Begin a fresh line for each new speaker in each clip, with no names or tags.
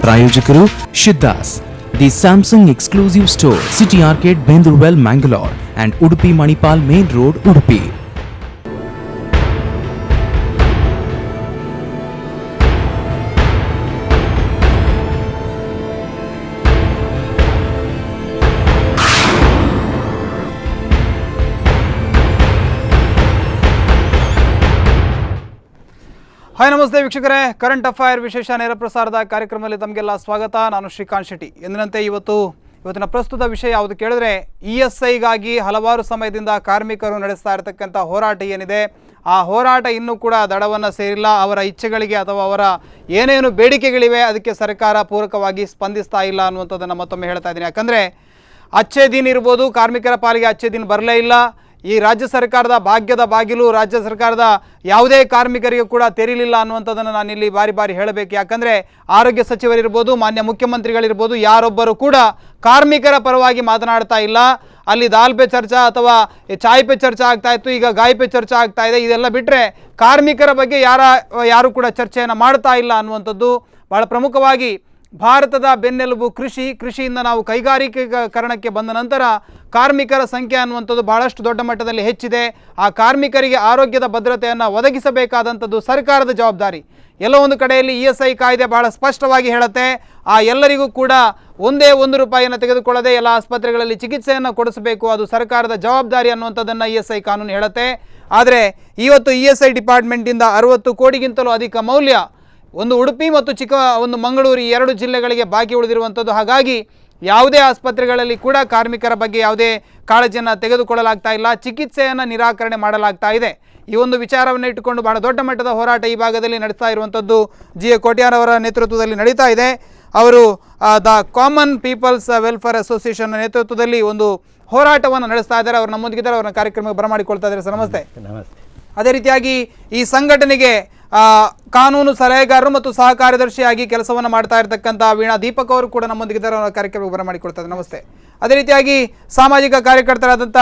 ಪ್ರಾಯೋಜಕರು ಶಿದ್ದಾಸ್, the Samsung exclusive store, city arcade, Bendurwell, Mangalore and Udupi Manipal main road, Udupi.
Hi ನಮಸ್ತೆ ವೀಕ್ಷಕರೇ, ಕರೆಂಟ್ ಅಫೈರ್ ವಿಶೇಷ ನೇರ ಪ್ರಸಾರದ ಕಾರ್ಯಕ್ರಮದಲ್ಲಿ ತಮಗೆಲ್ಲ ಸ್ವಾಗತ. ನಾನು ಶ್ರೀಕಾಂತ್ ಶೆಟ್ಟಿ. ಎಂದಿನಂತೆ ಇವತ್ತಿನ ಪ್ರಸ್ತುತ ವಿಷಯ ಯಾವುದು ಕೇಳಿದ್ರೆ, ESIಗಾಗಿ ಹಲವಾರು ಸಮಯದಿಂದ ಕಾರ್ಮಿಕರು ನಡೆಸ್ತಾ ಇರತಕ್ಕಂಥ ಹೋರಾಟ ಏನಿದೆ, ಆ ಹೋರಾಟ ಇನ್ನೂ ಕೂಡ ದಡವನ್ನು ಸೇರಿಲ್ಲ. ಅವರ ಇಚ್ಛೆಗಳಿಗೆ ಅಥವಾ ಅವರ ಏನೇನು ಬೇಡಿಕೆಗಳಿವೆ ಅದಕ್ಕೆ ಸರ್ಕಾರ ಪೂರಕವಾಗಿ ಸ್ಪಂದಿಸ್ತಾ ಇಲ್ಲ ಅನ್ನುವಂಥದ್ದನ್ನು ಮತ್ತೊಮ್ಮೆ ಹೇಳ್ತಾ ಇದ್ದೀನಿ. ಯಾಕಂದರೆ ಅಚ್ಚೆ ದಿನ ಇರ್ಬೋದು, ಕಾರ್ಮಿಕರ ಪಾಲಿಗೆ ಅಚ್ಚೆ ದಿನ ಬರಲೇ ಇಲ್ಲ. ಈ ರಾಜ್ಯ ಸರ್ಕಾರದ ಭಾಗ್ಯದ ಬಾಗಿಲು ರಾಜ್ಯ ಸರ್ಕಾರದ ಯಾವುದೇ ಕಾರ್ಮಿಕರಿಗೆ ಕೂಡ ತೆರೀಲಿಲ್ಲ ಅನ್ನುವಂಥದ್ದನ್ನು ನಾನಿಲ್ಲಿ ಬಾರಿ ಬಾರಿ ಹೇಳಬೇಕು. ಯಾಕಂದರೆ ಆರೋಗ್ಯ ಸಚಿವರಿರ್ಬೋದು, ಮಾನ್ಯ ಮುಖ್ಯಮಂತ್ರಿಗಳಿರ್ಬೋದು, ಯಾರೊಬ್ಬರು ಕೂಡ ಕಾರ್ಮಿಕರ ಪರವಾಗಿ ಮಾತನಾಡ್ತಾ ಇಲ್ಲ. ಅಲ್ಲಿ ದಾಲ್ ಪೆ ಚರ್ಚಾ ಅಥವಾ ಚಾಯ್ ಪೆ ಚರ್ಚಾ ಆಗ್ತಾ ಇತ್ತು, ಈಗ ಗಾಯ್ ಪೆ ಚರ್ಚಾ ಆಗ್ತಾ ಇದೆ. ಇದೆಲ್ಲ ಬಿಟ್ಟರೆ ಕಾರ್ಮಿಕರ ಬಗ್ಗೆ ಯಾರು ಕೂಡ ಚರ್ಚೆಯನ್ನು ಮಾಡ್ತಾ ಇಲ್ಲ ಅನ್ನುವಂಥದ್ದು ಭಾಳ ಪ್ರಮುಖವಾಗಿ. ಭಾರತದ ಬೆನ್ನೆಲುಬು ಕೃಷಿಯಿಂದ ನಾವು ಕೈಗಾರಿಕೀಕರಣಕ್ಕೆ ಬಂದ ನಂತರ ಕಾರ್ಮಿಕರ ಸಂಖ್ಯೆ ಅನ್ನುವಂಥದ್ದು ಭಾಳಷ್ಟು ದೊಡ್ಡ ಮಟ್ಟದಲ್ಲಿ ಹೆಚ್ಚಿದೆ. ಆ ಕಾರ್ಮಿಕರಿಗೆ ಆರೋಗ್ಯದ ಭದ್ರತೆಯನ್ನು ಒದಗಿಸಬೇಕಾದಂಥದ್ದು ಸರ್ಕಾರದ ಜವಾಬ್ದಾರಿ. ಎಲ್ಲೋ ಒಂದು ಕಡೆಯಲ್ಲಿ ESI ಕಾಯ್ದೆ ಭಾಳ ಸ್ಪಷ್ಟವಾಗಿ ಹೇಳುತ್ತೆ, ಆ ಎಲ್ಲರಿಗೂ ಕೂಡ ಒಂದೇ ₹1 ತೆಗೆದುಕೊಳ್ಳದೆ ಎಲ್ಲ ಆಸ್ಪತ್ರೆಗಳಲ್ಲಿ ಚಿಕಿತ್ಸೆಯನ್ನು ಕೊಡಿಸಬೇಕು, ಅದು ಸರ್ಕಾರದ ಜವಾಬ್ದಾರಿ ಅನ್ನುವಂಥದ್ದನ್ನು ESI ಕಾನೂನು ಹೇಳುತ್ತೆ. ಆದರೆ ಇವತ್ತು ESI ಡಿಪಾರ್ಟ್ಮೆಂಟಿಂದ 60 ಕೋಟಿಗಿಂತಲೂ ಅಧಿಕ ಮೌಲ್ಯ ಒಂದು ಉಡುಪಿ ಮತ್ತು ಒಂದು ಮಂಗಳೂರು, ಈ 2 ಜಿಲ್ಲೆಗಳಿಗೆ ಬಾಕಿ ಉಳಿದಿರುವಂಥದ್ದು. ಹಾಗಾಗಿ ಯಾವುದೇ ಆಸ್ಪತ್ರೆಗಳಲ್ಲಿ ಕೂಡ ಕಾರ್ಮಿಕರ ಬಗ್ಗೆ ಯಾವುದೇ ಕಾಳಜಿಯನ್ನು ತೆಗೆದುಕೊಳ್ಳಲಾಗ್ತಾ ಇಲ್ಲ, ಚಿಕಿತ್ಸೆಯನ್ನು ನಿರಾಕರಣೆ ಮಾಡಲಾಗ್ತಾ ಇದೆ. ಈ ಒಂದು ವಿಚಾರವನ್ನು ಇಟ್ಟುಕೊಂಡು ಬಹಳ ದೊಡ್ಡ ಮಟ್ಟದ ಹೋರಾಟ ಈ ಭಾಗದಲ್ಲಿ ನಡೆಸ್ತಾ ಇರುವಂಥದ್ದು GA ಕೋಟ್ಯಾನ್ ಅವರ ನೇತೃತ್ವದಲ್ಲಿ ನಡೀತಾ ಇದೆ. ಅವರು the common people's welfare association ನೇತೃತ್ವದಲ್ಲಿ ಒಂದು ಹೋರಾಟವನ್ನು ನಡೆಸ್ತಾ ಇದ್ದಾರೆ. ಅವರು ನಮ್ಮೊಂದಿಗಿದ್ದಾರೆ, ಅವರ ಕಾರ್ಯಕ್ರಮಕ್ಕೆ ಬರಮಾಡಿಕೊಳ್ತಾ ಇದ್ದಾರೆ. ಸರ್ ನಮಸ್ತೆ.
ನಮಸ್ತೆ.
ಅದೇ ರೀತಿಯಾಗಿ ಈ ಸಂಘಟನೆಗೆ ಕಾನೂನು ಸಲಹೆಗಾರರು ಮತ್ತು ಸಹ ಕಾರ್ಯದರ್ಶಿಯಾಗಿ ಕೆಲಸವನ್ನು ಮಾಡ್ತಾ ಇರತಕ್ಕಂಥ ವೀಣಾ ದೀಪಕ್ ಅವರು ಕೂಡ ನಮ್ಮೊಂದಿಗಿದ್ದಾರೆ, ಅವರ ಕಾರ್ಯಕ್ರಮಕ್ಕೆ ಬರಮಾಡಿಕೊಳ್ತಾರೆ. ನಮಸ್ತೆ. ಅದೇ ರೀತಿಯಾಗಿ ಸಾಮಾಜಿಕ ಕಾರ್ಯಕರ್ತರಾದಂಥ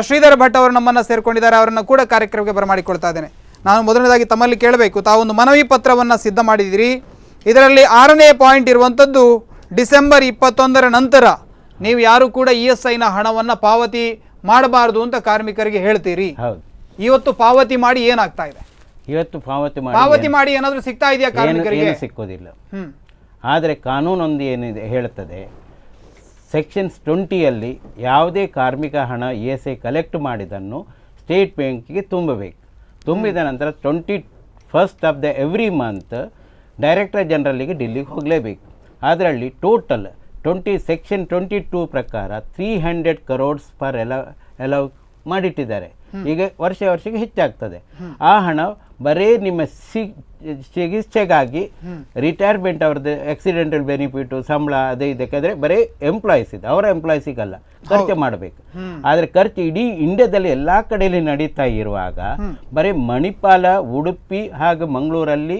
ಶ್ರೀಧರ್ ಭಟ್ ಅವರು ನಮ್ಮನ್ನು ಸೇರಿಕೊಂಡಿದ್ದಾರೆ, ಅವರನ್ನು ಕೂಡ ಕಾರ್ಯಕ್ರಮಕ್ಕೆ ಬರಮಾಡಿಕೊಳ್ತಾ ಇದ್ದೇನೆ. ನಾನು ಮೊದಲನೇದಾಗಿ ತಮ್ಮಲ್ಲಿ ಕೇಳಬೇಕು, ತಾವೊಂದು ಮನವಿ ಪತ್ರವನ್ನು ಸಿದ್ಧ ಮಾಡಿದ್ದೀರಿ. ಇದರಲ್ಲಿ 6ನೇ ಪಾಯಿಂಟ್ ಇರುವಂಥದ್ದು, ಡಿಸೆಂಬರ್ 21 ನಂತರ ನೀವು ಯಾರು ಕೂಡ ESIನ ಹಣವನ್ನು ಪಾವತಿ ಮಾಡಬಾರ್ದು ಅಂತ ಕಾರ್ಮಿಕರಿಗೆ ಹೇಳ್ತೀರಿ.
ಹೌದು.
ಇವತ್ತು ಪಾವತಿ ಮಾಡಿ ಏನಾಗ್ತಾ ಇದೆ?
ಇವತ್ತು
ಪಾವತಿ ಮಾಡಿ ಏನಾದರೂ ಸಿಗ್ತಾ ಇದೆಯಾ ಕಾರ್ಮಿಕರಿಗೆ?
ಸಿಕ್ಕೋದಿಲ್ಲ. ಆದರೆ ಕಾನೂನೊಂದು ಏನಿದೆ ಹೇಳ್ತದೆ, ಸೆಕ್ಷನ್ಸ್ 20ಯಲ್ಲಿ ಯಾವುದೇ ಕಾರ್ಮಿಕ ಹಣ ESI ಕಲೆಕ್ಟ್ ಮಾಡಿದ್ದನ್ನು ಸ್ಟೇಟ್ ಬ್ಯಾಂಕಿಗೆ ತುಂಬಬೇಕು. ತುಂಬಿದ ನಂತರ 21st of the every month director ಜನರಲ್ಲಿಗೆ ಡಿಲ್ಲಿಗೆ ಹೋಗಲೇಬೇಕು. ಅದರಲ್ಲಿ ಟೋಟಲ್ ಸೆಕ್ಷನ್ 22 ಪ್ರಕಾರ 300 crores ಪರ್ ಎಲವ್ ಮಾಡಿಟ್ಟಿದ್ದಾರೆ. ಈಗ ವರ್ಷಕ್ಕೆ ಹೆಚ್ಚಾಗ್ತದೆ. ಆ ಹಣ ಬರೀ ನಿಮ್ಮ ಚಿಕಿತ್ಸೆಗಾಗಿ, ರಿಟೈರ್ಮೆಂಟ್ ಅವ್ರದ್ದು ಆಕ್ಸಿಡೆಂಟಲ್ ಬೆನಿಫಿಟು, ಸಂಬಳ ಅದೇ ಇದಕ್ಕಾದರೆ ಬರೀ ಎಂಪ್ಲಾಯೀಸ್ ಇದೆ, ಅವರ ಎಂಪ್ಲಾಯೀಸಿಗಲ್ಲ ಖರ್ಚು ಮಾಡಬೇಕು. ಆದರೆ ಖರ್ಚು ಇಡೀ ಇಂಡಿಯಾದಲ್ಲಿ ಎಲ್ಲ ಕಡೆಯಲ್ಲಿ ನಡೀತಾ ಇರುವಾಗ ಬರೀ ಮಣಿಪಾಲ, ಉಡುಪಿ ಹಾಗೂ ಮಂಗಳೂರಲ್ಲಿ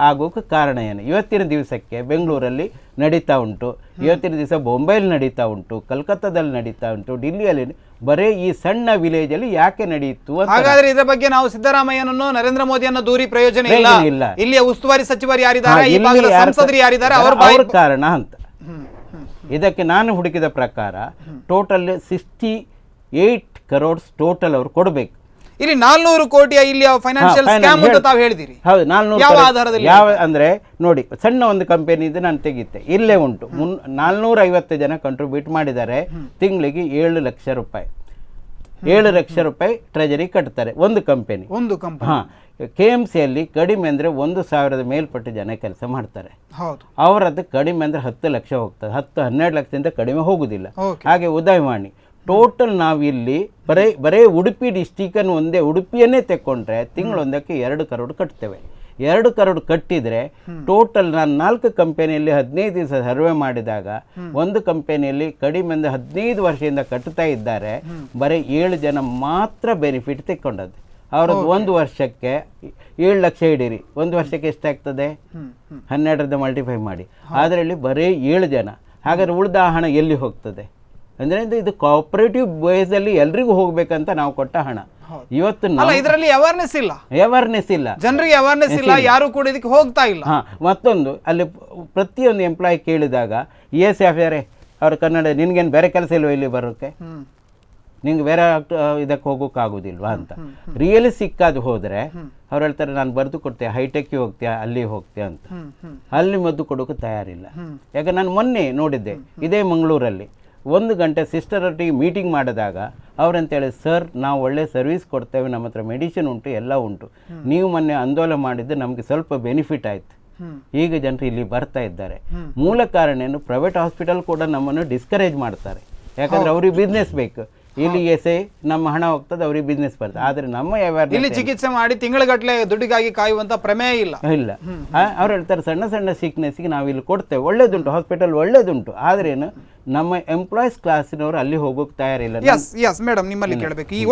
ಆಗೋಕ್ಕೆ ಕಾರಣ ಏನು? ಇವತ್ತಿನ ದಿವಸಕ್ಕೆ ಬೆಂಗಳೂರಲ್ಲಿ ನಡೀತಾ ಉಂಟು, ಇವತ್ತಿನ ದಿವಸ ಬೊಂಬೈಲಿ ನಡೀತಾ ಉಂಟು, ಕಲ್ಕತ್ತಾದಲ್ಲಿ ನಡೀತಾ ಉಂಟು, ಡಿಲ್ಲಿಯಲ್ಲಿ, ಬರೀ ಈ ಸಣ್ಣ ವಿಲೇಜ್ ಅಲ್ಲಿ ಯಾಕೆ ನಡೆಯಿತು?
ಹಾಗಾದ್ರೆ ಇದರ ಬಗ್ಗೆ ನಾವು ಸಿದ್ದರಾಮಯ್ಯನನ್ನು, ನರೇಂದ್ರ ಮೋದಿಯನ್ನು ದೂರಿ ಪ್ರಯೋಜನ ಇಲ್ಲ. ಇಲ್ಲಿಯ ಉಸ್ತುವಾರಿ ಸಚಿವರು ಯಾರಿದ್ದಾರೆ, ಈ ಭಾಗದ ಸಂಸದರು ಯಾರಿದ್ದಾರೆ, ಅವರ
ಕಾರಣ ಅಂತ. ಇದಕ್ಕೆ ನಾನು ಹುಡುಕಿದ ಪ್ರಕಾರ ಟೋಟಲ್ 68 crores ಟೋಟಲ್ ಅವರು ಕೊಡಬೇಕು.
ಇಲ್ಲಿ 400 ಕೋಟಿಯ ಇಲ್ಲಿ ಫೈನಾನ್ಷಿಯಲ್ ಸ್ಕ್ಯಾಮ್ ಅಂತ ತಾವು ಹೇಳಿದಿರಿ.
ಹೌದು, 400.
ಯಾವ ಆಧಾರದಲ್ಲಿ?
ಅಂದ್ರೆ ನೋಡಿ, ಸಣ್ಣ ಒಂದು ಕಂಪನಿ ಇದೆ, ನಾನು ತೆಗಿತೆ, ಇಲ್ಲೇ ಉಂಟು. 450 ಜನ ಕಂಟ್ರಿಬ್ಯೂಟ್ ಮಾಡಿದ್ದಾರೆ. ತಿಂಗಳಿಗೆ 7 ಲಕ್ಷ ರೂಪಾಯಿ 7 ಲಕ್ಷ ರೂಪಾಯಿ ಟ್ರೆಜರಿ ಕಟ್ತಾರೆ ಒಂದು ಕಂಪನಿ. KMCಯಲ್ಲಿ ಕಡಿಮೆ ಅಂದರೆ 1,000 ಮೇಲ್ಪಟ್ಟು ಜನ ಕೆಲಸ ಮಾಡ್ತಾರೆ. ಅವರದ್ದು ಕಡಿಮೆ ಅಂದರೆ 10 ಲಕ್ಷ ಹೋಗ್ತದೆ, 10-12 ಲಕ್ಷದಿಂದ ಕಡಿಮೆ ಹೋಗುದಿಲ್ಲ. ಹಾಗೆ ಉದಯವಾಣಿ ಟೋಟಲ್ ನಾವಿಲ್ಲಿ ಬರೇ ಉಡುಪಿ ಡಿಸ್ಟಿಕನ್ನು ಉಡುಪಿಯನ್ನೇ ತೆಕ್ಕೊಂಡ್ರೆ ತಿಂಗಳೊಂದಕ್ಕೆ 2 crore ಕಟ್ತೇವೆ. 2 crore ಕಟ್ಟಿದರೆ ಟೋಟಲ್ ನಾನು 4 ಕಂಪನಿಯಲ್ಲಿ 15 ದಿವಸ ಸರ್ವೆ ಮಾಡಿದಾಗ ಒಂದು ಕಂಪನಿಯಲ್ಲಿ ಕಡಿಮೆ ಅಂದರೆ 15 ವರ್ಷದಿಂದ ಕಟ್ತಾ ಇದ್ದಾರೆ. ಬರೀ 7 ಜನ ಮಾತ್ರ ಬೆನಿಫಿಟ್ ತೆಕ್ಕೊಂಡದ್ದು. ಅವರದ್ದು 1 ವರ್ಷಕ್ಕೆ 7 ಲಕ್ಷ ಹಿಡೀರಿ, 1 ವರ್ಷಕ್ಕೆ ಎಷ್ಟಾಗ್ತದೆ? 12 ಮಲ್ಟಿಫೈ ಮಾಡಿ. ಅದರಲ್ಲಿ ಬರೀ 7 ಜನ. ಹಾಗಾದ್ರೆ ಉಳಿದ ಹಣ ಎಲ್ಲಿ ಹೋಗ್ತದೆ? ಅಂದರೆ ಇದು ಕೋಆಪರೇಟಿವ್ ಬೇಸಲ್ಲಿ ಎಲ್ರಿಗೂ ಹೋಗ್ಬೇಕಂತ ನಾವು ಕೊಟ್ಟ ಹಣ. ಇವತ್ತು
ಇದರಲ್ಲಿ ಅವೇರ್ನೆಸ್ ಇಲ್ಲ, ಜನರಿಗೆ ಅವೇರ್ನೆಸ್ ಇಲ್ಲ, ಯಾರು ಕೂಡ ಇದಕ್ಕೆ ಹೋಗ್ತಾ ಇಲ್ಲ.
ಮತ್ತೊಂದು ಅಲ್ಲಿ ಪ್ರತಿಯೊಂದು ಎಂಪ್ಲಾಯ್ ಕೇಳಿದಾಗ ESF ಅವ್ರ ಕನ್ನಡ ನಿನ್ಗೇನು ಬೇರೆ ಕೆಲಸ ಇಲ್ವ ಇಲ್ಲಿ ಬರೋಕ್ಕೆ, ನಿಂಗೆ ಬೇರೆ ಇದಕ್ಕೆ ಹೋಗೋಕ್ಕಾಗೋದಿಲ್ವಾ ಅಂತ. ರಿಯಲಿ ಸಿಕ್ಕಾದು ಹೋದರೆ ಅವ್ರು ಹೇಳ್ತಾರೆ ನಾನು ಬರೆದು ಕೊಡ್ತೇನೆ, ಹೈಟೆಕ್ಗೆ ಹೋಗ್ತೀಯಾ ಅಲ್ಲಿ ಹೋಗ್ತೀಯಾ ಅಂತ. ಅಲ್ಲಿ ಮದ್ದು ಕೊಡೋಕೆ ತಯಾರಿಲ್ಲ. ಯಾಕೆ ನಾನು ಮೊನ್ನೆ ನೋಡಿದ್ದೆ ಇದೇ ಮಂಗಳೂರಲ್ಲಿ 1 ಗಂಟೆ ಸಿಸ್ಟರ್ ಒಟ್ಟಿಗೆ ಮೀಟಿಂಗ್ ಮಾಡಿದಾಗ ಅವ್ರಂತೇಳಿ ಸರ್ ನಾವು ಒಳ್ಳೆ ಸರ್ವಿಸ್ ಕೊಡ್ತೇವೆ, ನಮ್ಮ ಹತ್ರ ಮೆಡಿಸಿನ್ ಉಂಟು, ಎಲ್ಲ ಉಂಟು, ನೀವು ಮೊನ್ನೆ ಆಂದೋಲನ ಮಾಡಿದ್ದು ನಮಗೆ ಸ್ವಲ್ಪ ಬೆನಿಫಿಟ್ ಆಯಿತು, ಈಗ ಜನರು ಇಲ್ಲಿ ಬರ್ತಾ ಇದ್ದಾರೆ. ಮೂಲ ಕಾರಣ ಏನು, ಪ್ರೈವೇಟ್ ಹಾಸ್ಪಿಟಲ್ ಕೂಡ ನಮ್ಮನ್ನು ಡಿಸ್ಕರೇಜ್ ಮಾಡ್ತಾರೆ. ಯಾಕಂದರೆ ಅವ್ರಿಗೆ ಬಿಸ್ನೆಸ್ ಬೇಕು, ಇಲ್ಲಿ ನಮ್ಮ ಹಣ ಹೋಗ್ತದೆ, ಅವ್ರಿಗೆ ಬಿಸ್ನೆಸ್ ಬರ್ತದೆ. ಆದರೆ ನಮ್ಮ
ಇಲ್ಲಿ ಚಿಕಿತ್ಸೆ ಮಾಡಿ ತಿಂಗಳಗಟ್ಟಲೆ ದುಡ್ಡಿಗಾಗಿ ಕಾಯುವಂತ ಪ್ರಮೇಯ ಇಲ್ಲ.
ಅವ್ರು ಹೇಳ್ತಾರೆ ಸಣ್ಣ ಸಣ್ಣ ಸಿಕ್ನೆಸ್ಗೆ ನಾವು ಇಲ್ಲಿ ಕೊಡ್ತೇವೆ, ಒಳ್ಳೇದುಂಟು ಹಾಸ್ಪಿಟಲ್ ಒಳ್ಳೇದುಂಟು, ಆದ್ರೇನು ನಮ್ಮ ಎಂಪ್ಲಾಯೀಸ್ ಕ್ಲಾಸಿನವರು ಅಲ್ಲಿ ಹೋಗೋಕೆ ತಯಾರಿಲ್ಲ.
ಎಸ್ ಮೇಡಮ್, ನಿಮ್ಮಲ್ಲಿ ಕೇಳಬೇಕು, ಈ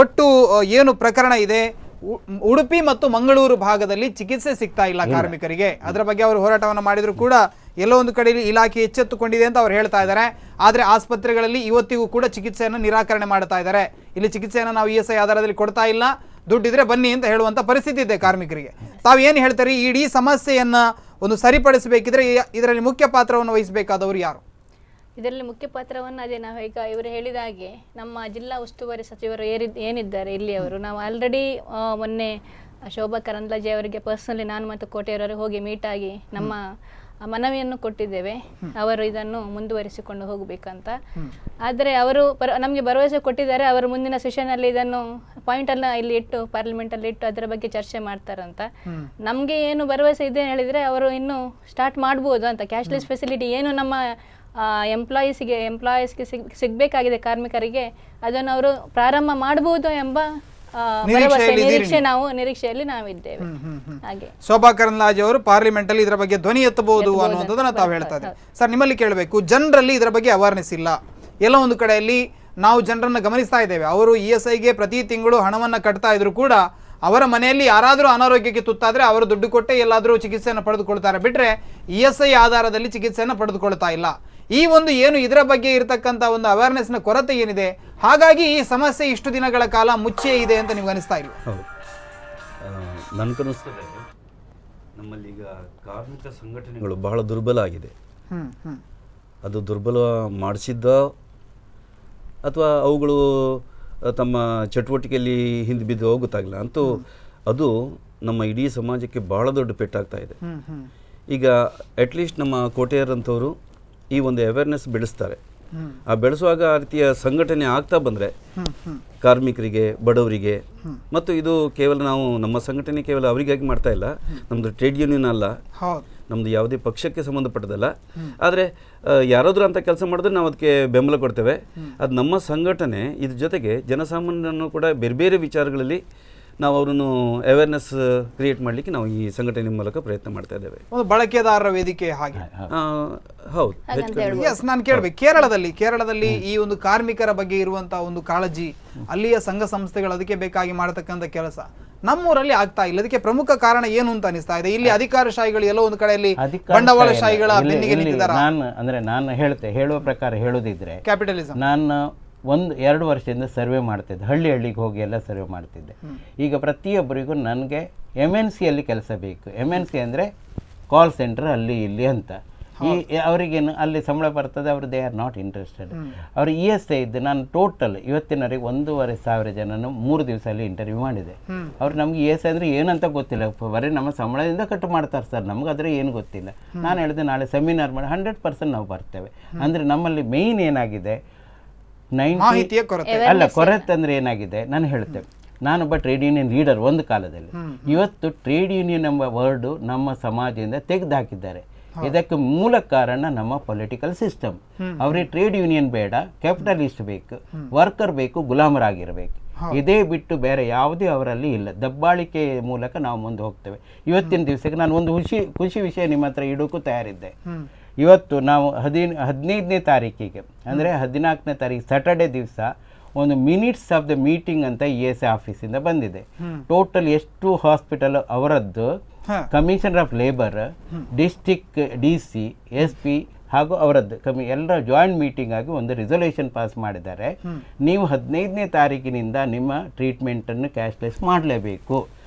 ಒಟ್ಟು ಏನು ಪ್ರಕರಣ ಇದೆ, ಉಡುಪಿ ಮತ್ತು ಮಂಗಳೂರು ಭಾಗದಲ್ಲಿ ಚಿಕಿತ್ಸೆ ಸಿಗ್ತಾ ಇಲ್ಲ ಕಾರ್ಮಿಕರಿಗೆ. ಅದರ ಬಗ್ಗೆ ಅವರು ಹೋರಾಟವನ್ನು ಮಾಡಿದ್ರು ಕೂಡ ಎಲ್ಲೋ ಒಂದು ಕಡೆ ಇಲಾಖೆ ಎಚ್ಚೆತ್ತುಕೊಂಡಿದೆ ಅಂತ ಅವ್ರು ಹೇಳ್ತಾ ಇದ್ದಾರೆ. ಆದರೆ ಆಸ್ಪತ್ರೆಗಳಲ್ಲಿ ಇವತ್ತಿಗೂ ಕೂಡ ಚಿಕಿತ್ಸೆಯನ್ನು ನಿರಾಕರಣೆ ಮಾಡ್ತಾ ಇದ್ದಾರೆ. ಇಲ್ಲಿ ಚಿಕಿತ್ಸೆಯನ್ನು ನಾವು ESI ಆಧಾರದಲ್ಲಿ ಕೊಡ್ತಾ ಇಲ್ಲ, ದುಡ್ಡಿದ್ರೆ ಬನ್ನಿ ಅಂತ ಹೇಳುವಂಥ ಪರಿಸ್ಥಿತಿ ಇದೆ ಕಾರ್ಮಿಕರಿಗೆ. ತಾವು ಏನು ಹೇಳ್ತಾರೆ, ಇಡೀ ಸಮಸ್ಯೆಯನ್ನು ಒಂದು ಸರಿಪಡಿಸಬೇಕಿದ್ರೆ ಇದರಲ್ಲಿ ಮುಖ್ಯ ಪಾತ್ರವನ್ನು ವಹಿಸಬೇಕಾದವರು ಯಾರು?
ಇದರಲ್ಲಿ ಮುಖ್ಯ ಪಾತ್ರವನ್ನು ಅದೇ ನಾವು ಈಗ ಇವರು ಹೇಳಿದ ಹಾಗೆ ನಮ್ಮ ಜಿಲ್ಲಾ ಉಸ್ತುವಾರಿ ಸಚಿವರು ಏನಿದ್ದಾರೆ ಇಲ್ಲಿಯವರು, ನಾವು ಆಲ್ರೆಡಿ ಮೊನ್ನೆ ಶೋಭಾ ಕರಂದ್ಲಾಜೆ ಅವರಿಗೆ ಪರ್ಸನಲಿ ನಾನು ಮತ್ತು ಕೋಟೆಯವರವರು ಹೋಗಿ ಮೀಟ್ ಆಗಿ ನಮ್ಮ ಮನವಿಯನ್ನು ಕೊಟ್ಟಿದ್ದೇವೆ, ಅವರು ಇದನ್ನು ಮುಂದುವರಿಸಿಕೊಂಡು ಹೋಗಬೇಕಂತ. ಆದರೆ ಅವರು ನಮಗೆ ಭರವಸೆ ಕೊಟ್ಟಿದ್ದಾರೆ, ಅವರು ಮುಂದಿನ ಸೆಷನಲ್ಲಿ ಇದನ್ನು ಪಾಯಿಂಟನ್ನು ಇಲ್ಲಿ ಇಟ್ಟು ಪಾರ್ಲಿಮೆಂಟಲ್ಲಿ ಇಟ್ಟು ಅದರ ಬಗ್ಗೆ ಚರ್ಚೆ ಮಾಡ್ತಾರಂತ. ನಮಗೆ ಏನು ಭರವಸೆ ಇದೆ ಹೇಳಿದರೆ ಅವರು ಇನ್ನೂ ಸ್ಟಾರ್ಟ್ ಮಾಡ್ಬೋದು ಅಂತ. ಕ್ಯಾಶ್ಲೆಸ್ ಫೆಸಿಲಿಟಿ ಏನು ನಮ್ಮ ಎಂಪ್ಲಾಯೀಸ್ಗೆ ಸಿಗಬೇಕಾಗಿದೆ ಕಾರ್ಮಿಕರಿಗೆ, ಅದನ್ನು ಅವರು ಪ್ರಾರಂಭ ಮಾಡಬಹುದು ಎಂಬ ನಿರೀಕ್ಷೆಯಲ್ಲಿ ನಾವಿದ್ದೇವೆ. ಹಾಗೆ
ಶೋಭಾ ಕರಂದ್ಲಾಜೆ ಅವರು ಪಾರ್ಲಿಮೆಂಟ್ ಅಲ್ಲಿ ಇದರ ಬಗ್ಗೆ ಧ್ವನಿ ಎತ್ತಬಹುದು ಅನ್ನುವಂಥದ್ದನ್ನ ತಾವು ಹೇಳ್ತಾ ಇದ್ದೀವಿ. ಸರ್, ನಿಮ್ಮಲ್ಲಿ ಕೇಳಬೇಕು, ಜನರಲ್ಲಿ ಇದರ ಬಗ್ಗೆ ಅವೇರ್ನೆಸ್ ಇಲ್ಲ. ಎಲ್ಲ ಒಂದು ಕಡೆಯಲ್ಲಿ ನಾವು ಜನರನ್ನು ಗಮನಿಸ್ತಾ ಇದ್ದೇವೆ, ಅವರು ESIಗೆ ಪ್ರತಿ ತಿಂಗಳು ಹಣವನ್ನು ಕಟ್ತಾ ಇದ್ರು ಕೂಡ ಅವರ ಮನೆಯಲ್ಲಿ ಯಾರಾದರೂ ಅನಾರೋಗ್ಯಕ್ಕೆ ತುತ್ತಾದರೆ ಅವರು ದುಡ್ಡು ಕೊಟ್ಟೆ ಎಲ್ಲಾದರೂ ಚಿಕಿತ್ಸೆಯನ್ನು ಪಡೆದುಕೊಳ್ತಾರೆ, ಬಿಟ್ಟರೆ ESI ಆಧಾರದಲ್ಲಿ ಚಿಕಿತ್ಸೆಯನ್ನು ಪಡೆದುಕೊಳ್ತಾ ಇಲ್ಲ. ಈ ಒಂದು ಏನು ಇದರ ಬಗ್ಗೆ ಇರತಕ್ಕಂಥ ಒಂದು ಅವೇರ್ನೆಸ್ನ ಕೊರತೆ ಏನಿದೆ, ಹಾಗಾಗಿ ಈ ಸಮಸ್ಯೆ ಇಷ್ಟು ದಿನಗಳ ಕಾಲ ಮುಚ್ಚೇ ಇದೆ ಅಂತ ನಿಮ್ಗೆ ಅನಿಸ್ತಾ ಇಲ್ಲ?
ಹೌದು, ನನಗನ್ನಿಸ್ತದೆ ನಮ್ಮಲ್ಲಿ ಈಗ ಕಾರ್ಮಿಕ ಸಂಘಟನೆಗಳು ಬಹಳ ದುರ್ಬಲ ಆಗಿದೆ. ಅದು ದುರ್ಬಲ ಮಾಡಿಸಿದ್ದ ಅಥವಾ ಅವುಗಳು ತಮ್ಮ ಚಟುವಟಿಕೆಯಲ್ಲಿ ಹಿಂದೆ ಬಿದ್ದು ಗೊತ್ತಾಗಲ್ಲ, ಅಂತೂ ಅದು ನಮ್ಮ ಇಡೀ ಸಮಾಜಕ್ಕೆ ಬಹಳ ದೊಡ್ಡ ಪೆಟ್ಟಾಗ್ತಾ ಇದೆ. ಈಗ ಅಟ್ಲೀಸ್ಟ್ ನಮ್ಮ ಕೋಟೆಯರಂಥವರು ಈ ಒಂದು ಅವೇರ್ನೆಸ್ ಬೆಳೆಸ್ತಾರೆ. ಆ ಬೆಳೆಸುವಾಗ ಆ ರೀತಿಯ ಸಂಘಟನೆ ಆಗ್ತಾ ಬಂದರೆ ಕಾರ್ಮಿಕರಿಗೆ, ಬಡವರಿಗೆ, ಮತ್ತು ಇದು ಕೇವಲ ನಾವು ನಮ್ಮ ಸಂಘಟನೆ ಕೇವಲ ಅವರಿಗಾಗಿ ಮಾಡ್ತಾ ಇಲ್ಲ, ನಮ್ಮದು ಟ್ರೇಡ್ ಯೂನಿಯನ್ ಅಲ್ಲ, ನಮ್ಮದು ಯಾವುದೇ ಪಕ್ಷಕ್ಕೆ ಸಂಬಂಧಪಟ್ಟದಲ್ಲ. ಆದರೆ ಯಾರಾದರೂ ಅಂತ ಕೆಲಸ ಮಾಡಿದ್ರೆ ನಾವು ಅದಕ್ಕೆ ಬೆಂಬಲ ಕೊಡ್ತೇವೆ. ಅದು ನಮ್ಮ ಸಂಘಟನೆ. ಇದ್ರ ಜೊತೆಗೆ ಜನಸಾಮಾನ್ಯರನ್ನು ಕೂಡ ಬೇರೆ ಬೇರೆ ವಿಚಾರಗಳಲ್ಲಿ ನಾವು ಅವರನ್ನು ಅವೇರ್ನೆಸ್ ಕ್ರಿಯೇಟ್ ಮಾಡಲಿಕ್ಕೆ ನಾವು ಈ ಸಂಘಟನೆ ಮೂಲಕ ಪ್ರಯತ್ನ ಮಾಡ್ತಾ ಇದ್ದೇವೆ.
ಒಂದು ಬಳಕೆದಾರರ ವೇದಿಕೆ ಹಾಗೆ.
ಹೌದು.
ನಾನು ಕೇಳಬೇಕು, ಕೇರಳದಲ್ಲಿ ಈ ಒಂದು ಕಾರ್ಮಿಕರ ಬಗ್ಗೆ ಇರುವಂತಹ ಒಂದು ಕಾಳಜಿ, ಅಲ್ಲಿಯ ಸಂಘ ಸಂಸ್ಥೆಗಳು ಅದಕ್ಕೆ ಬೇಕಾಗಿ ಮಾಡತಕ್ಕಂಥ ಕೆಲಸ ನಮ್ಮೂರಲ್ಲಿ ಆಗ್ತಾ ಇಲ್ಲ. ಅದಕ್ಕೆ ಪ್ರಮುಖ ಕಾರಣ ಏನು ಅಂತ ಅನಿಸ್ತಾ ಇದೆ? ಇಲ್ಲಿ ಅಧಿಕಾರಶಾಹಿಗಳು ಎಲ್ಲೋ ಒಂದು ಕಡೆಯಲ್ಲಿ ಬಂಡವಾಳಶಾಹಿಗಳ ಬೆನ್ನಿಗೆ ನಿಂತಿದ್ದಾರೆ.
ನಾನು ಹೇಳುವ ಪ್ರಕಾರ ಹೇಳೋದಿದ್ರೆ
ಕ್ಯಾಪಿಟಲಿಸಂ.
ನಾನು 1-2 ವರ್ಷದಿಂದ ಸರ್ವೆ ಮಾಡ್ತಿದ್ದೆ, ಹಳ್ಳಿಗೆ ಹೋಗಿ ಎಲ್ಲ ಸರ್ವೆ ಮಾಡ್ತಿದ್ದೆ. ಈಗ ಪ್ರತಿಯೊಬ್ಬರಿಗೂ ನನಗೆ MNCಯಲ್ಲಿ ಕೆಲಸ ಬೇಕು. MNC ಅಂದರೆ ಕಾಲ್ ಸೆಂಟರ್ ಅಲ್ಲಿ ಇಲ್ಲಿ ಅಂತ. ಅವರಿಗೇನು ಅಲ್ಲಿ ಸಂಬಳ ಬರ್ತದೆ, ಅವರು ದೇ ಆರ್ ನಾಟ್ ಇಂಟ್ರೆಸ್ಟೆಡ್. ಅವರು ESI ಇದ್ದು ನಾನು ಟೋಟಲ್ ಇವತ್ತಿನವರೆಗೆ 1,500 ಜನನು 3 ದಿವಸದಲ್ಲಿ ಇಂಟರ್ವ್ಯೂ ಮಾಡಿದೆ. ಅವ್ರು ನಮ್ಗೆ ESI ಅಂದರೆ ಏನಂತ ಗೊತ್ತಿಲ್ಲ, ಬರೀ ನಮ್ಮ ಸಂಬಳದಿಂದ ಕಟ್ಟು ಮಾಡ್ತಾರೆ ಸರ್, ನಮ್ಗೆ ಆದರೆ ಏನು ಗೊತ್ತಿಲ್ಲ. ನಾನು ಹೇಳಿದೆ ನಾಳೆ ಸೆಮಿನಾರ್ ಮಾಡಿ 100% ನಾವು ಬರ್ತೇವೆ. ಅಂದರೆ ನಮ್ಮಲ್ಲಿ ಮೇಯ್ನ್ ಏನಾಗಿದೆ, ಕೊರತೆ ಅಂದರೆ ಏನಾಗಿದೆ ನಾನು ಹೇಳ್ತೇವೆ. ನಾನೊಬ್ಬ ಟ್ರೇಡ್ ಯೂನಿಯನ್ ಲೀಡರ್ ಒಂದು ಕಾಲದಲ್ಲಿ. ಇವತ್ತು ಟ್ರೇಡ್ ಯೂನಿಯನ್ ಎಂಬ ವರ್ಡು ನಮ್ಮ ಸಮಾಜದಿಂದ ತೆಗೆದು ಹಾಕಿದ್ದಾರೆ. ಇದಕ್ಕೆ ಮೂಲ ಕಾರಣ ನಮ್ಮ ಪೊಲಿಟಿಕಲ್ ಸಿಸ್ಟಮ್. ಅವರಿಗೆ ಟ್ರೇಡ್ ಯೂನಿಯನ್ ಬೇಡ, ಕ್ಯಾಪಿಟಲಿಸ್ಟ್ ಬೇಕು, ವರ್ಕರ್ ಬೇಕು, ಗುಲಾಮರಾಗಿರಬೇಕು. ಇದೇ ಬಿಟ್ಟು ಬೇರೆ ಯಾವುದೇ ಅವರಲ್ಲಿ ಇಲ್ಲ. ದಬ್ಬಾಳಿಕೆ ಮೂಲಕ ನಾವು ಮುಂದೆ ಹೋಗ್ತೇವೆ. ಇವತ್ತಿನ ದಿವಸಕ್ಕೆ ನಾನು ಒಂದು ಖುಷಿ ವಿಷಯ ನಿಮ್ಮ ಹತ್ರ ಇಡೋಕ್ಕೂ ತಯಾರಿದ್ದೆ. ಇವತ್ತು ನಾವು 15ನೇ ತಾರೀಕಿಗೆ ಅಂದರೆ 14ನೇ ತಾರೀಕು ಸ್ಯಾಟರ್ಡೆ ದಿವಸ ಒಂದು ಮಿನಿಟ್ಸ್ ಆಫ್ ದ ಮೀಟಿಂಗ್ ಅಂತ ESI ಆಫೀಸಿಂದ ಬಂದಿದೆ. ಟೋಟಲ್ ಎಷ್ಟು ಹಾಸ್ಪಿಟಲ್ ಅವರದ್ದು, commissioner of labour, district DC, SP ಹಾಗೂ ಅವರದ್ದು ಎಲ್ಲರ ಜಾಯಿಂಟ್ ಮೀಟಿಂಗ್ ಆಗಿ ಒಂದು ರಿಸೊಲ್ಯೂಷನ್ ಪಾಸ್ ಮಾಡಿದ್ದಾರೆ. ನೀವು 15ನೇ ತಾರೀಕಿನಿಂದ ನಿಮ್ಮ ಟ್ರೀಟ್ಮೆಂಟನ್ನು ಕ್ಯಾಶ್ಲೆಸ್ ಮಾಡಲೇಬೇಕು.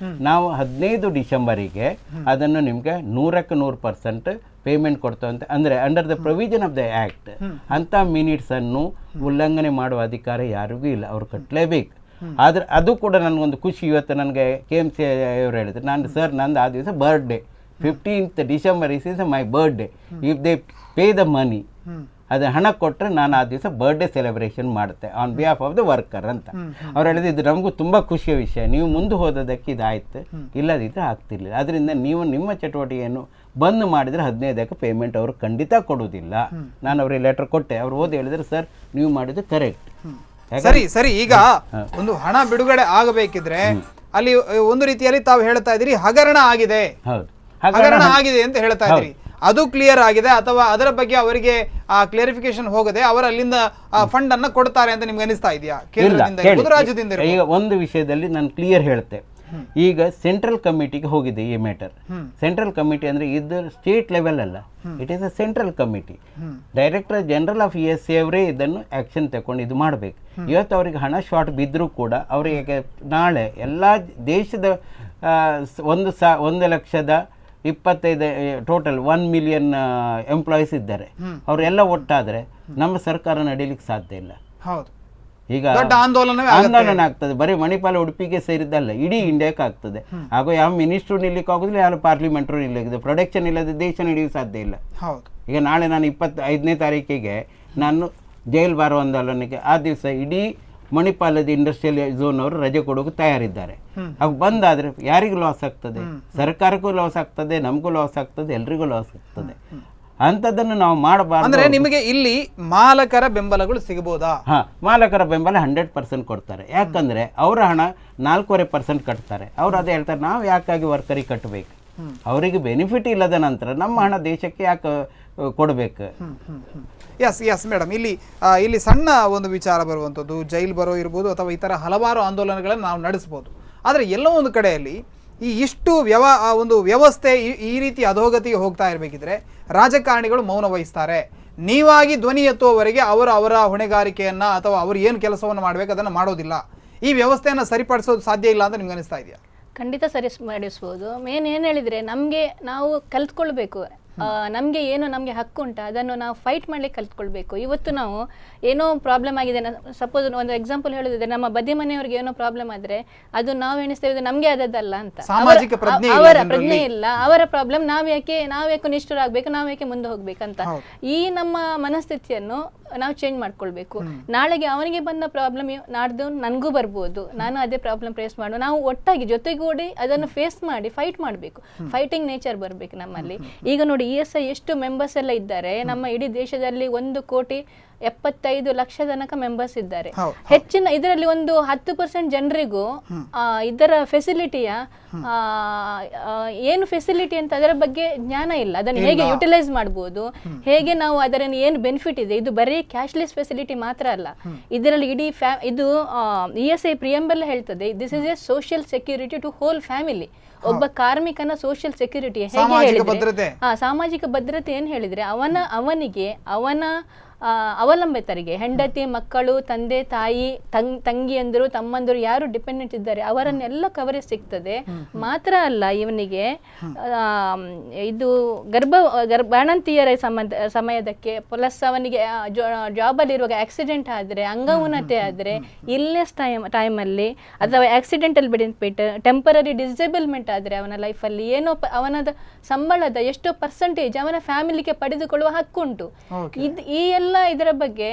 ನಾವು 15 ಡಿಸೆಂಬರಿಗೆ ಅದನ್ನು ನಿಮಗೆ 100% ಪೇಮೆಂಟ್ ಕೊಡ್ತೇವೆ. ಅಂದರೆ under the provision of the act ಅಂಥ ಮಿನಿಟ್ಸನ್ನು ಉಲ್ಲಂಘನೆ ಮಾಡುವ ಅಧಿಕಾರ ಯಾರಿಗೂ ಇಲ್ಲ, ಅವರು ಕಟ್ಟಲೇಬೇಕು. ಆದರೆ ಅದು ಕೂಡ ನನಗೊಂದು ಖುಷಿ. ಇವತ್ತು ನನಗೆ KMC ಅವರು ಹೇಳಿದ್ರು, ನಂದು ಆ ದಿವಸ birthday 15th December is my birthday. If they pay the money, ಅದು ಹಣ ಕೊಟ್ಟರೆ ನಾನು ಆ ದಿವಸ ಬರ್ಡೇ ಸೆಲೆಬ್ರೇಷನ್ ಮಾಡುತ್ತೆ on behalf of the worker ಅಂತ. ಅವ್ರು ಹೇಳಿದ್ರು ಇದು ನಮಗೂ ತುಂಬ ಖುಷಿಯ ವಿಷಯ, ನೀವು ಮುಂದೆ ಹೋದೋದಕ್ಕೆ ಇದಾಯ್ತು, ಇಲ್ಲದಿದ್ದರೆ ಆಗ್ತಿರ್ಲಿಲ್ಲ. ಅದರಿಂದ ನೀವು ನಿಮ್ಮ ಚಟುವಟಿಕೆಯನ್ನು ಬಂದ್ ಮಾಡಿದರೆ 15ಕ್ಕೆ ಪೇಮೆಂಟ್ ಅವರು ಖಂಡಿತ ಕೊಡುವುದಿಲ್ಲ. ನಾನು ಅವರಿಗೆ ಲೆಟರ್ ಕೊಟ್ಟೆ, ಅವ್ರು ಓದಿ ಹೇಳಿದ್ರೆ ಸರ್ ನೀವು ಮಾಡಿದ್ದು ಕರೆಕ್ಟ್.
ಸರಿ ಈಗ ಒಂದು ಹಣ ಬಿಡುಗಡೆ ಆಗಬೇಕಿದ್ರೆ ಅಲ್ಲಿ ಒಂದು ರೀತಿಯಲ್ಲಿ ತಾವು ಹೇಳ್ತಾ ಇದ್ದೀರಿ ಹಗರಣ ಆಗಿದೆ, ಹಗರಣ ಆಗಿದೆ ಅಂತ ಹೇಳ್ತಾ ಇದ್ದೀರಿ. ಅದು ಕ್ಲಿಯರ್ ಆಗಿದೆ ಅಥವಾ ಅದರ ಬಗ್ಗೆ ಅವರಿಗೆ ಕ್ಲಿಯರಿಫಿಕೇಶನ್ ಹೋಗದೆ ಅವರು ಅಲ್ಲಿಂದ ಫಂಡ್ ಅನ್ನ ಕೊಡ್ತಾರೆ ಅಂತ ನಿಮ್ಗೆ ಅನಿಸ್ತಾ ಇದೆಯಾ? ಕೇಂದ್ರದಿಂದ ಇರ್ಬೋದು, ರಾಜ್ಯದಿಂದ ಇರ್ಬೋದು.
ಈಗ ಒಂದು ವಿಷಯದಲ್ಲಿ ನಾನು ಕ್ಲಿಯರ್ ಹೇಳ್ತೆ. ಈಗ ಸೆಂಟ್ರಲ್ ಕಮಿಟಿಗೆ ಹೋಗಿದೆ ಈ ಮ್ಯಾಟರ್. ಸೆಂಟ್ರಲ್ ಕಮಿಟಿ ಅಂದ್ರೆ ಇದು ಸ್ಟೇಟ್ ಲೆವೆಲ್ ಅಲ್ಲ, it is a central committee. Director general of ESA ಅವರೇ ಇದನ್ನು ಆಕ್ಷನ್ ತಗೊಂಡು ಇದು ಮಾಡಬೇಕು. ಇವತ್ತು ಅವರಿಗೆ ಹಣ ಶಾರ್ಟ್ ಬಿದ್ದರೂ ಕೂಡ ಅವರಿಗೆ ನಾಳೆ ಎಲ್ಲ ದೇಶದ 1,25,000 ಟೋಟಲ್ 1 ಮಿಲಿಯನ್ ಎಂಪ್ಲಾಯೀಸ್ ಇದ್ದಾರೆ. ಅವರೆಲ್ಲ ಒಟ್ಟಾದರೆ ನಮ್ಮ ಸರ್ಕಾರ ನಡೀಲಿಕ್ಕೆ ಸಾಧ್ಯ ಇಲ್ಲ. ಈಗ ಆಂದೋಲನ ಆಗ್ತದೆ. ಬರೀ ಮಣಿಪಾಲ ಉಡುಪಿಗೆ ಸೇರಿದ್ದಲ್ಲ, ಇಡೀ ಇಂಡಿಯಾಕ್ಕೆ ಆಗ್ತದೆ. ಹಾಗೂ ಯಾವ ಮಿನಿಸ್ಟ್ರು ನಿಲ್ಲಿಕ್ಕೆ ಆಗೋದಿಲ್ಲ, ಯಾವ ಪಾರ್ಲಿಮೆಂಟ್ರು ನಿಲ್ಲಿದೆ. ಪ್ರೊಡಕ್ಷನ್ ಇಲ್ಲದೆ ದೇಶ ನಡೆಯುವ ಸಾಧ್ಯ ಇಲ್ಲ. ಈಗ ನಾಳೆ ನಾನು 25ನೇ ತಾರೀಕಿಗೆ ನಾನು ಜೈಲ್ ಬಾರೋ ಆಂದೋಲನಕ್ಕೆ ಆ ದಿವಸ ಇಡೀ ಮಣಿಪಾಲದ ಇಂಡಸ್ಟ್ರಿಯಲ್ ಝೋನ್ ಅವರು ರಜೆ ಕೊಡೋಕೆ ತಯಾರಿದ್ದಾರೆ. ಅವಾಗ ಬಂದಾದ್ರೆ ಯಾರಿಗೂ ಲಾಸ್ ಆಗ್ತದೆ? ಸರ್ಕಾರಕ್ಕೂ ಲಾಸ್ ಆಗ್ತದೆ, ನಮಗೂ ಲಾಸ್ ಆಗ್ತದೆ, ಎಲ್ರಿಗೂ ಲಾಸ್ ಆಗ್ತದೆ. ಅಂಥದ್ದನ್ನು ನಾವು ಮಾಡಬಾರ್ದು.
ಅಂದ್ರೆ ನಿಮಗೆ ಇಲ್ಲಿ ಮಾಲಕರ ಬೆಂಬಲಗಳು ಸಿಗಬಹುದಾ?
ಮಾಲಕರ ಬೆಂಬಲ 100% ಕೊಡ್ತಾರೆ. ಯಾಕಂದ್ರೆ ಅವರ ಹಣ 4.5% ಕಟ್ತಾರೆ. ಅವ್ರು ಅದೇ ಹೇಳ್ತಾರೆ, ನಾವು ಯಾಕಾಗಿ ವರ್ಕರಿಗೆ ಕಟ್ಟಬೇಕು? ಅವರಿಗೆ ಬೆನಿಫಿಟ್ ಇಲ್ಲದ ನಂತರ ನಮ್ಮ ಹಣ ದೇಶಕ್ಕೆ ಯಾಕೆ ಕೊಡಬೇಕು?
ಎಸ್ ಮೇಡಮ್, ಇಲ್ಲಿ ಸಣ್ಣ ಒಂದು ವಿಚಾರ ಬರುವಂಥದ್ದು, ಜೈಲ್ ಬರೋ ಇರ್ಬೋದು ಅಥವಾ ಈ ಥರ ಹಲವಾರು ಆಂದೋಲನಗಳನ್ನು ನಾವು ನಡೆಸ್ಬೋದು. ಆದರೆ ಎಲ್ಲೋ ಒಂದು ಕಡೆಯಲ್ಲಿ ಇಷ್ಟು ಒಂದು ವ್ಯವಸ್ಥೆ ಈ ರೀತಿ ಅಧೋಗತಿಗೆ ಹೋಗ್ತಾ ಇರಬೇಕಿದ್ರೆ ರಾಜಕಾರಣಿಗಳು ಮೌನ ವಹಿಸ್ತಾರೆ. ನೀವಾಗಿ ಧ್ವನಿ ಎತ್ತುವವರೆಗೆ ಅವರ ಹೊಣೆಗಾರಿಕೆಯನ್ನು ಅಥವಾ ಅವರು ಏನು ಕೆಲಸವನ್ನು ಮಾಡಬೇಕು ಅದನ್ನು ಮಾಡೋದಿಲ್ಲ. ಈ ವ್ಯವಸ್ಥೆಯನ್ನು ಸರಿಪಡಿಸೋದು ಸಾಧ್ಯ ಇಲ್ಲ ಅಂತ ನಿಮ್ಗೆ ಅನಿಸ್ತಾ ಇದೆಯಾ?
ಖಂಡಿತ ಸರಿಪಡಿಸ್ಬೋದು. ಮೇನ್ ಏನು ಹೇಳಿದರೆ ನಾವು ಕಲ್ತ್ಕೊಳ್ಬೇಕು. ನಮಗೆ ನಮಗೆ ಹಕ್ಕು ಉಂಟು ಅದನ್ನು ನಾವು ಫೈಟ್ ಮಾಡ್ಲಿಕ್ಕೆ ಕಲ್ತ್ಕೊಳ್ಬೇಕು. ಇವತ್ತು ನಾವು ಏನೋ ಪ್ರಾಬ್ಲಮ್ ಆಗಿದೆ, ಸಪೋಸ್ ಒಂದು ಎಕ್ಸಾಂಪಲ್ ಹೇಳೋದಿದ್ರೆ ನಮ್ಮ ಬದಿ ಮನೆಯವ್ರಿಗೆ ಏನೋ ಪ್ರಾಬ್ಲಮ್ ಆದರೆ ಅದು ನಾವು ಎಣಿಸ್ತೇವೆ ನಮಗೆ ಆದದ್ದಲ್ಲ ಅಂತ. ಅವರ ಪ್ರಜ್ಞೆ ಇಲ್ಲ, ಅವರ ಪ್ರಾಬ್ಲಮ್ ನಾವ್ಯಾಕೆ ನಿಷ್ಠರಾಗಬೇಕು, ನಾವ್ಯಾಕೆ ಮುಂದೆ ಹೋಗ್ಬೇಕಂತ ಈ ನಮ್ಮ ಮನಸ್ಥಿತಿಯನ್ನು ನಾವು ಚೇಂಜ್ ಮಾಡ್ಕೊಳ್ಬೇಕು. ನಾಳೆಗೆ ಅವನಿಗೆ ಬಂದ ಪ್ರಾಬ್ಲಮ್ ನಾಡ್ದು ನನಗೂ ಬರ್ಬೋದು, ನಾನು ಅದೇ ಪ್ರಾಬ್ಲಮ್ ಫೇಸ್ ಮಾಡೋ, ನಾವು ಒಟ್ಟಾಗಿ ಜೊತೆಗೂಡಿ ಅದನ್ನು ಫೇಸ್ ಮಾಡಿ ಫೈಟ್ ಮಾಡಬೇಕು. ಫೈಟಿಂಗ್ ನೇಚರ್ ಬರಬೇಕು ನಮ್ಮಲ್ಲಿ. ಈಗ ನೋಡಿ ESI ಎಷ್ಟು ಮೆಂಬರ್ಸ್ ಎಲ್ಲ ಇದ್ದಾರೆ ನಮ್ಮ ಇಡೀ ದೇಶದಲ್ಲಿ, 1,75,00,000 ತನಕ ಮೆಂಬರ್ಸ್ ಇದ್ದಾರೆ. ಹೆಚ್ಚಿನ ಇದರಲ್ಲಿ ಒಂದು 10% ಜನರಿಗೂ ಇದರ ಫೆಸಿಲಿಟಿಯ ಏನು ಫೆಸಿಲಿಟಿ ಅಂತ ಅದರ ಬಗ್ಗೆ ಜ್ಞಾನ ಇಲ್ಲ. ಅದನ್ನು ಹೇಗೆ ಯುಟಿಲೈಸ್ ಮಾಡ್ಬೋದು, ಹೇಗೆ ನಾವು ಅದರಲ್ಲಿ ಏನು ಬೆನಿಫಿಟ್ ಇದೆ. ಇದು ಬರೀ ಕ್ಯಾಶ್ಲೆಸ್ ಫೆಸಿಲಿಟಿ ಮಾತ್ರ ಅಲ್ಲ, ಇದರಲ್ಲಿ ಇಡೀ ಇದು ESI ಪ್ರಿಯಂಬಲ್ ಹೇಳ್ತದೆ, this is A social security to whole family. ಒಬ್ಬ ಕಾರ್ಮಿಕನ ಸೋಷಿಯಲ್ ಸೆಕ್ಯೂರಿಟಿ ಹೇಗೆ ಹೇಳಿದ್ರೆ ಸಾಮಾಜಿಕ ಭದ್ರತೆ ಏನ್ ಹೇಳಿದ್ರೆ ಅವನಿಗೆ ಅವನ ಅವಲಂಬಿತರಿಗೆ, ಹೆಂಡತಿ, ಮಕ್ಕಳು, ತಂದೆ ತಾಯಿ, ತಂಗಿಯಂದರು, ತಮ್ಮಂದರು ಯಾರು ಡಿಪೆಂಡೆಂಟ್ ಇದ್ದಾರೆ ಅವರನ್ನೆಲ್ಲ ಕವರೇಜ್ ಸಿಗ್ತದೆ. ಮಾತ್ರ ಅಲ್ಲ, ಇವನಿಗೆ ಇದು ಬಾಣಂತಿಯರ ಸಮಯದಕ್ಕೆ ಪ್ಲಸ್ ಅವನಿಗೆ ಜಾಬಲ್ಲಿರುವಾಗ ಆಕ್ಸಿಡೆಂಟ್ ಆದರೆ, ಅಂಗವಿಕಲತೆ ಆದರೆ, ಇಲ್ನೆಸ್ ಟೈಮಲ್ಲಿ ಅಥವಾ ಆಕ್ಸಿಡೆಂಟಲ್ ಬೆನಿಫಿಟ್, ಟೆಂಪರರಿ ಡಿಸೇಬಲ್ಮೆಂಟ್ ಆದರೆ ಅವನ ಲೈಫಲ್ಲಿ ಏನೋ ಅವನದ ಸಂಬಳದ ಎಷ್ಟೋ ಪರ್ಸೆಂಟೇಜ್ ಅವನ ಫ್ಯಾಮಿಲಿಗೆ ಪಡೆದುಕೊಳ್ಳುವ ಹಕ್ಕುಂಟು. ಈ ಇದರ ಬಗ್ಗೆ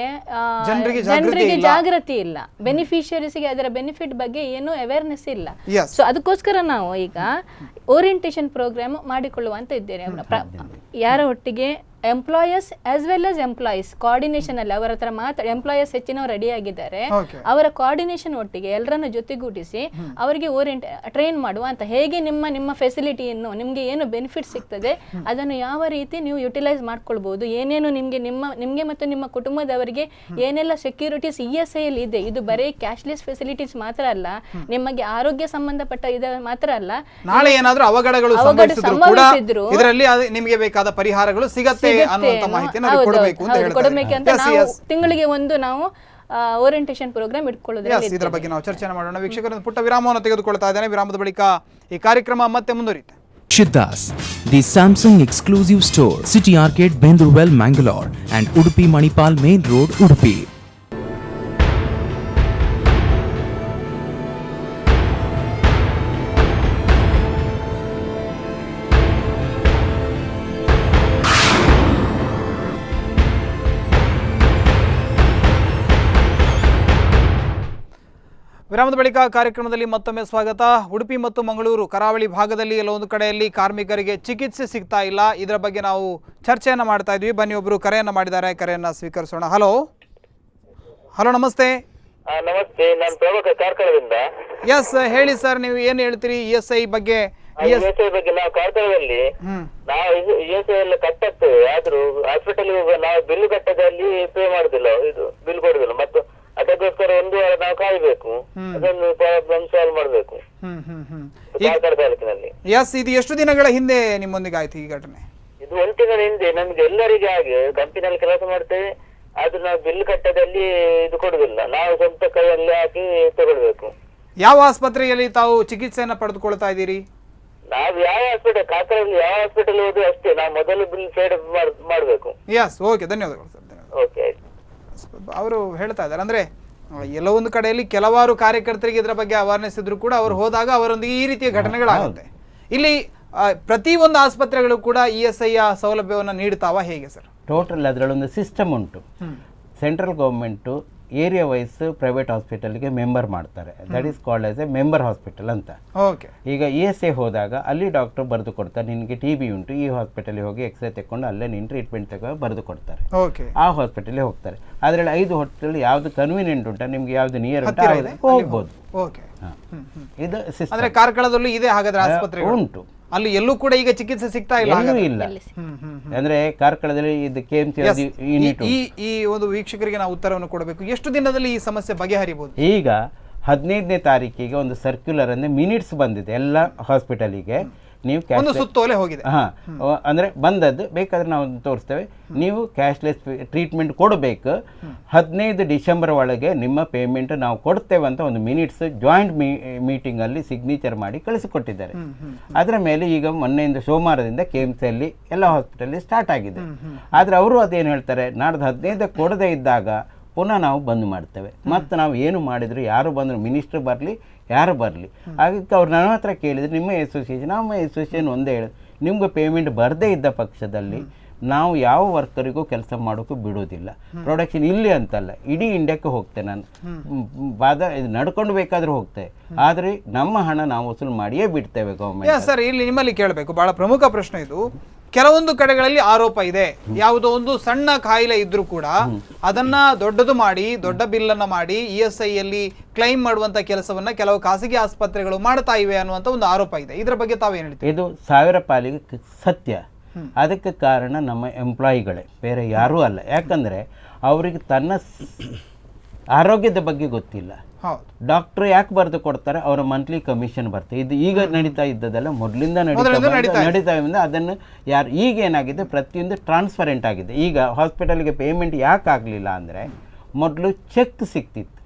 ಜನರಿಗೆ ಜಾಗೃತಿ ಇಲ್ಲ, ಬೆನಿಫಿಷಿಯರೀಸ್ಗೆ ಅದರ ಬೆನಿಫಿಟ್ ಬಗ್ಗೆ ಏನೂ ಅವೇರ್ನೆಸ್ ಇಲ್ಲ. ಸೊ ಅದಕ್ಕೋಸ್ಕರ ನಾವು ಈಗ ಓರಿಯಂಟೇಷನ್ ಪ್ರೋಗ್ರಾಮ್ ಮಾಡಿಕೊಳ್ಳುವಂತ ಇದ್ದೇನೆ. ಯಾರ ಒಟ್ಟಿಗೆ employers as well as employees coordination ಅಲ್ಲಿ ಅವರ ಹತ್ರ ಎಂಪ್ಲಾಯರ್ಸ್ ಹೆಚ್ಚಿನವರು ರೆಡಿ ಆಗಿದ್ದಾರೆ. ಅವರ ಕೋಆರ್ಡಿನೇಷನ್ ಒಟ್ಟಿಗೆ ಎಲ್ಲರನ್ನು ಜೊತೆಗೂಡಿಸಿ ಅವರಿಗೆ ಟ್ರೈನ್ ಮಾಡುವ ಅಂತ, ಹೇಗೆ ನಿಮ್ಮ ಫೆಸಿಲಿಟಿಯನ್ನು ನಿಮಗೆ ಏನು ಬೆನಿಫಿಟ್ ಸಿಗ್ತದೆ ಅದನ್ನು ಯಾವ ರೀತಿ ನೀವು ಯುಟಿಲೈಸ್ ಮಾಡ್ಕೊಳ್ಬಹುದು, ಏನೇನು ನಿಮಗೆ ಮತ್ತು ನಿಮ್ಮ ಕುಟುಂಬದವರಿಗೆ ಏನೆಲ್ಲ ಸೆಕ್ಯೂರಿಟೀಸ್ ESI ಅಲ್ಲಿ ಇದೆ. ಇದು ಬರೀ ಕ್ಯಾಶ್ಲೆಸ್ ಫೆಸಿಲಿಟೀಸ್ ಮಾತ್ರ ಅಲ್ಲ, ನಿಮಗೆ ಆರೋಗ್ಯ ಸಂಬಂಧಪಟ್ಟ ಮಾತ್ರ ಅಲ್ಲ,
ನಾಳೆ ಏನಾದರೂ ಅವಘಡಗಳು ಸಂಭವಿಸಿದ್ರು ಇದರಲ್ಲಿ ನಿಮಗೆ ಬೇಕಾದ ಪರಿಹಾರಗಳು ಸಿಗತ್ತೆ ಸಿಗುತ್ತೆ ಅನ್ನುವಂತ ಮಾಹಿತಿಯನ್ನು ಅವ್ರಿಗೆ ಕೊಡಬೇಕು ಅಂತ
ಕೊಡಬೇಕು ಅಂತ
ಹೇಳ್ತಾರೆ.
ನಾವು ತಿಂಗಳಿಗೆ ಒಂದು ನಾವು ಓರಿಯಂಟೇಷನ್ ಪ್ರೋಗ್ರಾಮ್ ಇಟ್ಕೊಳ್ಳೋದು.
ಇದರ ಬಗ್ಗೆ ನಾವು ಚರ್ಚೆ ಮಾಡೋಣ. ವೀಕ್ಷಕರ ಪುಟ್ಟ ವಿರಾಮವನ್ನು ತೆಗೆದುಕೊಳ್ತಾ ಇದ್ದೇನೆ. ವಿರಾಮದ ಬಳಿಕ ಈ ಕಾರ್ಯಕ್ರಮ ಮತ್ತೆ ಮುಂದುವರಿಯುತ್ತೆ.
Shiddas, the Samsung exclusive store, City Arcade, Bendurwell, Mangalore, and Udupi Manipal Main Road, Udupi.
ವಿರಾಮದ ಬಳಿಕ ಕಾರ್ಯಕ್ರಮದಲ್ಲಿ ಮತ್ತೊಮ್ಮೆ ಸ್ವಾಗತ. ಉಡುಪಿ ಮತ್ತು ಮಂಗಳೂರು ಕರಾವಳಿ ಭಾಗದಲ್ಲಿ ಕೆಲವೊಂದು ಕಡೆಯಲ್ಲಿ ಕಾರ್ಮಿಕರಿಗೆ ಚಿಕಿತ್ಸೆ ಸಿಗ್ತಾ ಇಲ್ಲ. ಇದರ ಬಗ್ಗೆ ನಾವು ಚರ್ಚೆಯನ್ನು ಮಾಡ್ತಾ ಇದ್ವಿ. ಬನ್ನಿ, ಒಬ್ಬರು ಕರೆಯನ್ನು ಮಾಡಿದ್ದಾರೆ, ಕರೆಯನ್ನು ಸ್ವೀಕರಿಸೋಣ. ಹಲೋ ಹಲೋ, ನಮಸ್ತೆ.
ನಮಸ್ತೆ, ನಾನು ಪ್ರಭಾಕರ್ ಕಾರ್ಕಳದಿಂದ.
ಎಸ್, ಹೇಳಿ ಸರ್, ನೀವು ಏನು ಹೇಳ್ತೀರಿ ESI ಬಗ್ಗೆ?
ESI ಬಗ್ಗೆ ನಾವು ಕಾರ್ಕಳದಲ್ಲಿ ನಾವು ESI ಎಲ್ಲ ಕಟ್ಟಾಗ್ತೇವೆ, ಆದ್ರೂ ಹಾಸ್ಪಿಟಲ್ ನಾವು ಬಿಲ್ ಕಟ್ಟದಲ್ಲಿ ಪೇ ಮಾಡುದಿಲ್ಲ, ಇದು ಬಿಲ್ ಕೊಡುದಿಲ್ಲ. ಮತ್ತು ಅದಕ್ಕೋಸ್ಕರ ಒಂದು ವಾರ ನಾವು ಕಾಯ್ಬೇಕು. ಅದನ್ನು ಪ್ರಾಬ್ಲಮ್ ಸಾಲ್ವ್ ಮಾಡ್ಬೇಕು ಕಾರ್ಕಳ ತಾಲೂಕಿನಲ್ಲಿ.
ಎಸ್, ಇದು ಎಷ್ಟು ದಿನಗಳ ಹಿಂದೆ ನಿಮ್ಮೊಂದಿಗೆ ಆಯ್ತು ಈ ಘಟನೆ?
ಇದು 1 ತಿಂಗಳ ಹಿಂದೆ ನಮ್ಗೆ ಎಲ್ಲರಿಗೆ ಹಾಗೆ ಕಂಪನಿಯಲ್ಲಿ ಕೆಲಸ ಮಾಡ್ತೇವೆ, ಆದ್ರೂ ನಾವು ಬಿಲ್ ಕಟ್ಟದಲ್ಲಿ ಇದು ಕೊಡುದಿಲ್ಲ, ನಾವು ಸ್ವಂತ ಕೈಯಲ್ಲಿ ಹಾಕಿ ತಗೊಳ್ಬೇಕು.
ಯಾವ ಆಸ್ಪತ್ರೆಯಲ್ಲಿ ತಾವು ಚಿಕಿತ್ಸೆಯನ್ನು ಪಡೆದುಕೊಳ್ತಾ ಇದ್ದೀರಿ?
ನಾವು ಯಾವ ಹಾಸ್ಪಿಟಲ್, ಕಾರ್ಕಳದಲ್ಲಿ ಯಾವ ಹಾಸ್ಪಿಟಲ್ ಹೋದ್ರು ಅಷ್ಟೇ, ನಾವು ಮೊದಲು ಬಿಲ್ ಪೇಡ್ ಮಾಡ್ಬೇಕು.
ಎಸ್, ಓಕೆ, ಧನ್ಯವಾದಗಳು ಸರ್.
ಓಕೆ, ಆಯ್ತು.
ಅವರು ಹೇಳ್ತಾ ಇದ್ದಾರೆ, ಅಂದ್ರೆ ಎಲ್ಲೋ ಒಂದು ಕಡೆಯಲ್ಲಿ ಕೆಲವಾರು ಕಾರ್ಯಕರ್ತರಿಗೆ ಇದರ ಬಗ್ಗೆ ಅವೇರ್ನೆಸ್ ಇದ್ರು ಕೂಡ ಅವರು ಹೋದಾಗ ಅವರೊಂದಿಗೆ ಈ ರೀತಿಯ ಘಟನೆಗಳಾಗುತ್ತೆ. ಇಲ್ಲಿ ಪ್ರತಿ ಒಂದು ಆಸ್ಪತ್ರೆಗಳು ಕೂಡ ESI ಸೌಲಭ್ಯವನ್ನು ನೀಡ್ತಾವ, ಹೇಗೆ ಸರ್?
ಟೋಟಲ್ ಅದರಲ್ಲೊಂದು ಸಿಸ್ಟಮ್ ಉಂಟು. Central government area wise private ಹಾಸ್ಪಿಟಲ್ಗೆ ಮೆಂಬರ್ ಮಾಡ್ತಾರೆ. That is called as a member hospital ಅಂತ.
ಓಕೆ.
ಈಗ ESI ಹೋದಾಗ ಅಲ್ಲಿ ಡಾಕ್ಟರ್ ಬರೆದು ಕೊಡ್ತಾರೆ, ನಿನಗೆ TB ಉಂಟು, ಈ ಹಾಸ್ಪಿಟಲ್ಗೆ ಹೋಗಿ ಎಕ್ಸ್ರೇ ತೆಕ್ಕೊಂಡು ಅಲ್ಲೇ ನೀನು ಟ್ರೀಟ್ಮೆಂಟ್ ತಗೊಂಡು ಬರೆದು ಕೊಡ್ತಾರೆ.
ಓಕೆ.
ಆ ಹಾಸ್ಪಿಟಲ್ಗೆ ಹೋಗ್ತಾರೆ. ಅದರಲ್ಲಿ 5 ಹಾಸ್ಪಿಟಲ್ ಯಾವ್ದು ಕನ್ವೀನಿಯಂಟ್ ಉಂಟಾ, ನಿಮ್ಗೆ ಯಾವ್ದು ನಿಯರ್ ಉಂಟಾ ಹೋಗ್ಬೋದು.
ಓಕೆ.
ಇದು ಸಿಸ್ಟಮ್.
ಅಂದ್ರೆ ಕಾರ್ಕಳದಲ್ಲೂ ಇದೆ ಹಾಗಾದ್ರೆ ಆಸ್ಪತ್ರೆ
ಉಂಟು.
ಅಲ್ಲಿ ಎಲ್ಲೂ ಕೂಡ ಈಗ ಚಿಕಿತ್ಸೆ ಸಿಗ್ತಾ ಇಲ್ಲ?
ಎಲ್ಲೂ ಇಲ್ಲ. ಅಂದ್ರೆ ಕಾರ್ಕಳದಲ್ಲಿ ಇದು KMC ಯೂನಿಟ್.
ಈ ಒಂದು ವೀಕ್ಷಕರಿಗೆ ನಾವು ಉತ್ತರವನ್ನು ಕೊಡಬೇಕು. ಎಷ್ಟು ದಿನದಲ್ಲಿ ಈ ಸಮಸ್ಯೆ ಬಗೆಹರಿಬಹುದು?
ಈಗ 15ನೇ ತಾರೀಕಿಗೆ ಒಂದು ಸರ್ಕ್ಯುಲರ್ ಅಂದ್ರೆ ಮಿನಿಟ್ಸ್ ಬಂದಿದೆ ಎಲ್ಲ ಹಾಸ್ಪಿಟಲಿಗೆ. ನೀವು
ಒಂದು ಸುತ್ತೋಲೆ ಹೋಗಿದೆ.
ಅಂದ್ರೆ ಬಂದದ್ದು ಬೇಕಾದ್ರೆ ನಾವು ತೋರಿಸ್ತೇವೆ. ನೀವು ಕ್ಯಾಶ್ಲೆಸ್ ಟ್ರೀಟ್ಮೆಂಟ್ ಕೊಡಬೇಕು. 15 ಡಿಸೆಂಬರ್ ಒಳಗೆ ನಿಮ್ಮ ಪೇಮೆಂಟ್ ನಾವು ಕೊಡ್ತೇವೆ ಅಂತ ಒಂದು ಮಿನಿಟ್ಸ್ ಜಾಯಿಂಟ್ ಮೀಟಿಂಗ್ ಅಲ್ಲಿ ಸಿಗ್ನೇಚರ್ ಮಾಡಿ ಕಳಿಸಿಕೊಟ್ಟಿದ್ದಾರೆ. ಅದರ ಮೇಲೆ ಈಗ ಮೊನ್ನೆಯಿಂದ ಸೋಮವಾರದಿಂದ KMC ಅಲ್ಲಿ ಎಲ್ಲ ಹಾಸ್ಪಿಟಲ್ ಸ್ಟಾರ್ಟ್ ಆಗಿದೆ. ಆದ್ರೆ ಅವರು ಅದೇನು ಹೇಳ್ತಾರೆ, ನಾಡ್ದು 15 ಕೊಡದೇ ಇದ್ದಾಗ ಪುನಃ ನಾವು ಬಂದ್ ಮಾಡ್ತೇವೆ. ಮತ್ತು ನಾವು ಏನು ಮಾಡಿದ್ರು, ಯಾರು ಬಂದರು, ಮಿನಿಸ್ಟರ್ ಬರಲಿ ಯಾರು ಬರಲಿ, ಅದಕ್ಕೆ ಅವ್ರು ನನ್ನ ಹತ್ರ ಕೇಳಿದ್ರು, ನಿಮ್ಮ ಅಸೋಸಿಯೇಷನ್, ನಮ್ಮ ಅಸೋಸಿಯೇಷನ್ ಒಂದೇ ಹೇಳಿದ್ರು, ನಿಮ್ಗೆ ಪೇಮೆಂಟ್ ಬರದೇ ಇದ್ದ ಪಕ್ಷದಲ್ಲಿ ನಾವು ಯಾವ ವರ್ಕರಿಗೂ ಕೆಲಸ ಮಾಡೋಕ್ಕೂ ಬಿಡೋದಿಲ್ಲ. ಪ್ರೊಡಕ್ಷನ್ ಇಲ್ಲಿ ಅಂತಲ್ಲ, ಇಡೀ ಇಂಡಿಯಾಕ್ಕೆ ಹೋಗ್ತೇನೆ ನಾನು, ಇದು ನಡ್ಕೊಂಡು ಬೇಕಾದ್ರೂ ಹೋಗ್ತೇವೆ, ಆದರೆ ನಮ್ಮ ಹಣ ನಾವು ವಸೂಲು ಮಾಡಿಯೇ ಬಿಡ್ತೇವೆ ಗೌರ್ಮೆಂಟ್.
ಸರ್, ಇಲ್ಲಿ ನಿಮ್ಮಲ್ಲಿ ಕೇಳಬೇಕು, ಬಹಳ ಪ್ರಮುಖ ಪ್ರಶ್ನೆ ಇದು. ಕೆಲವೊಂದು ಕಡೆಗಳಲ್ಲಿ ಆರೋಪ ಇದೆ, ಯಾವುದೋ ಒಂದು ಸಣ್ಣ ಕಾಯಿಲೆ ಇದ್ರೂ ಕೂಡ ಅದನ್ನ ದೊಡ್ಡದು ಮಾಡಿ ದೊಡ್ಡ ಬಿಲ್ ಅನ್ನ ಮಾಡಿ ESI ಯಲ್ಲಿ ಕ್ಲೈಮ್ ಮಾಡುವಂತ ಕೆಲಸವನ್ನ ಕೆಲವು ಖಾಸಗಿ ಆಸ್ಪತ್ರೆಗಳು ಮಾಡ್ತಾ ಇವೆ ಅನ್ನುವಂತ ಒಂದು ಆರೋಪ ಇದೆ. ಇದರ ಬಗ್ಗೆ ತಾವೇನು ಹೇಳ್ತೀವಿ?
ಇದು 1000 ಪಾಲಿಗೆ ಸತ್ಯ. ಅದಕ್ಕೆ ಕಾರಣ ನಮ್ಮ ಎಂಪ್ಲಾಯಿಗಳೇ, ಬೇರೆ ಯಾರೂ ಅಲ್ಲ. ಯಾಕಂದ್ರೆ ಅವರಿಗೆ ತನ್ನ ಆರೋಗ್ಯದ ಬಗ್ಗೆ ಗೊತ್ತಿಲ್ಲ. ಡಾಕ್ಟರ್ ಯಾಕೆ ಬರೆದು ಕೊಡ್ತಾರೆ, ಅವರ ಮಂತ್ಲಿ ಕಮಿಷನ್ ಬರ್ತದೆ. ಇದು ಈಗ ನಡೀತಾ ಇದ್ದದಲ್ಲ, ಮೊದಲಿಂದ ನಡೀತಾ ಇದೆ. ಅದನ್ನು ಯಾರು ಈಗ ಏನಾಗಿದೆ, ಪ್ರತಿಯೊಂದು ಟ್ರಾನ್ಸ್ಪರೆಂಟ್ ಆಗಿದೆ. ಈಗ ಹಾಸ್ಪಿಟಲ್ಗೆ ಪೇಮೆಂಟ್ ಯಾಕೆ ಆಗಲಿಲ್ಲ ಅಂದರೆ, ಮೊದಲು ಚೆಕ್ ಸಿಕ್ತಿತ್ತು,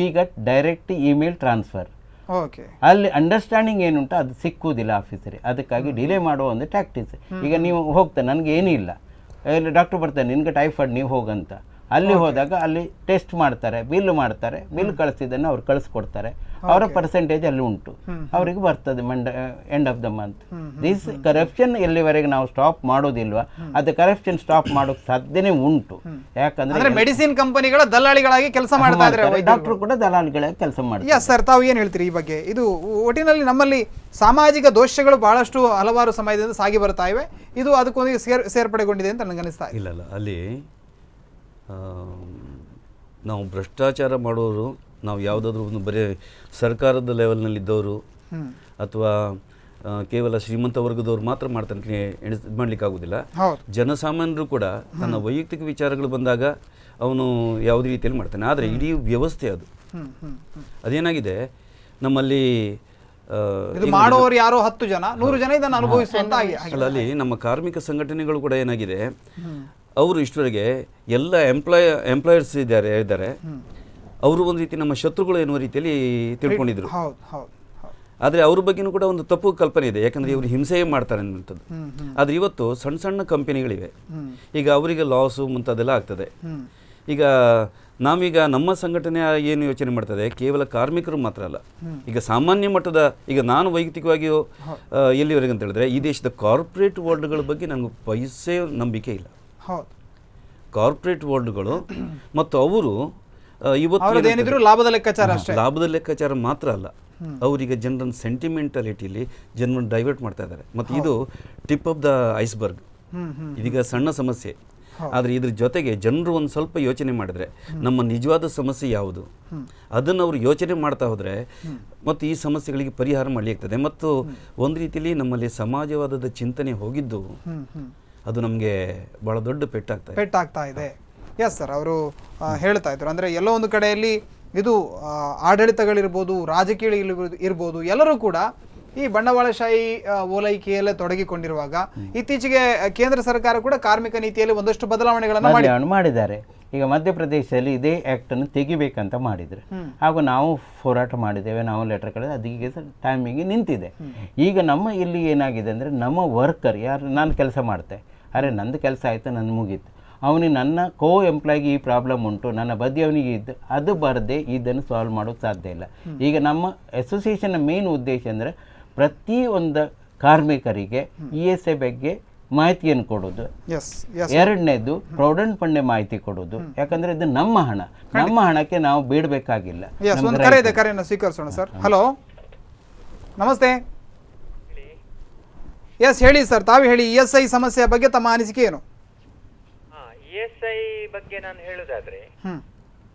ಈಗ ಡೈರೆಕ್ಟ್ ಇಮೇಲ್ ಟ್ರಾನ್ಸ್ಫರ್. ಅಲ್ಲಿ ಅಂಡರ್ಸ್ಟ್ಯಾಂಡಿಂಗ್ ಏನುಂಟು ಅದು ಸಿಕ್ಕುವುದಿಲ್ಲ ಆಫೀಸರಿಗೆ. ಅದಕ್ಕಾಗಿ ಡಿಲೇ ಮಾಡುವ ಒಂದು ಟ್ಯಾಕ್ಟಿಸ್. ಈಗ ನೀವು ಹೋಗ್ತಾರೆ, ನನಗೆ ಏನಿಲ್ಲ, ಇಲ್ಲಿ ಡಾಕ್ಟರ್ ಬರ್ತಾರೆ, ನಿನಗೆ ಟೈಫಾಯ್ಡ್, ನೀವು ಹೋಗಂತ. ಅಲ್ಲಿ ಹೋದಾಗ ಅಲ್ಲಿ ಟೆಸ್ಟ್ ಮಾಡ್ತಾರೆ, ಬಿಲ್ ಕಳಿಸಿದ್ದನ್ನು ಅವ್ರು ಕಳಿಸ್ಕೊಡ್ತಾರೆ. ಅವರ ಪರ್ಸೆಂಟೇಜ್ ಅಲ್ಲಿ ಉಂಟು, ಅವರಿಗೆ ಬರ್ತದೆ end of the month. This corruption ಎಲ್ಲಿವರೆಗೆ ನಾವು ಸ್ಟಾಪ್ ಮಾಡೋದಿಲ್ವಾ, ಅದು ಕರಪ್ಷನ್ ಸ್ಟಾಪ್ ಮಾಡೋಕೆ ಸಾಧ್ಯನೇ ಉಂಟು. ಯಾಕಂದ್ರೆ
ಮೆಡಿಸಿನ್ ಕಂಪನಿಗಳ ದಲ್ಲಾಳಿಗಳಾಗಿ ಕೆಲಸ ಮಾಡ್ತಾ ಇದ್ದಾರೆ,
ಡಾಕ್ಟರ್ ಕೂಡ ದಲ್ಲಾಳಿಗಳಾಗಿ ಕೆಲಸ ಮಾಡ್ತಾರೆ.
ಸರ್, ತಾವು ಏನು ಹೇಳ್ತೀರಿ ಈ ಬಗ್ಗೆ? ಇದು ಒಟ್ಟಿನಲ್ಲಿ ನಮ್ಮಲ್ಲಿ ಸಾಮಾಜಿಕ ದೋಷಗಳು ಬಹಳಷ್ಟು ಹಲವಾರು ಸಮಯದಿಂದ ಸಾಗಿ ಬರ್ತಾ ಇವೆ. ಇದು ಅದಕ್ಕೊಂದಿಗೆ ಸೇರ್ಪಡೆಗೊಂಡಿದೆ ಅಂತ ನನಗೆ ಅನಿಸ್ತಾ ಇದೆ.
ಇಲ್ಲ, ಅಲ್ಲಿ ನಾವು ಭ್ರಷ್ಟಾಚಾರ ಮಾಡೋರು, ನಾವು ಯಾವುದಾದ್ರೂ ಒಂದು ಬರೀ ಸರ್ಕಾರದ ಲೆವೆಲ್ನಲ್ಲಿದ್ದವರು ಅಥವಾ ಕೇವಲ ಶ್ರೀಮಂತ ವರ್ಗದವ್ರು ಮಾತ್ರ ಮಾಡ್ತಾನೆ ಮಾಡಲಿಕ್ಕಾಗೋದಿಲ್ಲ. ಜನಸಾಮಾನ್ಯರು ಕೂಡ ತನ್ನ ವೈಯಕ್ತಿಕ ವಿಚಾರಗಳು ಬಂದಾಗ ಅವನು ಯಾವುದೇ ರೀತಿಯಲ್ಲಿ ಮಾಡ್ತಾನೆ. ಆದರೆ ಇಡೀ ವ್ಯವಸ್ಥೆ ಅದೇನಾಗಿದೆ, ನಮ್ಮಲ್ಲಿ
ಇದು ಮಾಡೋರು ಯಾರೋ 10 ಜನ 100 ಜನ ಇದನ್ನು ಅನುಭವಿಸುವಂತ
ಅಲ್ಲ, ಅಲ್ಲಿ ನಮ್ಮ ಕಾರ್ಮಿಕ ಸಂಘಟನೆಗಳು ಕೂಡ ಏನಾಗಿದೆ, ಅವರು ಇಷ್ಟವರೆಗೆ ಎಲ್ಲ ಎಂಪ್ಲಾಯರ್ಸ್ ಇದ್ದಾರೆ ಅವರು ಒಂದು ರೀತಿ ನಮ್ಮ ಶತ್ರುಗಳು ಎನ್ನುವ ರೀತಿಯಲ್ಲಿ ತಿಳ್ಕೊಂಡಿದ್ರು. ಆದರೆ ಅವ್ರ ಬಗ್ಗೆನೂ ಕೂಡ ಒಂದು ತಪ್ಪು ಕಲ್ಪನೆ ಇದೆ, ಯಾಕಂದರೆ ಇವರು ಹಿಂಸೆ ಮಾಡ್ತಾರೆ ಅನ್ನುವಂಥದ್ದು. ಆದರೆ ಇವತ್ತು ಸಣ್ಣ ಸಣ್ಣ ಕಂಪನಿಗಳಿವೆ, ಈಗ ಅವರಿಗೆ ಲಾಸು ಮುಂತಾದೆಲ್ಲ ಆಗ್ತದೆ. ಈಗ ನಾವೀಗ ನಮ್ಮ ಸಂಘಟನೆ ಏನು ಯೋಚನೆ ಮಾಡ್ತದೆ, ಕೇವಲ ಕಾರ್ಮಿಕರು ಮಾತ್ರ ಅಲ್ಲ, ಈಗ ಸಾಮಾನ್ಯ ಮಟ್ಟದ, ಈಗ ನಾನು ವೈಯಕ್ತಿಕವಾಗಿಯೂ ಎಲ್ಲಿವರೆಗೆ ಅಂತ ಹೇಳಿದ್ರೆ ಈ ದೇಶದ ಕಾರ್ಪೊರೇಟ್ ವರ್ಲ್ಡ್ಗಳ ಬಗ್ಗೆ ನನಗೆ ಪೈಸೆ ನಂಬಿಕೆ ಇಲ್ಲ. ಕಾರ್ಪೊರೇಟ್ ವರ್ಲ್ಡ್ಗಳು ಮತ್ತು ಅವರು ಇವತ್ತು
ಲಾಭದ ಲೆಕ್ಕಾಚಾರ
ಲಾಭದ ಲೆಕ್ಕಾಚಾರ ಮಾತ್ರ ಅಲ್ಲ, ಅವರೀಗ ಜನರನ್ನ ಸೆಂಟಿಮೆಂಟಾಲಿಟಿಲಿ ಜನರನ್ನು ಡೈವರ್ಟ್ ಮಾಡ್ತಾ ಇದ್ದಾರೆ. ಮತ್ತು ಇದು ಟಿಪ್ ಆಫ್ ದ ಐಸ್ಬರ್ಗ್, ಇದೀಗ ಸಣ್ಣ ಸಮಸ್ಯೆ. ಆದರೆ ಇದ್ರ ಜೊತೆಗೆ ಜನರು ಒಂದು ಸ್ವಲ್ಪ ಯೋಚನೆ ಮಾಡಿದ್ರೆ ನಮ್ಮ ನಿಜವಾದ ಸಮಸ್ಯೆ ಯಾವುದು ಅದನ್ನು ಅವರು ಯೋಚನೆ ಮಾಡ್ತಾ ಹೋದರೆ ಮತ್ತು ಈ ಸಮಸ್ಯೆಗಳಿಗೆ ಪರಿಹಾರ ಮಾಡಲಿಕ್ತದೆ. ಮತ್ತು ಒಂದು ರೀತಿಯಲ್ಲಿ ನಮ್ಮಲ್ಲಿ ಸಮಾಜವಾದದ ಚಿಂತನೆ ಹೋಗಿದ್ದು ಅದು ನಮಗೆ ಬಹಳ ದೊಡ್ಡ ಪೆಟ್ಟಾಗ್ತಾ ಇದೆ.
ಎಸ್ ಸರ್, ಅವರು ಹೇಳ್ತಾ ಇದ್ರು ಅಂದರೆ ಎಲ್ಲೋ ಒಂದು ಕಡೆಯಲ್ಲಿ ಇದು ಆಡಳಿತಗಳಿರ್ಬೋದು, ರಾಜಕೀಯ ಇರ್ಬೋದು, ಎಲ್ಲರೂ ಕೂಡ ಈ ಬಂಡವಾಳಶಾಹಿ ಓಲೈಕೆಯಲ್ಲೇ ತೊಡಗಿಕೊಂಡಿರುವಾಗ ಇತ್ತೀಚೆಗೆ ಕೇಂದ್ರ ಸರ್ಕಾರ ಕೂಡ ಕಾರ್ಮಿಕ ನೀತಿಯಲ್ಲಿ ಒಂದಷ್ಟು ಬದಲಾವಣೆಗಳನ್ನು
ಮಾಡಿದ್ದಾರೆ. ಈಗ ಮಧ್ಯಪ್ರದೇಶದಲ್ಲಿ ಇದೇ ಆ್ಯಕ್ಟನ್ನು ತೆಗಿಬೇಕಂತ ಮಾಡಿದ್ರು. ಹಾಗೂ ನಾವು ಹೋರಾಟ ಮಾಡಿದ್ದೇವೆ, ನಾವು ಲೆಟರ್ ಕಳೆದ ಅದಕ್ಕೆ ಟೈಮಿಗೆ ನಿಂತಿದೆ. ಈಗ ನಮ್ಮ ಇಲ್ಲಿ ಏನಾಗಿದೆ ಅಂದರೆ ನಮ್ಮ ವರ್ಕರ್ ಯಾರು, ನಾನು ಕೆಲಸ ಮಾಡ್ತೆ, ಅರೆ ನಂದು ಕೆಲಸ ಆಯಿತು, ನನ್ನ ಮುಗೀತು, ಅವನಿಗೆ ನನ್ನ ಕೋ ಎಂಪ್ಲಾಯ್ಗೆ ಈ ಪ್ರಾಬ್ಲಮ್ ಉಂಟು, ನನ್ನ ಬದಿಯವನಿಗೆ ಇದ್ದು ಅದು ಬರದೆ ಇದನ್ನು ಸಾಲ್ವ್ ಮಾಡೋಕ್ಕೆ ಸಾಧ್ಯ ಇಲ್ಲ. ಈಗ ನಮ್ಮ ಅಸೋಸಿಯೇಷನ್ನ ಮೇನ್ ಉದ್ದೇಶ ಅಂದರೆ ಪ್ರತಿಯೊಂದು ಕಾರ್ಮಿಕರಿಗೆ ESI ಬಗ್ಗೆ ಮಾಹಿತಿಯನ್ನು ಕೊಡೋದು, ಎರಡನೇದು ಪ್ರಾವಿಡೆಂಟ್ ಫಂಡ್ ಮಾಹಿತಿ ಕೊಡೋದು. ಯಾಕಂದ್ರೆ ಇದು ನಮ್ಮ ಹಣ, ನಮ್ಮ ಹಣಕ್ಕೆ ನಾವು ಬೇಡಬೇಕಾಗಿಲ್ಲ.
ಸ್ವೀಕರಿಸೋಣ ಸರ್. ಹಲೋ, ನಮಸ್ತೆ. ಎಸ್ ಹೇಳಿ ಸರ್, ತಾವು ಹೇಳಿ ESI ಸಮಸ್ಯೆಯ ಬಗ್ಗೆ ತಮ್ಮ ಅನಿಸಿಕೆ ಏನು?
ESI ಬಗ್ಗೆ ನಾನು ಹೇಳುವುದಾದ್ರೆ,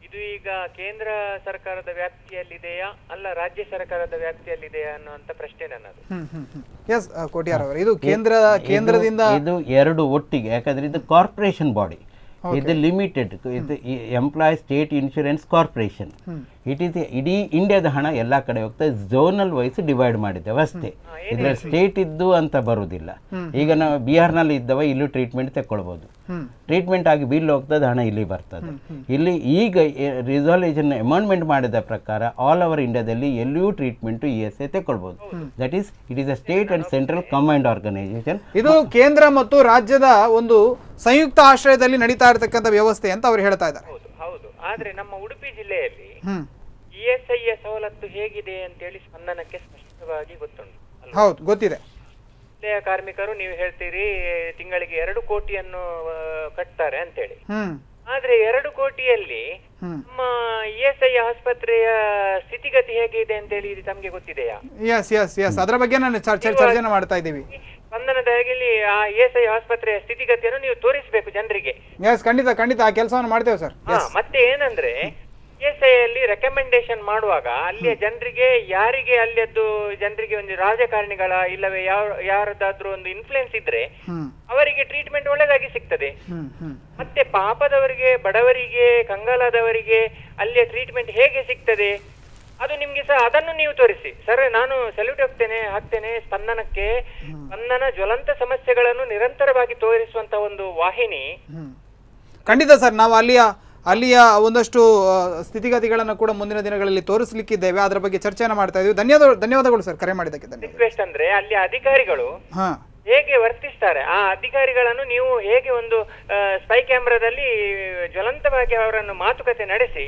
ಇದು ಈಗ ಕೇಂದ್ರ ಸರ್ಕಾರದ ವ್ಯಾಪ್ತಿಯಲ್ಲಿದೆಯಾ ಅಲ್ಲ ರಾಜ್ಯ ಸರ್ಕಾರದ ವ್ಯಾಪ್ತಿಯಲ್ಲಿದೆಯಾ ಅನ್ನುವಂತ ಪ್ರಶ್ನೆ ನನ್ನದು.
ಎಸ್ ಕೋಟ್ಯಾರ್ ಅವರು, ಇದು ಕೇಂದ್ರದಿಂದ
ಇದು ಎರಡು ಒಟ್ಟಿಗೆ, ಯಾಕಂದ್ರೆ ಇದು ಕಾರ್ಪೊರೇಷನ್ ಬಾಡಿ, ಇದು ಲಿಮಿಟೆಡ್, ಇದು employee state insurance corporation. It is ಇಡೀ ಇಂಡಿಯಾದ ಹಣ ಎಲ್ಲ ಕಡೆ ಹೋಗ್ತದೆ, ಝೋನಲ್ ವೈಸ್ ಡಿವೈಡ್ ಮಾಡಿದ್ದೇವೆ ಅಷ್ಟೇ. ಇದ್ರಲ್ಲಿ ಸ್ಟೇಟ್ ಇದ್ದು ಅಂತ ಬರುವುದಿಲ್ಲ. ಈಗ ನಾವು ಬಿಹಾರ್ನಲ್ಲಿ ಇದ್ದವ ಇಲ್ಲೂ ಟ್ರೀಟ್ಮೆಂಟ್ ತಗೊಳ್ಬೋದು, ಟ್ರೀಟ್ಮೆಂಟ್ ಆಗಿ ಬಿಲ್ ಹೋಗ್ತದೆ, ಹಣ ಇಲ್ಲಿ ಬರ್ತದೆ. ಇಲ್ಲಿ ಈಗ ರಿಸಾಲ್ಯೂಷನ್ ಅಮೆಂಡ್ಮೆಂಟ್ ಮಾಡಿದ ಪ್ರಕಾರ ಆಲ್ ಓವರ್ ಇಂಡಿಯಾದಲ್ಲಿ ಎಲ್ಲಿಯೂ ಟ್ರೀಟ್ಮೆಂಟ್ ESI ತಗೊಳ್ಬೋದು. That is it is a state and central combined organisation.
ಇದು ಕೇಂದ್ರ ಮತ್ತು ರಾಜ್ಯದ ಒಂದು ಸಂಯುಕ್ತ ಆಶ್ರಯದಲ್ಲಿ ನಡೀತಾ ಇರತಕ್ಕಂಥ ವ್ಯವಸ್ಥೆ ಅಂತ ಅವರು ಹೇಳ್ತಾ ಇದ್ದಾರೆ.
ಹೌದು, ಆದ್ರೆ ನಮ್ಮ ಉಡುಪಿ ಜಿಲ್ಲೆಯಲ್ಲಿ ESIಯ ಸವಲತ್ತು ಹೇಗಿದೆ ಅಂತೇಳಿ ಸ್ಪಂದನಕ್ಕೆ ಸ್ಪಷ್ಟವಾಗಿ ಗೊತ್ತುಂಟು.
ಹೌದು, ಗೊತ್ತಿದೆ.
ಕಾರ್ಮಿಕರು ನೀವು ಹೇಳ್ತೀರಿ ತಿಂಗಳಿಗೆ 2 ಕೋಟಿಯನ್ನು ಕಟ್ತಾರೆ ಅಂತೇಳಿ. ಆದ್ರೆ 2 ಕೋಟಿಯಲ್ಲಿ ನಮ್ಮ ESI ಆಸ್ಪತ್ರೆಯ ಸ್ಥಿತಿಗತಿ ಹೇಗಿದೆ ಅಂತೇಳಿ ತಮ್ಗೆ ಗೊತ್ತಿದೆಯಾ?
ಎಸ್ ಅದರ ಬಗ್ಗೆ ನಾನು ಚರ್ಚೆ ಮಾಡ್ತಾ ಇದ್ದೀವಿ.
ಸ್ಪಂದನದಾಗಲಿ ಆ ESI ಆಸ್ಪತ್ರೆಯ ಸ್ಥಿತಿಗತಿಯನ್ನು ನೀವು ತೋರಿಸಬೇಕು ಜನರಿಗೆ.
ಎಸ್ ಖಂಡಿತ ಆ ಕೆಲಸವನ್ನು ಮಾಡ್ತೇವೆ ಸರ್.
ಮತ್ತೆ ಏನಂದ್ರೆ ESI ಅಲ್ಲಿ ರೆಕಮೆಂಡೇಶನ್ ಮಾಡುವಾಗ ಅಲ್ಲಿಯ ಜನರಿಗೆ, ಯಾರಿಗೆ ಅಲ್ಲಿಯದ್ದು ಜನರಿಗೆ ಒಂದು ರಾಜಕಾರಣಿಗಳ ಇಲ್ಲವೇ ಯಾರದಾದ್ರೂ ಒಂದು ಇನ್ಫ್ಲುಯೆನ್ಸ್ ಇದ್ರೆ ಅವರಿಗೆ ಟ್ರೀಟ್ಮೆಂಟ್ ಒಳ್ಳೆದಾಗಿ ಸಿಗ್ತದೆ. ಮತ್ತೆ ಪಾಪದವರಿಗೆ, ಬಡವರಿಗೆ, ಕಂಗಾಲದವರಿಗೆ ಅಲ್ಲಿಯ ಟ್ರೀಟ್ಮೆಂಟ್ ಹೇಗೆ ಸಿಗ್ತದೆ ಅದು ನಿಮ್ಗೆ ಸಹ ಅದನ್ನು ನೀವು ತೋರಿಸಿ ಸರ್. ನಾನು ಸಲ್ಯೂಟ್ ಹಾಕ್ತೇನೆ ಸ್ಪಂದನಕ್ಕೆ. ಸ್ಪಂದನ ಜ್ವಲಂತ ಸಮಸ್ಯೆಗಳನ್ನು ನಿರಂತರವಾಗಿ ತೋರಿಸುವಂತ ಒಂದು ವಾಹಿನಿ.
ಖಂಡಿತ ಸರ್, ನಾವು ಅಲ್ಲಿಯ ಒಂದಷ್ಟು ಸ್ಥಿತಿಗತಿಗಳನ್ನು ಕೂಡ ಮುಂದಿನ ದಿನಗಳಲ್ಲಿ ತೋರಿಸಲಿಕ್ಕಿದ್ದೇವೆ. ಅದರ ಬಗ್ಗೆ ಚರ್ಚೆಯನ್ನು ಮಾಡ್ತಾ ಇದ್ದೀವಿ. ಧನ್ಯವಾದಗಳು ಸರ್ ಕರೆ ಮಾಡಿದ್ದಕ್ಕೆ.
ರಿಕ್ವೆಸ್ಟ್ ಅಂದ್ರೆ ಅಲ್ಲಿ ಅಧಿಕಾರಿಗಳು ಹೇಗೆ ವರ್ತಿಸ್ತಾರೆ, ಆ ಅಧಿಕಾರಿಗಳನ್ನು ನೀವು ಹೇಗೆ ಒಂದು ಸ್ಪೈ ಕ್ಯಾಮೆರಾದಲ್ಲಿ ಜ್ವಲಂತವಾಗಿ ಅವರನ್ನು ಮಾತುಕತೆ ನಡೆಸಿ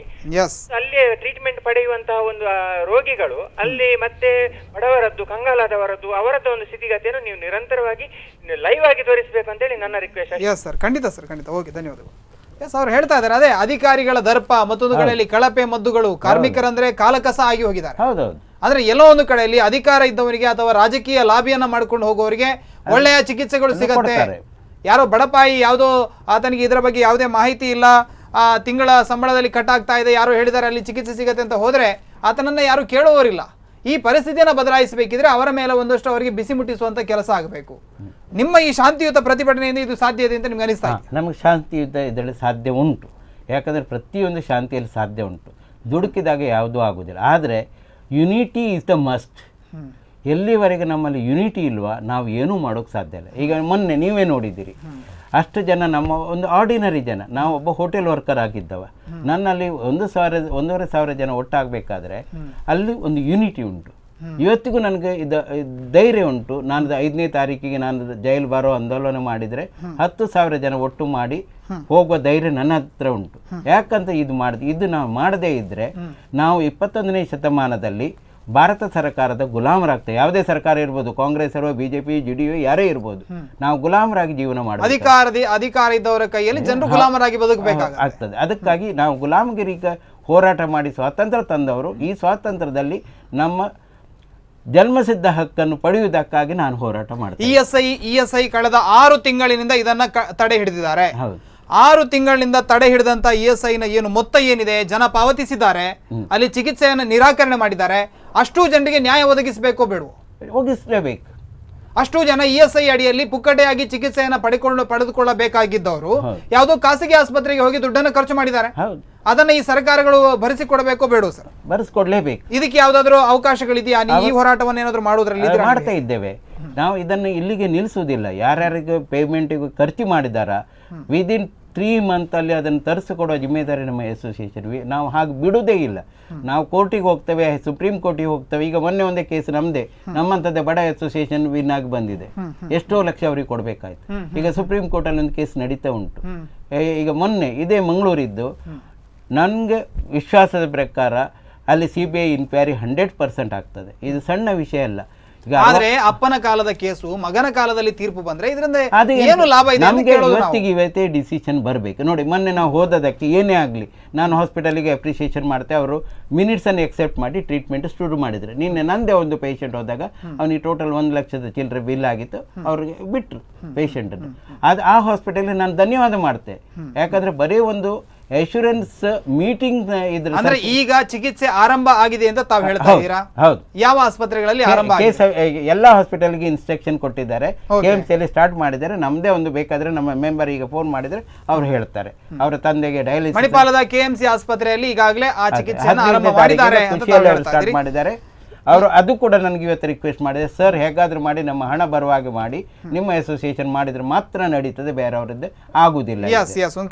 ಅಲ್ಲಿ ಟ್ರೀಟ್ಮೆಂಟ್ ಪಡೆಯುವಂತಹ ಒಂದು ರೋಗಿಗಳು ಅಲ್ಲಿ ಮತ್ತೆ ಬಡವರದ್ದು, ಕಂಗಾಲಾದವರದ್ದು, ಅವರದ್ದು ಒಂದು ಸ್ಥಿತಿಗತಿಯನ್ನು ನೀವು ನಿರಂತರವಾಗಿ ಲೈವ್ ಆಗಿ ತೋರಿಸಬೇಕು ಅಂತೇಳಿ ನನ್ನ ರಿಕ್ವೆಸ್ಟ್.
ಎಸ್ ಸರ್, ಖಂಡಿತ ಸರ್, ಖಂಡಿತ. ಓಕೆ, ಧನ್ಯವಾದಗಳು. ಎಸ್ ಅವ್ರು ಹೇಳ್ತಾ ಇದ್ದಾರೆ, ಅದೇ ಅಧಿಕಾರಿಗಳ ದರ್ಪ, ಮತ್ತೊಂದು ಕಡೆಯಲ್ಲಿ ಕಳಪೆ ಮದ್ದುಗಳು, ಕಾರ್ಮಿಕರಂದ್ರೆ ಕಾಲಕಸ ಆಗಿ ಹೋಗಿದ್ದಾರೆ. ಆದ್ರೆ ಎಲ್ಲೋ ಒಂದು ಕಡೆಯಲ್ಲಿ ಅಧಿಕಾರ ಇದ್ದವರಿಗೆ ಅಥವಾ ರಾಜಕೀಯ ಲಾಬಿಯನ್ನ ಮಾಡ್ಕೊಂಡು ಹೋಗೋರಿಗೆ ಒಳ್ಳೆಯ ಚಿಕಿತ್ಸೆಗಳು ಸಿಗತ್ತೆ. ಯಾರೋ ಬಡಪಾಯಿ, ಯಾವುದೋ ಆತನಿಗೆ ಇದರ ಬಗ್ಗೆ ಯಾವುದೇ ಮಾಹಿತಿ ಇಲ್ಲ, ತಿಂಗಳ ಸಂಬಳದಲ್ಲಿ ಕಟ್ ಆಗ್ತಾ ಇದೆ, ಯಾರೋ ಹೇಳಿದ್ದಾರೆ ಅಲ್ಲಿ ಚಿಕಿತ್ಸೆ ಸಿಗತ್ತೆ ಅಂತ ಹೋದ್ರೆ ಆತನನ್ನ ಯಾರು ಕೇಳುವವರಿಲ್ಲ. ಈ ಪರಿಸ್ಥಿತಿಯನ್ನು ಬದಲಾಯಿಸಬೇಕಿದ್ರೆ ಅವರ ಮೇಲೆ ಒಂದಷ್ಟು ಅವರಿಗೆ ಬಿಸಿ ಮುಟ್ಟಿಸುವಂತ ಕೆಲಸ ಆಗಬೇಕು. ನಿಮ್ಮ ಈ ಶಾಂತಿಯುತ ಪ್ರತಿಭಟನೆಯಿಂದ ಇದು ಸಾಧ್ಯ ಇದೆ ಅಂತ ನಿಮ್ಗೆ ಅನಿಸ್ತಾ?
ನಮಗೆ ಶಾಂತಿಯುತ ಇದರಲ್ಲಿ ಸಾಧ್ಯ ಉಂಟು, ಯಾಕಂದರೆ ಪ್ರತಿಯೊಂದು ಶಾಂತಿಯಲ್ಲಿ ಸಾಧ್ಯ ಉಂಟು. ದುಡುಕಿದಾಗ ಯಾವುದೂ ಆಗೋದಿಲ್ಲ. ಆದರೆ ಯುನಿಟಿ ಈಸ್ ದ ಮಸ್ಟ್. ಎಲ್ಲಿವರೆಗೆ ನಮ್ಮಲ್ಲಿ ಯುನಿಟಿ ಇಲ್ವಾ ನಾವು ಏನೂ ಮಾಡೋಕ್ಕೆ ಸಾಧ್ಯ ಇಲ್ಲ. ಈಗ ಮೊನ್ನೆ ನೀವೇ ನೋಡಿದ್ದೀರಿ, ಅಷ್ಟು ಜನ ನಮ್ಮ ಒಂದು ಆರ್ಡಿನರಿ ಜನ, ನಾವು ಒಬ್ಬ ಹೋಟೆಲ್ ವರ್ಕರ್ ಆಗಿದ್ದವ, ನನ್ನಲ್ಲಿ 1,500 ಜನ ಒಟ್ಟಾಗಬೇಕಾದ್ರೆ ಅಲ್ಲಿ ಒಂದು ಯುನಿಟಿ ಉಂಟು. ಇವತ್ತಿಗೂ ನನಗೆ ಧೈರ್ಯ ಉಂಟು. ನಾನು 5ನೇ ತಾರೀಕಿಗೆ ನಾನು ಜೈಲು ಬಾರೋ ಆಂದೋಲನ ಮಾಡಿದರೆ 10,000 ಜನ ಒಟ್ಟು ಮಾಡಿ ಹೋಗುವ ಧೈರ್ಯ ನನ್ನ ಹತ್ರ ಉಂಟು. ಯಾಕಂತ ಇದು ನಾವು ಮಾಡದೇ ಇದ್ದರೆ ನಾವು 21ನೇ ಶತಮಾನದಲ್ಲಿ ಭಾರತ ಸರ್ಕಾರದ ಗುಲಾಮರಾಗ್ತೇವೆ. ಯಾವುದೇ ಸರ್ಕಾರ ಇರ್ಬೋದು, ಕಾಂಗ್ರೆಸ್ ಇರುವ, ಬಿಜೆಪಿ, JDU ಯಾರೇ ಇರ್ಬೋದು, ನಾವು ಗುಲಾಮರಾಗಿ ಜೀವನ ಮಾಡಬೇಕು.
ಅಧಿಕಾರ ಇದ್ದವರ ಕೈಯಲ್ಲಿ ಜನರು ಗುಲಾಮರಾಗಿ ಬದುಕಬೇಕಾಗ್ತದೆ.
ಅದಕ್ಕಾಗಿ ನಾವು ಗುಲಾಮಗಿರಿಗೆ ಹೋರಾಟ ಮಾಡಿ ಸ್ವಾತಂತ್ರ್ಯ ತಂದವರು. ಈ ಸ್ವಾತಂತ್ರ್ಯದಲ್ಲಿ ನಮ್ಮ ಜನ್ಮಸಿದ್ಧ ಹಕ್ಕನ್ನು ಪಡೆಯುವುದಕ್ಕಾಗಿ ನಾನು ಹೋರಾಟ ಮಾಡ್ತೇನೆ.
ESI ಕಳೆದ 6 ತಿಂಗಳಿನಿಂದ ಇದನ್ನ ತಡೆ ಹಿಡಿದಿದ್ದಾರೆ.
ಹೌದು,
6 ತಿಂಗಳಿನಿಂದ ತಡೆ ಹಿಡಿದಂತ ESIನ ಏನು ಮೊತ್ತ ಏನಿದೆ ಜನ ಪಾವತಿಸಿದ್ದಾರೆ, ಅಲ್ಲಿ ಚಿಕಿತ್ಸೆಯನ್ನು ನಿರಾಕರಣೆ ಮಾಡಿದ್ದಾರೆ. ಅಷ್ಟೂ ಜನರಿಗೆ ನ್ಯಾಯ ಒದಗಿಸಬೇಕೋ ಬೇಡವೋ?
ಒದಗಿಸಲೇಬೇಕು.
ಅಷ್ಟು ಜನ ESI ಅಡಿಯಲ್ಲಿ ಪುಕ್ಕಟೆಯಾಗಿ ಚಿಕಿತ್ಸೆಯನ್ನು ಪಡೆದುಕೊಳ್ಳಬೇಕಾಗಿದ್ದವರು ಯಾವುದೋ ಖಾಸಗಿ ಆಸ್ಪತ್ರೆಗೆ ಹೋಗಿ ದುಡ್ಡನ್ನು ಖರ್ಚು ಮಾಡಿದ್ದಾರೆ. ಅದನ್ನ ಈ ಸರ್ಕಾರಗಳು ಭರಿಸಿಕೊಡಬೇಕೋ ಬೇಡೋ ಸರ್?
ಭರಿಸಿಕೊಡ್ಲೇಬೇಕು.
ಇದಕ್ಕೆ ಯಾವ್ದಾದ್ರು ಅವಕಾಶಗಳಿದೆಯಾ? ಈ ಹೋರಾಟವನ್ನು ಏನಾದ್ರು ಮಾಡೋದ್ರಲ್ಲಿ
ಮಾಡ್ತಾ ಇದ್ದೇವೆ ನಾವು. ಇದನ್ನು ಇಲ್ಲಿಗೆ ನಿಲ್ಲಿಸುವುದಿಲ್ಲ. ಯಾರ್ಯಾರಿಗೆ ಪೇಮೆಂಟಿಗೂ ಖರ್ಚು ಮಾಡಿದಾರ ವಿದಿನ್ 3 ಮಂತ್ ಅಲ್ಲಿ ಅದನ್ನು ತರಿಸಿಕೊಡೋ ಜಿಮ್ಮೆದಾರಿ ನಮ್ಮ ಅಸೋಸಿಯೇಷನ್. ನಾವು ಹಾಗೆ ಬಿಡುವುದೇ ಇಲ್ಲ. ನಾವು ಕೋರ್ಟಿಗೆ ಹೋಗ್ತೇವೆ, ಸುಪ್ರೀಂ ಕೋರ್ಟಿಗೆ ಹೋಗ್ತೇವೆ. ಈಗ ಮೊನ್ನೆ ಒಂದೇ ಕೇಸ್ ನಮ್ಮಂಥದ್ದೇ ಬಡ ಅಸೋಸಿಯೇಷನ್ ವಿನ್ ಆಗಿ ಬಂದಿದೆ. ಎಷ್ಟೋ ಲಕ್ಷ ಅವ್ರಿಗೆ ಕೊಡಬೇಕಾಯ್ತು. ಈಗ ಸುಪ್ರೀಂ ಕೋರ್ಟಲ್ಲಿ ಒಂದು ಕೇಸ್ ನಡೀತಾ ಉಂಟು. ಈಗ ಮೊನ್ನೆ ಇದೇ ಮಂಗಳೂರಿದ್ದು, ನನಗೆ ವಿಶ್ವಾಸದ ಪ್ರಕಾರ ಅಲ್ಲಿ CBI ಇನ್ಕ್ವೈರಿ 100% ಆಗ್ತದೆ. ಇದು ಸಣ್ಣ ವಿಷಯ ಅಲ್ಲ.
ಆದ್ರೆ ಅಪ್ಪನ ಕಾಲದ ಕೇಸು ಮಗನ ಕಾಲದಲ್ಲಿ ತೀರ್ಪು ಬಂದ್ರೆ ಇದರಿಂದ ಏನು ಲಾಭ ಇದೆ?
ನಮಗೆ ಇವತ್ತೇ ಡಿಸಿಷನ್ ಬರಬೇಕು. ನೋಡಿ, ಮೊನ್ನೆ ನಾವು ಹೋದದಕ್ಕೆ ಏನೇ ಆಗಲಿ ನಾನು ಹಾಸ್ಪಿಟಲಿಗೆ ಅಪ್ರಿಷಿಯೇಷನ್ ಮಾಡ್ತೇವೆ. ಅವರು ಮಿನಿಟ್ಸನ್ನು ಎಕ್ಸೆಪ್ಟ್ ಮಾಡಿ ಟ್ರೀಟ್ಮೆಂಟ್ ಶುರು ಮಾಡಿದ್ರು. ನಿನ್ನೆ ನಂದೇ ಒಂದು ಪೇಷಂಟ್ ಹೋದಾಗ ಅವನಿಗೆ ಟೋಟಲ್ 1 ಲಕ್ಷದ ಚಿಲ್ಲರೆ ಬಿಲ್ ಆಗಿತ್ತು. ಅವ್ರಿಗೆ ಬಿಟ್ಟರು ಪೇಷಂಟನ್ನು. ಆ ಹಾಸ್ಪಿಟಲ್ಗೆ ನಾನು ಧನ್ಯವಾದ ಮಾಡ್ತೆ. ಯಾಕಂದ್ರೆ ಬರೀ ಒಂದು ಅಶ್ಯೂರೆನ್ಸ್ ಮೀಟಿಂಗ್ ಇದ್ರ
ಅಂದ್ರೆ ಈಗ ಚಿಕಿತ್ಸೆ ಆರಂಭ ಆಗಿದೆ ಅಂತ ತಾವು ಹೇಳ್ತಾ ಇದ್ದೀರಾ?
ಹೌದು.
ಯಾವ ಆಸ್ಪತ್ರೆಗಳಲ್ಲಿ ಆರಂಭ?
ಎಲ್ಲಾ ಹಾಸ್ಪಿಟಲ್ಗೆ ಇನ್ಸ್ಟ್ರಕ್ಷನ್ ಕೊಟ್ಟಿದ್ದಾರೆ. KMC ಅಲ್ಲಿ ಸ್ಟಾರ್ಟ್ ಮಾಡಿದ್ದಾರೆ. ನಮ್ದೇ ಒಂದು ಬೇಕಾದ್ರೆ ನಮ್ಮ ಮೆಂಬರ್ ಈಗ ಫೋನ್ ಮಾಡಿದ್ರೆ ಅವ್ರು ಹೇಳ್ತಾರೆ. ಅವರ ತಂದೆಗೆ ಡಯಾಲಿಸಿಸ್
ಮಣಿಪಾಲದ KMC ಆಸ್ಪತ್ರೆಯಲ್ಲಿ ಈಗಾಗಲೇ ಆ ಚಿಕಿತ್ಸೆಯನ್ನು ಆರಂಭ ಮಾಡಿದ್ದಾರೆ ಅಂತ
ಸ್ಟಾರ್ಟ್ ಮಾಡಿದ್ದಾರೆ. ಅವರು ಅದು ಕೂಡ ನನಗೆ ಇವತ್ತು ರಿಕ್ವೆಸ್ಟ್ ಮಾಡಿದೆ, ಸರ್ ಹೇಗಾದ್ರೂ ಮಾಡಿ ನಮ್ಮ ಹಣ ಬರುವಾಗ ಮಾಡಿ, ನಿಮ್ಮ ಅಸೋಸಿಯೇಷನ್ ಮಾಡಿದ್ರೆ ಮಾತ್ರ ನಡೀತದೆ, ಬೇರೆಯವರದ್ದು ಆಗುದಿಲ್ಲ.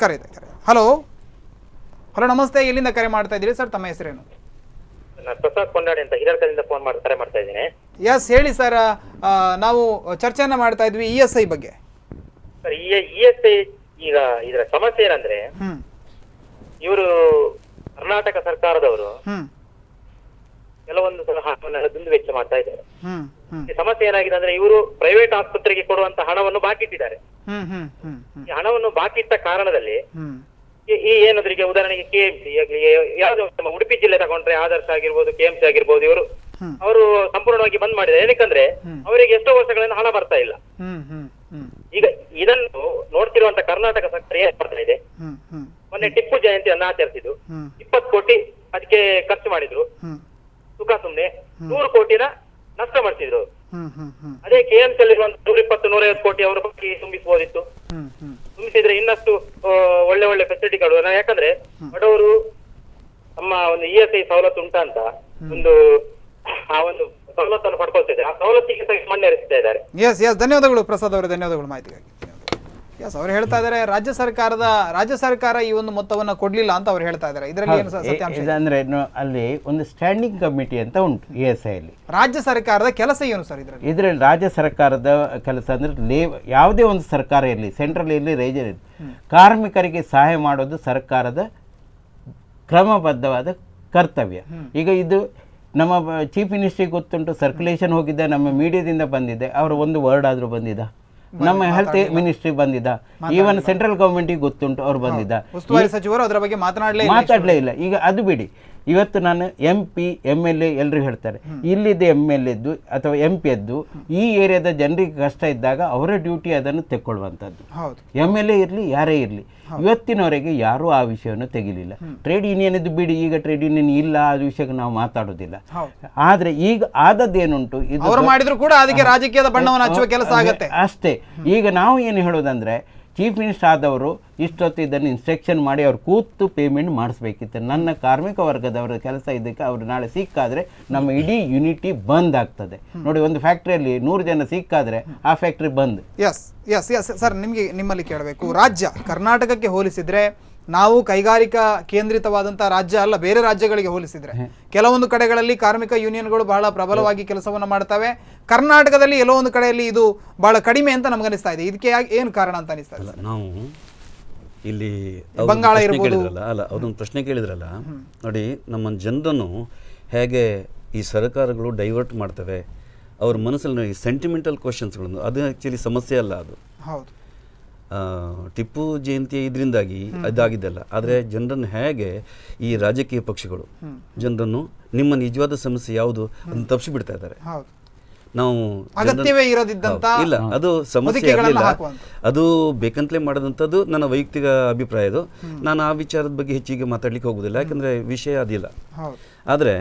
ಹಲೋ ಹಲೋ, ನಮಸ್ತೆ. ಎಲ್ಲಿಂದ ಕರೆ ಮಾಡ್ತಾ ಇದ್ದೀರಿ ಸರ್? ತಮ್ಮ ಹೆಸರೇನು?
ಪ್ರಸಾದ್ ಕೊಂಡಾಡಿ ಅಂತ ಹಿರೇಕಲ್ಲಿಂದ ಕರೆ ಮಾಡ್ತಾ ಇದ್ದೀನಿ.
ಎಸ್, ಹೇಳಿ ಸರ್. ನಾವು ಚರ್ಚೆಯನ್ನ ಮಾಡ್ತಾ ಇದ್ವಿ ESI ಬಗ್ಗೆ.
ಸರ್, ESI ಈಗ ಇದರ ಸಮಸ್ಯೆ ಏನಂದ್ರೆ, ಇವರು ಕರ್ನಾಟಕ ಸರ್ಕಾರದವರು ಕೆಲವೊಂದು ಸಲ ಹಣವನ್ನು ದುಂದು ವೆಚ್ಚ ಮಾಡ್ತಾ ಇದ್ದಾರೆ. ಈ ಸಮಸ್ಯೆ ಏನಾಗಿದೆ ಅಂದ್ರೆ, ಇವರು ಪ್ರೈವೇಟ್ ಆಸ್ಪತ್ರೆಗೆ ಕೊಡುವಂತ ಹಣವನ್ನು ಬಾಕಿ ಇಟ್ಟಿದ್ದಾರೆ. ಈ ಹಣವನ್ನು ಬಾಕಿ ಇಟ್ಟ ಕಾರಣದಲ್ಲಿ ಈ ಏನಾದ್ರಿಗೆ ಉದಾಹರಣೆಗೆ KMC ಯಾವ್ದು ನಮ್ಮ ಉಡುಪಿ ಜಿಲ್ಲೆ ತಗೊಂಡ್ರೆ ಆದರ್ಶ ಆಗಿರ್ಬೋದು, KMC ಆಗಿರ್ಬೋದು, ಅವರು ಸಂಪೂರ್ಣವಾಗಿ ಬಂದ್ ಮಾಡಿದ್ದಾರೆ. ಏನಕ್ಕಂದ್ರೆ ಅವರಿಗೆ ಎಷ್ಟೋ ವರ್ಷಗಳಿಂದ ಹಣ ಬರ್ತಾ ಇಲ್ಲ. ಈಗ ಇದನ್ನು ನೋಡ್ತಿರುವಂತ ಕರ್ನಾಟಕ ಸರ್ಕಾರ ಏನ್ ಮಾಡ್ತಾ ಇದೆ, ಮೊನ್ನೆ ಟಿಪ್ಪು ಜಯಂತಿಯನ್ನು ಆಚರಿಸಿದ್ದು 20 ಕೋಟಿ ಅದಕ್ಕೆ ಖರ್ಚು ಮಾಡಿದ್ರು. ಸುಖ ಸುಮ್ನೆ 100 ಕೋಟಿನ ನಷ್ಟ ಮಾಡ್ತಿದ್ರು. ಅದೇ KMC ಅಲ್ಲಿರುವಂತ 120-150 ಕೋಟಿ ಅವರ ಬಗ್ಗೆ ತುಂಬಿಸಬಹುದಿತ್ತು. ತುಂಬಿಸಿದ್ರೆ ಇನ್ನಷ್ಟು ಒಳ್ಳೆ ಒಳ್ಳೆ ಫೆಸಿಲಿಟಿಗಳು. ಯಾಕಂದ್ರೆ ಬಡವರು ನಮ್ಮ ಒಂದು ESI ಸವಲತ್ತು ಉಂಟಾ ಅಂತ ಆ ಒಂದು ಸವಲತ್ತನ್ನು ಪಡ್ಕೊಳ್ತಿದ್ದಾರೆ. ಆ ಸವಲತ್ತಿಗೆ ಮಣ್ಣೇರಿಸ್ತಾ ಇದ್ದಾರೆ.
ಧನ್ಯವಾದಗಳು ಪ್ರಸಾದ್ ಅವರೇ, ಧನ್ಯವಾದಗಳು ಮಾಹಿತಿಗಾಗಿ. ಅವ್ರು ಹೇಳ್ತಾ ಇದ್ದಾರೆ ರಾಜ್ಯ ಸರ್ಕಾರ ಈ ಒಂದು ಮೊತ್ತವನ್ನ ಕೊಡ್ಲಿಲ್ಲ ಅಂತ ಅವ್ರು ಹೇಳ್ತಾ ಇದ್ದಾರೆ. ಇದರಲ್ಲಿ ಏನು ಸತ್ಯಾಂಶ
ಅಂದ್ರೆ ಅಲ್ಲಿ ಒಂದು ಸ್ಟ್ಯಾಂಡಿಂಗ್ ಕಮಿಟಿ ಅಂತ ಉಂಟು ESI ಅಲ್ಲಿ.
ರಾಜ್ಯ ಸರ್ಕಾರದ ಕೆಲಸ ಏನು ಸರ್
ಇದರಲ್ಲಿ? ರಾಜ್ಯ ಸರ್ಕಾರದ ಕೆಲಸ ಅಂದ್ರೆ ಯಾವುದೇ ಒಂದು ಸರ್ಕಾರ ಇರಲಿ, ಸೆಂಟ್ರಲ್ ಇರಲಿ, ರೈಜರ್ ಇರಲಿ, ಕಾರ್ಮಿಕರಿಗೆ ಸಹಾಯ ಮಾಡೋದು ಸರ್ಕಾರದ ಕ್ರಮಬದ್ಧವಾದ ಕರ್ತವ್ಯ. ಈಗ ಇದು ನಮ್ಮ ಚೀಫ್ ಮಿನಿಸ್ಟ್ರಿಗೆ ಗೊತ್ತುಂಟು, ಸರ್ಕ್ಯುಲೇಷನ್ ಹೋಗಿದ್ದೆ, ನಮ್ಮ ಮೀಡಿಯಾದಿಂದ ಬಂದಿದೆ. ಅವರು ಒಂದು ವರ್ಡ್ ಆದ್ರೂ ಬಂದಿದ್ದ? ನಮ್ಮ ಹೆಲ್ತ್ ಮಿನಿಸ್ಟ್ರಿ ಬಂದಿದ್ದ? ಈವನ್ ಸೆಂಟ್ರಲ್ ಗವರ್ಮೆಂಟಿಗೆ ಗೊತ್ತುಂಟು, ಅವ್ರು ಬಂದಿದ್ದ?
ಉಸ್ತುವಾರಿ ಸಚಿವರು ಅದರ ಬಗ್ಗೆ
ಮಾತಾಡಲೇ ಇಲ್ಲ. ಈಗ ಅದು ಬಿಡಿ, ಇವತ್ತು ನಾನು MP MLA ಎಲ್ಲರೂ ಹೇಳ್ತಾರೆ, ಇಲ್ಲಿದ್ದ MLA ಅಥವಾ MP ಈ ಏರಿಯಾದ ಜನರಿಗೆ ಕಷ್ಟ ಇದ್ದಾಗ ಅವರ ಡ್ಯೂಟಿ ಅದನ್ನು ತೆಕ್ಕೊಳ್ಳುವಂಥದ್ದು. MLA ಇರಲಿ, ಯಾರೇ ಇರಲಿ, ಇವತ್ತಿನವರೆಗೆ ಯಾರೂ ಆ ವಿಷಯವನ್ನು ತೆಗಿಲಿಲ್ಲ. ಟ್ರೇಡ್ ಯೂನಿಯನ್ ಇದ್ದು ಬಿಡಿ, ಈಗ ಟ್ರೇಡ್ ಯೂನಿಯನ್ ಇಲ್ಲ, ಆ ವಿಷಯಕ್ಕೆ ನಾವು ಮಾತಾಡೋದಿಲ್ಲ. ಆದ್ರೆ ಈಗ ಆದದ್ದೇನುಂಟು, ಇದು
ಮಾಡಿದ್ರು ಕೂಡ ಅದಕ್ಕೆ ರಾಜಕೀಯದ ಬಣ್ಣವನ್ನು ಹಚ್ಚುವ ಕೆಲಸ ಆಗುತ್ತೆ
ಅಷ್ಟೇ. ಈಗ ನಾವು ಏನು ಹೇಳೋದಂದ್ರೆ, ಚೀಫ್ ಮಿನಿಸ್ಟರ್ ಆದವರು ಇಷ್ಟೊತ್ತು ಇದನ್ನು ಇನ್ಸ್ಟ್ರಕ್ಷನ್ ಮಾಡಿ ಅವ್ರು ಕೂತು ಪೇಮೆಂಟ್ ಮಾಡಿಸ್ಬೇಕಿತ್ತು. ನನ್ನ ಕಾರ್ಮಿಕ ವರ್ಗದವರ ಕೆಲಸ ಇದಕ್ಕೆ ಅವರು ನಾಳೆ ಸಿಕ್ಕಾದರೆ ನಮ್ಮ ಇಡೀ ಯೂನಿಟಿ ಬಂದ್ ಆಗ್ತದೆ. ನೋಡಿ, ಒಂದು ಫ್ಯಾಕ್ಟ್ರಿಯಲ್ಲಿ 100 ಜನ ಸಿಕ್ಕಾದರೆ ಆ ಫ್ಯಾಕ್ಟ್ರಿ ಬಂದ್.
ಎಸ್ ಎಸ್ ಎಸ್ ಸರ್, ನಿಮ್ಮಲ್ಲಿ ಕೇಳಬೇಕು, ರಾಜ್ಯ ಕರ್ನಾಟಕಕ್ಕೆ ಹೋಲಿಸಿದ್ರೆ ನಾವು ಕೈಗಾರಿಕಾ ಕೇಂದ್ರಿತವಾದಂತಹ ರಾಜ್ಯ ಅಲ್ಲ. ಬೇರೆ ರಾಜ್ಯಗಳಿಗೆ ಹೋಲಿಸಿದ್ರೆ ಕೆಲವೊಂದು ಕಡೆಗಳಲ್ಲಿ ಕಾರ್ಮಿಕ ಯೂನಿಯನ್ಗಳು ಬಹಳ ಪ್ರಬಲವಾಗಿ ಕೆಲಸವನ್ನು ಮಾಡ್ತವೆ. ಕರ್ನಾಟಕದಲ್ಲಿ ಎಲ್ಲೋ ಒಂದು ಕಡೆಯಲ್ಲಿ ಇದು ಬಹಳ ಕಡಿಮೆ ಅಂತ ನಮ್ಗೆ ಅನಿಸ್ತಾ ಇದೆ. ಇದಕ್ಕೆ ಏನು ಕಾರಣ ಅಂತ ಅನಿಸ್ತಾ ಇದೆ?
ನಾವು ಇಲ್ಲಿ
ಬಂಗಾಳ ಇರ್ಬೋದು
ಅಲ್ಲ, ಅದೊಂದು ಪ್ರಶ್ನೆ ಕೇಳಿದ್ರಲ್ಲ, ನೋಡಿ ನಮ್ಮ ಜನರನ್ನು ಹೇಗೆ ಈ ಸರ್ಕಾರಗಳು ಡೈವರ್ಟ್ ಮಾಡ್ತವೆ, ಅವ್ರ ಮನಸ್ಸಲ್ಲಿ ಸೆಂಟಿಮೆಂಟಲ್ ಕ್ವಶನ್ಸ್ಗಳನ್ನು, ಅದು ಆ್ಯಕ್ಚುಲಿ ಸಮಸ್ಯೆ ಅಲ್ಲ. ಅದು
ಹೌದು,
ಟಿಪ್ಪು ಜಯಂತಿ ಇದರಿಂದಾಗಿ ಅದಾಗಿದ್ದಲ್ಲ. ಆದರೆ ಜನರನ್ನು ಹೇಗೆ ಈ ರಾಜಕೀಯ ಪಕ್ಷಗಳು ಜನರನ್ನು ನಿಮ್ಮ ನಿಜವಾದ ಸಮಸ್ಯೆ ಯಾವುದು ಅದನ್ನು ತಪ್ಪಿಸಿಬಿಡ್ತಾ ಇದ್ದಾರೆ. ನಾವು
ಅಗತ್ಯವೇ ಇರೋದಿದ್ದಂತ
ಇಲ್ಲ, ಅದು ಸಮಸ್ಯೆ ಆಗಲಿಲ್ಲ, ಅದು ಬೇಕಂತಲೇ ಮಾಡೋದಂಥದ್ದು ನನ್ನ ವೈಯಕ್ತಿಕ ಅಭಿಪ್ರಾಯ. ಅದು ನಾನು ಆ ವಿಚಾರದ ಬಗ್ಗೆ ಹೆಚ್ಚಿಗೆ ಮಾತಾಡ್ಲಿಕ್ಕೆ ಹೋಗೋದಿಲ್ಲ, ಯಾಕಂದರೆ ವಿಷಯ ಅದಿಲ್ಲ. ಆದರೆ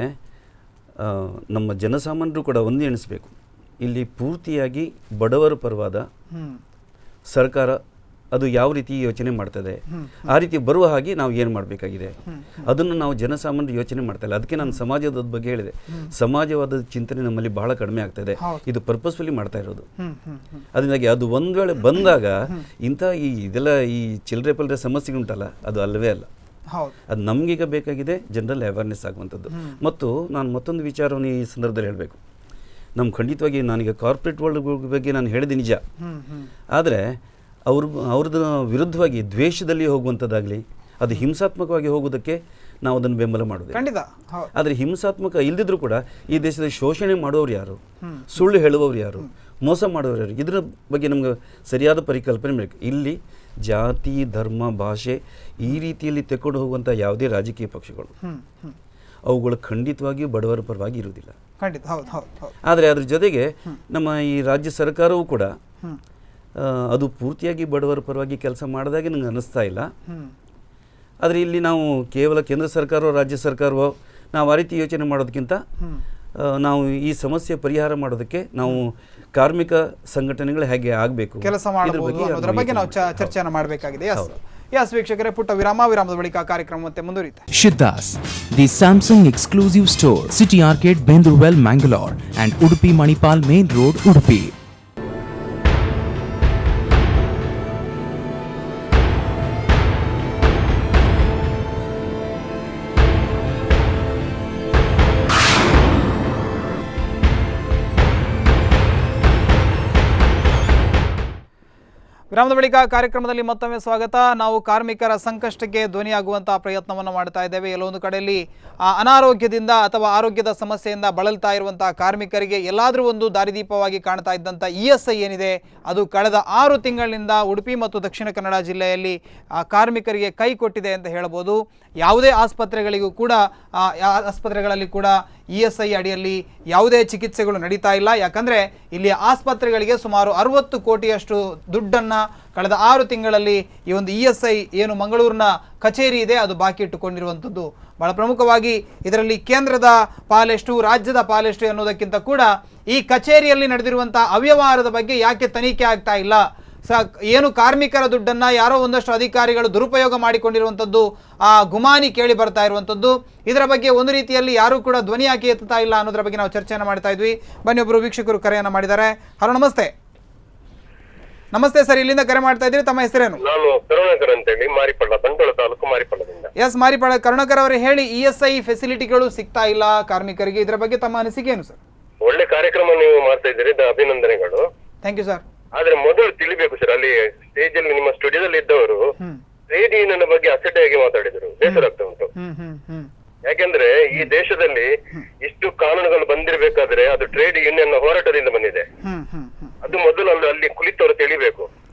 ನಮ್ಮ ಜನಸಾಮಾನ್ಯರು ಕೂಡ ಒಂದೇ ಎಣಿಸ್ಬೇಕು, ಇಲ್ಲಿ ಪೂರ್ತಿಯಾಗಿ ಬಡವರ ಪರವಾದ ಸರ್ಕಾರ ಅದು ಯಾವ ರೀತಿ ಯೋಚನೆ ಮಾಡ್ತದೆ, ಆ ರೀತಿ ಬರುವ ಹಾಗೆ ನಾವು ಏನು ಮಾಡಬೇಕಾಗಿದೆ ಅದನ್ನು ನಾವು ಜನಸಾಮಾನ್ಯರು ಯೋಚನೆ ಮಾಡ್ತಾ ಇಲ್ಲ. ಅದಕ್ಕೆ ನಾನು ಸಮಾಜವಾದದ ಬಗ್ಗೆ ಹೇಳಿದೆ. ಸಮಾಜವಾದದ ಚಿಂತನೆ ನಮ್ಮಲ್ಲಿ ಬಹಳ ಕಡಿಮೆ ಆಗ್ತಾ ಇದೆ. ಇದು ಪರ್ಪಸ್ಫುಲಿ ಮಾಡ್ತಾ ಇರೋದು. ಅದರಿಂದಾಗಿ ಅದು ಒಂದು ವೇಳೆ ಬಂದಾಗ ಇಂಥ ಇದೆಲ್ಲ ಈ ಚಿಲ್ಲರೆ ಪಲ್ಲರೆ ಸಮಸ್ಯೆಗಳುಂಟಲ್ಲ, ಅದು ಅಲ್ಲವೇ ಅಲ್ಲ. ಅದು ನಮಗೀಗ ಬೇಕಾಗಿದೆ ಜನರಲ್ ಅವೇರ್ನೆಸ್ ಆಗುವಂಥದ್ದು. ಮತ್ತು ನಾನು ಮತ್ತೊಂದು ವಿಚಾರವನ್ನು ಈ ಸಂದರ್ಭದಲ್ಲಿ ಹೇಳಬೇಕು. ಖಂಡಿತವಾಗಿ ನಾನೀಗ ಕಾರ್ಪೊರೇಟ್ ವರ್ಲ್ಡ್ ಬಗ್ಗೆ ನಾನು ಹೇಳಿದೆ ನಿಜ, ಆದರೆ ಅವ್ರದ್ದು ವಿರುದ್ಧವಾಗಿ ದ್ವೇಷದಲ್ಲಿ ಹೋಗುವಂಥದ್ದಾಗಲಿ, ಅದು ಹಿಂಸಾತ್ಮಕವಾಗಿ ಹೋಗೋದಕ್ಕೆ ನಾವು ಅದನ್ನು ಬೆಂಬಲ ಮಾಡೋದು ಖಂಡಿತ. ಆದರೆ ಹಿಂಸಾತ್ಮಕ ಇಲ್ಲದಿದ್ರೂ ಕೂಡ ಈ ದೇಶದಲ್ಲಿ ಶೋಷಣೆ ಮಾಡುವವರು ಯಾರು, ಸುಳ್ಳು ಹೇಳುವವರು ಯಾರು, ಮೋಸ ಮಾಡುವವರು ಯಾರು, ಇದರ ಬಗ್ಗೆ ನಮ್ಗೆ ಸರಿಯಾದ ಪರಿಕಲ್ಪನೆ ಬೇಕು. ಇಲ್ಲಿ ಜಾತಿ, ಧರ್ಮ, ಭಾಷೆ ಈ ರೀತಿಯಲ್ಲಿ ತೆಕ್ಕೊಂಡು ಹೋಗುವಂಥ ಯಾವುದೇ ರಾಜಕೀಯ ಪಕ್ಷಗಳು ಅವುಗಳು ಖಂಡಿತವಾಗಿಯೂ ಬಡವರ ಪರವಾಗಿ ಇರುವುದಿಲ್ಲ. ಆದರೆ ಅದ್ರ ಜೊತೆಗೆ ನಮ್ಮ ಈ ರಾಜ್ಯ ಸರ್ಕಾರವೂ ಕೂಡ ಅದು ಪೂರ್ತಿಯಾಗಿ ಬಡವರ ಪರವಾಗಿ ಕೆಲಸ ಮಾಡಿದಾಗೆ ನನಗೆ ಅನ್ನಿಸ್ತಾ ಇಲ್ಲ. ಆದರೆ ಇಲ್ಲಿ ನಾವು ಕೇವಲ ಕೇಂದ್ರ ಸರ್ಕಾರವೋ ರಾಜ್ಯ ಸರ್ಕಾರವೋ ನಾವು ಆ ರೀತಿ ಯೋಚನೆ ಮಾಡೋದಕ್ಕಿಂತ ನಾವು ಈ ಸಮಸ್ಯೆ ಪರಿಹಾರ ಮಾಡೋದಕ್ಕೆ ನಾವು ಕಾರ್ಮಿಕ ಸಂಘಟನೆಗಳು ಹೇಗೆ ಆಗಬೇಕು,
ಕೆಲಸ ಮಾಡಬಹುದು ಅನ್ನೋದರ ಬಗ್ಗೆ ನಾವು ಚರ್ಚೆಯನ್ನು ಮಾಡಬೇಕಾಗಿದೆ. ಎಸ್ ವೀಕ್ಷಕರೇ, ಪುಟ್ಟ ವಿರಾಮದ ಬಳಿಕ ಕಾರ್ಯಕ್ರಮ ಮತ್ತೆ ಮುಂದುವರಿಯುತ್ತೆ.
Shiddas, the Samsung exclusive store, City Arcade, Bendurwell, Mangalore, and Udupi Manipal Main Road, Udupi.
ವಿರಾಮದ ಬಳಿಕ ಕಾರ್ಯಕ್ರಮದಲ್ಲಿ ಮತ್ತೊಮ್ಮೆ ಸ್ವಾಗತ. ನಾವು ಕಾರ್ಮಿಕರ ಸಂಕಷ್ಟಕ್ಕೆ ಧ್ವನಿಯಾಗುವಂತಹ ಪ್ರಯತ್ನವನ್ನು ಮಾಡ್ತಾ ಇದ್ದೇವೆ. ಎಲ್ಲೊಂದು ಕಡೆಯಲ್ಲಿ ಅನಾರೋಗ್ಯದಿಂದ ಅಥವಾ ಆರೋಗ್ಯದ ಸಮಸ್ಯೆಯಿಂದ ಬಳಲ್ತಾ ಇರುವಂತಹ ಕಾರ್ಮಿಕರಿಗೆ ಎಲ್ಲಾದರೂ ಒಂದು ದಾರಿದೀಪವಾಗಿ ಕಾಣ್ತಾ ಇದ್ದಂಥ ESI ಏನಿದೆ, ಅದು ಕಳೆದ 6 ತಿಂಗಳಿನಿಂದ ಉಡುಪಿ ಮತ್ತು ದಕ್ಷಿಣ ಕನ್ನಡ ಜಿಲ್ಲೆಯಲ್ಲಿ ಕಾರ್ಮಿಕರಿಗೆ ಕೈ ಕೊಟ್ಟಿದೆ ಅಂತ ಹೇಳ್ಬೋದು. ಯಾವುದೇ ಆಸ್ಪತ್ರೆಗಳಲ್ಲಿ ಕೂಡ ESI ಅಡಿಯಲ್ಲಿ ಯಾವುದೇ ಚಿಕಿತ್ಸೆಗಳು ನಡೀತಾ ಇಲ್ಲ. ಯಾಕಂದರೆ ಇಲ್ಲಿ ಆಸ್ಪತ್ರೆಗಳಿಗೆ ಸುಮಾರು 60 ಕೋಟಿಯಷ್ಟು ದುಡ್ಡನ್ನು ಕಳೆದ 6 ತಿಂಗಳಲ್ಲಿ ಈ ಒಂದು ESI ಏನು ಮಂಗಳೂರಿನ ಕಚೇರಿ ಇದೆ ಅದು ಬಾಕಿ ಇಟ್ಟುಕೊಂಡಿರುವಂಥದ್ದು. ಬಹಳ ಪ್ರಮುಖವಾಗಿ ಇದರಲ್ಲಿ ಕೇಂದ್ರದ ಪಾಲೆಷ್ಟು, ರಾಜ್ಯದ ಪಾಲೆಷ್ಟು ಅನ್ನೋದಕ್ಕಿಂತ ಕೂಡ ಈ ಕಚೇರಿಯಲ್ಲಿ ನಡೆದಿರುವಂಥ ಅವ್ಯವಹಾರದ ಬಗ್ಗೆ ಯಾಕೆ ತನಿಖೆ ಆಗ್ತಾ ಇಲ್ಲ, ಏನು ಕಾರ್ಮಿಕರ ದುಡ್ಡನ್ನು ಯಾರೋ ಒಂದಷ್ಟು ಅಧಿಕಾರಿಗಳು ದುರುಪಯೋಗ ಮಾಡಿಕೊಂಡಿರುವಂಥದ್ದು ಗುಮಾನಿ ಕೇಳಿ ಬರ್ತಾ ಇರುವಂಥದ್ದು. ಇದರ ಬಗ್ಗೆ ಒಂದು ರೀತಿಯಲ್ಲಿ ಯಾರೂ ಕೂಡ ಧ್ವನಿ ಹಾಕಿ ಎತ್ತುತ್ತಾ ಇಲ್ಲ ಅನ್ನೋದ್ರ ಬಗ್ಗೆ ನಾವು ಚರ್ಚೆಯನ್ನು ಮಾಡ್ತಾ ಇದ್ವಿ. ಬನ್ನಿ, ಒಬ್ಬರು ವೀಕ್ಷಕರು ಕರೆಯನ್ನು ಮಾಡಿದ್ದಾರೆ. ಹಲೋ, ನಮಸ್ತೆ. ನಮಸ್ತೆ ಸರ್, ಇಲ್ಲಿಂದ ಕರೆ ಮಾಡ್ತಾ ಇದ್ದೀರಿ, ತಮ್ಮ ಹೆಸರೇನು?
ನಾನು ಕರುಣಾಕರ್ ಅಂತ ಹೇಳಿ ಮಾರಿಪಳ್ಳ, ಬಂಟ್ವಾಳ ತಾಲೂಕು ಮಾರಿಪಳ್ಳದಿಂದ.
ಎಸ್, ಮಾರಿಪಳ್ಳ ಕರುಣಾಕರ್ ಅವರು ಹೇಳಿ, ESI ಫೆಸಿಲಿಟಿಗಳು ಸಿಗ್ತಾ ಇಲ್ಲ ಕಾರ್ಮಿಕರಿಗೆ, ಇದರ ಬಗ್ಗೆ ತಮ್ಮ ಅನಿಸಿಕೆ ಏನು ಸರ್?
ಒಳ್ಳೆ ಕಾರ್ಯಕ್ರಮ ನೀವು ಮಾಡ್ತಾ ಇದ್ದೀರಿ, ಅಭಿನಂದನೆಗಳು.
Thank you sir.
ಆದ್ರೆ ಮೊದಲು ತಿಳಿಬೇಕು ಸರ್, ಅಲ್ಲಿ ಸ್ಟೇಜ್ ಅಲ್ಲಿ ನಿಮ್ಮ ಸ್ಟುಡಿಯೋದಲ್ಲಿ ಇದ್ದವರು ಟ್ರೇಡ್ ಯೂನಿಯನ್ ಬಗ್ಗೆ ಅಸಡ್ಡೆಯಾಗಿ ಮಾತಾಡಿದ್ರು. ಬೇಸರ ಆಗ್ತಾ ಉಂಟು. ಯಾಕೆಂದ್ರೆ ಈ ದೇಶದಲ್ಲಿ ಇಷ್ಟು ಕಾನೂನುಗಳು ಬಂದಿರಬೇಕಾದ್ರೆ ಅದು ಟ್ರೇಡ್ ಯೂನಿಯನ್ ಹೋರಾಟದಿಂದ ಬಂದಿದೆ. ಅದು ಮೊದಲು ಅಲ್ಲಿ ಕುಳಿತವರು ತಿಳಿಬೇಕು.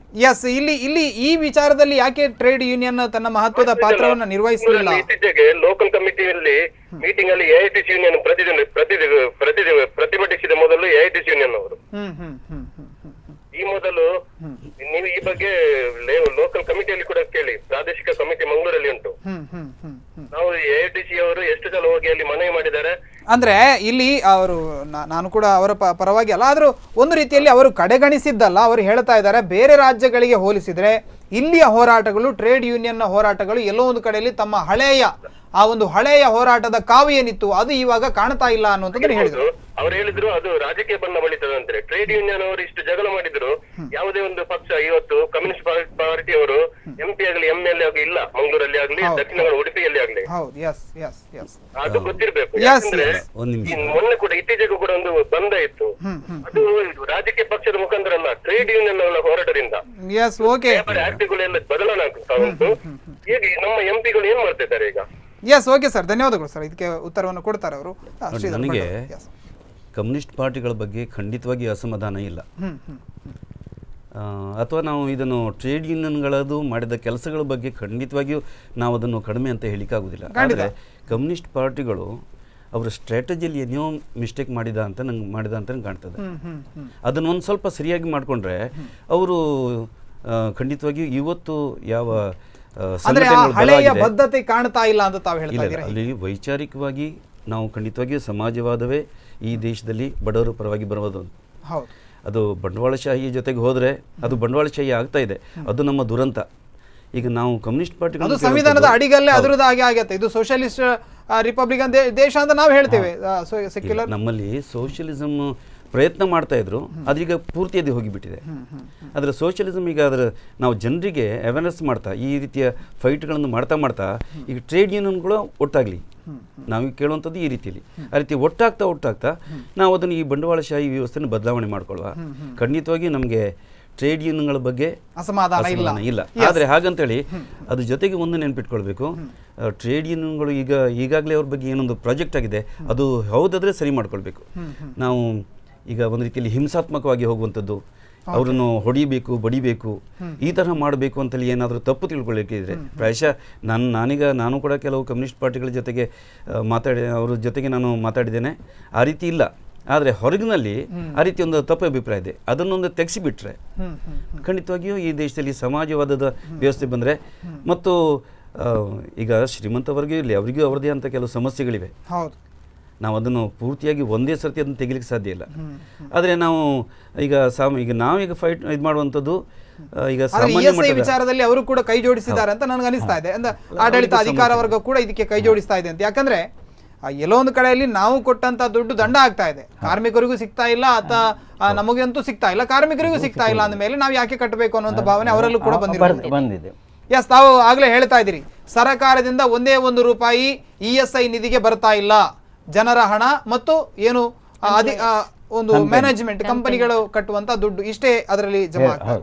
ಎಸ್, ಇಲ್ಲಿ ಈ ವಿಚಾರದಲ್ಲಿ ಯಾಕೆ ಟ್ರೇಡ್ ಯೂನಿಯನ್ ತನ್ನ ಮಹತ್ವದ ಪಾತ್ರವನ್ನು ನಿರ್ವಹಿಸಲಿಲ್ಲ?
ಇತ್ತೀಚೆಗೆ ಲೋಕಲ್ ಕಮಿಟಿಯಲ್ಲಿ ಮೀಟಿಂಗ್ ಅಲ್ಲಿ AITC ಯೂನಿಯನ್ ಪ್ರತಿಭಟಿಸಿದ ಮೊದಲು AITC ಯೂನಿಯನ್ ಅವರು ಈ ಮೊದಲು ನೀವು ಈ ಬಗ್ಗೆ ಲೋಕಲ್ ಕಮಿಟಿಯಲ್ಲಿ ಕೂಡ ಕೇಳಿ, ಪ್ರಾದೇಶಿಕ ಕಮಿಟಿ ಮಂಗಳೂರಲ್ಲಿ ಉಂಟು. ನಾವು AITC ಅವರು ಎಷ್ಟು ಸಲ ಹೋಗಿ ಅಲ್ಲಿ ಮನವಿ ಮಾಡಿದ್ದಾರೆ,
ಅಂದ್ರೆ ಇಲ್ಲಿ ಅವರು ನಾನು ಕೂಡ ಅವರ ಪರವಾಗಿ ಅಲ್ಲ, ಆದರೂ ಒಂದು ರೀತಿಯಲ್ಲಿ ಅವರು ಕಡೆಗಣಿಸಿದ್ದಲ್ಲ. ಅವರು ಹೇಳ್ತಾ ಇದ್ದಾರೆ ಬೇರೆ ರಾಜ್ಯಗಳಿಗೆ ಹೋಲಿಸಿದ್ರೆ ಇಲ್ಲಿಯ ಹೋರಾಟಗಳು, ಟ್ರೇಡ್ ಯೂನಿಯನ್ನ ಹೋರಾಟಗಳು ಎಲ್ಲೋ ಒಂದು ಕಡೆಯಲ್ಲಿ ತಮ್ಮ ಹಳೆಯ ಹೋರಾಟದ ಕಾವು ಏನಿತ್ತು ಅದು ಇವಾಗ ಕಾಣ್ತಾ ಇಲ್ಲ ಅನ್ನುವಂಥದ್ದು ಹೇಳಿದ್ರು.
ಅವ್ರು ಹೇಳಿದ್ರು ಅದು ರಾಜಕೀಯ ಬಣ್ಣ ಬಳಿತದಂತೆ. ಟ್ರೇಡ್ ಯೂನಿಯನ್ ಅವರು ಇಷ್ಟು ಜಗಳ ಮಾಡಿದ್ರು, ಯಾವುದೇ ಒಂದು ಪಕ್ಷ ಇವತ್ತು ಕಮ್ಯುನಿಸ್ಟ್ ಪಾರ್ಟಿ ಅವರು MP ಆಗಲಿ MLA ಆಗಲಿ ಇಲ್ಲ, ಮಂಗಳೂರಲ್ಲಿ ಆಗಲಿ ದಕ್ಷಿಣ ಉಡುಪಿಯಲ್ಲಿ ಆಗಲಿ. ಅದು ಗೊತ್ತಿರ್ಬೇಕು. ಯಾಕಂದ್ರೆ ಮೊನ್ನೆ ಕೂಡ ಇತ್ತೀಚೆಗೂ ಕೂಡ ಒಂದು ಬಂದ ಇತ್ತು, ಅದು ರಾಜಕೀಯ ಪಕ್ಷದ ಮುಖಾಂತರ ಅಲ್ಲ, ಟ್ರೇಡ್ ಯೂನಿಯನ್ ಹೋರಾಟದಿಂದ ಆಕ್ಟಿಗಳೆಲ್ಲ ಬದಲಾವಣೆ ಆಗ್ತಾ ಉಂಟು. ಹೇಗೆ ನಮ್ಮ MP ಗಳು ಏನ್ ಮಾಡ್ತಿದ್ದಾರೆ ಈಗ?
ಓಕೆ ಸರ್, ಧನ್ಯವಾದಗಳು ಸರ್. ಇದಕ್ಕೆ ಉತ್ತರವನ್ನು ಕೊಡ್ತಾರೆ ಅವರು.
ನನಗೆ ಕಮ್ಯುನಿಸ್ಟ್ ಪಾರ್ಟಿಗಳ ಬಗ್ಗೆ ಖಂಡಿತವಾಗಿ ಅಸಮಾಧಾನ ಇಲ್ಲ, ಅಥವಾ ನಾವು ಇದನ್ನು ಟ್ರೇಡ್ ಯೂನಿಯನ್ಗಳದು ಮಾಡಿದ ಕೆಲಸಗಳ ಬಗ್ಗೆ ಖಂಡಿತವಾಗಿಯೂ ನಾವು ಅದನ್ನು ಕಡಿಮೆ ಅಂತ ಹೇಳಿಕ್ಕಾಗೋದಿಲ್ಲ. ಆದರೆ ಕಮ್ಯುನಿಸ್ಟ್ ಪಾರ್ಟಿಗಳು ಅವರ ಸ್ಟ್ರಾಟಜಿಯಲ್ಲಿ ಏನೋ ಮಿಸ್ಟೇಕ್ ಮಾಡಿದ ಅಂತ ನಂಗೆ ಕಾಣ್ತದೆ. ಅದನ್ನು ಒಂದು ಸ್ವಲ್ಪ ಸರಿಯಾಗಿ ಮಾಡಿಕೊಂಡ್ರೆ ಅವರು ಖಂಡಿತವಾಗಿಯೂ ಇವತ್ತು ಯಾವ
ಹಳೆಯ ಬದ್ಧತೆ ಕಾಣ್ತಾ ಇಲ್ಲ ಅಂತ ತಾವು ಹೇಳ್ತಾ ಇದ್ದೀರಾ.
ಅಲ್ಲಿ ವೈಚಾರಿಕವಾಗಿ ನಾವು ಖಂಡಿತವಾಗಿಯೂ ಸಮಾಜವಾದವೇ ಈ ದೇಶದಲ್ಲಿ ಬಡವರ ಪರವಾಗಿ ಬರುವುದು. ಅದು ಬಂಡವಾಳಶಾಹಿ ಜೊತೆಗೆ ಹೋದರೆ ಅದು ಬಂಡವಾಳಶಾಹಿ ಆಗ್ತಾ ಇದೆ, ಅದು ನಮ್ಮ ದುರಂತ. ಈಗ ನಾವು ಕಮ್ಯುನಿಸ್ಟ್ ಪಾರ್ಟಿ
ಅದು ಸಂವಿಧಾನದ ಅಡಿಗಲ್ಲೇ ಅದರದ್ದು ಹಾಗೆ ಆಗತ್ತೆ. ಇದು ಸೋಷಿಯಲಿಸ್ಟ್ ರಿಪಬ್ಲಿಕನ್ ದೇಶ ಅಂತ ನಾವು ಹೇಳ್ತೇವೆ. ಸೆಕ್ಯುಲರ್
ನಮ್ಮಲ್ಲಿ ಸೋಷಿಯಲಿಸಮ್ ಪ್ರಯತ್ನ ಮಾಡ್ತಾ ಇದ್ರು, ಅದೀಗ ಪೂರ್ತಿಯಾಗಿ ಹೋಗಿಬಿಟ್ಟಿದೆ. ಆದರೆ ಸೋಷಿಯಲಿಸಮ್ ಈಗ ಅದರ ನಾವು ಜನರಿಗೆ ಅವೇರ್ನೆಸ್ ಮಾಡ್ತಾ ಈ ರೀತಿಯ ಫೈಟ್ಗಳನ್ನು ಮಾಡ್ತಾ ಈಗ ಟ್ರೇಡ್ ಯೂನಿಯನ್ಗಳು ಒಟ್ಟಾಗಲಿ, ನಾವು ಕೇಳುವಂಥದ್ದು ಈ ರೀತಿಯಲ್ಲಿ ಆ ರೀತಿ ಒಟ್ಟಾಗ್ತಾ ನಾವು ಅದನ್ನು ಈ ಬಂಡವಾಳಶಾಹಿ ವ್ಯವಸ್ಥೆಯನ್ನು ಬದಲಾವಣೆ ಮಾಡ್ಕೊಳ್ಳುವ. ಖಂಡಿತವಾಗಿ ನಮಗೆ ಟ್ರೇಡ್ ಯೂನಿಯನ್ಗಳ ಬಗ್ಗೆ
ಅಸಮಾಧಾನ
ಇಲ್ಲ. ಆದರೆ ಹಾಗಂತೇಳಿ ಅದ್ರ ಜೊತೆಗೆ ಒಂದು ನೆನಪಿಟ್ಕೊಳ್ಬೇಕು, ಟ್ರೇಡ್ ಯೂನಿಯನ್ಗಳು ಈಗಾಗಲೇ ಅವ್ರ ಬಗ್ಗೆ ಏನೊಂದು ಪ್ರಾಜೆಕ್ಟ್ ಆಗಿದೆ, ಅದು ಹೌದಾದ್ರೆ ಸರಿ ಮಾಡ್ಕೊಳ್ಬೇಕು. ನಾವು ಈಗ ಒಂದು ರೀತಿಯಲ್ಲಿ ಹಿಂಸಾತ್ಮಕವಾಗಿ ಹೋಗುವಂಥದ್ದು, ಅವರನ್ನು ಹೊಡಿಬೇಕು, ಬಡಿಬೇಕು, ಈ ತರಹ ಮಾಡಬೇಕು ಅಂತೇಳಿ ಏನಾದರೂ ತಪ್ಪು ತಿಳ್ಕೊಳ್ಳಿಕ್ಕಿದ್ರೆ ಪ್ರಾಯಶಃ ನಾನು ಕೂಡ ಕೆಲವು ಕಮ್ಯುನಿಸ್ಟ್ ಪಾರ್ಟಿಗಳ ಜೊತೆಗೆ ಅವ್ರ ಜೊತೆಗೆ ನಾನು ಮಾತಾಡಿದ್ದೇನೆ. ಆ ರೀತಿ ಇಲ್ಲ. ಆದರೆ ಹೊರಗಿನಲ್ಲಿ ಆ ರೀತಿ ಒಂದು ತಪ್ಪು ಅಭಿಪ್ರಾಯ ಇದೆ. ಅದನ್ನೊಂದು ತೆಗೆಸಿಬಿಟ್ರೆ ಖಂಡಿತವಾಗಿಯೂ ಈ ದೇಶದಲ್ಲಿ ಸಮಾಜವಾದದ ವ್ಯವಸ್ಥೆ ಬಂದರೆ, ಮತ್ತು ಈಗ ಶ್ರೀಮಂತ ವರ್ಗ ಇರಲಿ, ಅವರಿಗೂ ಅವರದೇ ಅಂತ ಕೆಲವು ಸಮಸ್ಯೆಗಳಿವೆ. ನಾವು ಅದನ್ನು ಪೂರ್ತಿಯಾಗಿ ಒಂದೇ ಸರ್ತಿ ಅದನ್ನು ತೆಗಿಲಿಕ್ಕೆ ಸಾಧ್ಯ ಇಲ್ಲ. ಆದರೆ ನಾವು ಈಗ ನಾವೀಗ ಫೈಟ್ ಇದು ಮಾಡುವಂಥದ್ದು ಈಗ ಸಾಮಾನ್ಯ
ವಿಚಾರದಲ್ಲಿ ಅವರು ಕೂಡ ಕೈ ಜೋಡಿಸಿದ್ದಾರೆ ಅಂತ ನನಗೆ ಅನಿಸ್ತಾ ಇದೆ. ಅಂದ್ರೆ ಆಡಳಿತ ಅಧಿಕಾರ ವರ್ಗ ಕೂಡ ಇದಕ್ಕೆ ಕೈ ಜೋಡಿಸ್ತಾ ಇದೆ ಅಂತ. ಯಾಕಂದ್ರೆ ಎಲ್ಲೋ ಒಂದು ಕಡೆಯಲ್ಲಿ ನಾವು ಕೊಟ್ಟಂತ ದುಡ್ಡು ದಂಡ ಆಗ್ತಾ ಇದೆ, ಕಾರ್ಮಿಕರಿಗೂ ಸಿಗ್ತಾ ಇಲ್ಲ, ಅಥವಾ ನಮಗಂತೂ ಸಿಗ್ತಾ ಇಲ್ಲ, ಕಾರ್ಮಿಕರಿಗೂ ಸಿಗ್ತಾ ಇಲ್ಲ ಅಂದ ಮೇಲೆ ನಾವು ಯಾಕೆ ಕಟ್ಟಬೇಕು ಅನ್ನುವಂಥ ಭಾವನೆ ಅವರಲ್ಲೂ ಕೂಡ ಬಂದಿದೆ. ತಾವು ಆಗ್ಲೇ ಹೇಳ್ತಾ ಇದ್ದೀರಿ, ಸರ್ಕಾರದಿಂದ ಒಂದೇ ₹1 ESI ನಿಧಿಗೆ ಬರ್ತಾ ಇಲ್ಲ. ಜನರ ಹಣ ಮತ್ತು ಏನು ಒಂದು ಮ್ಯಾನೇಜ್ಮೆಂಟ್ ಕಂಪನಿಗಳು ಕಟ್ಟುವಂತ ದುಡ್ಡು ಇಷ್ಟೇ ಅದರಲ್ಲಿ ಜಮಾ ಆಗ್ತಾ.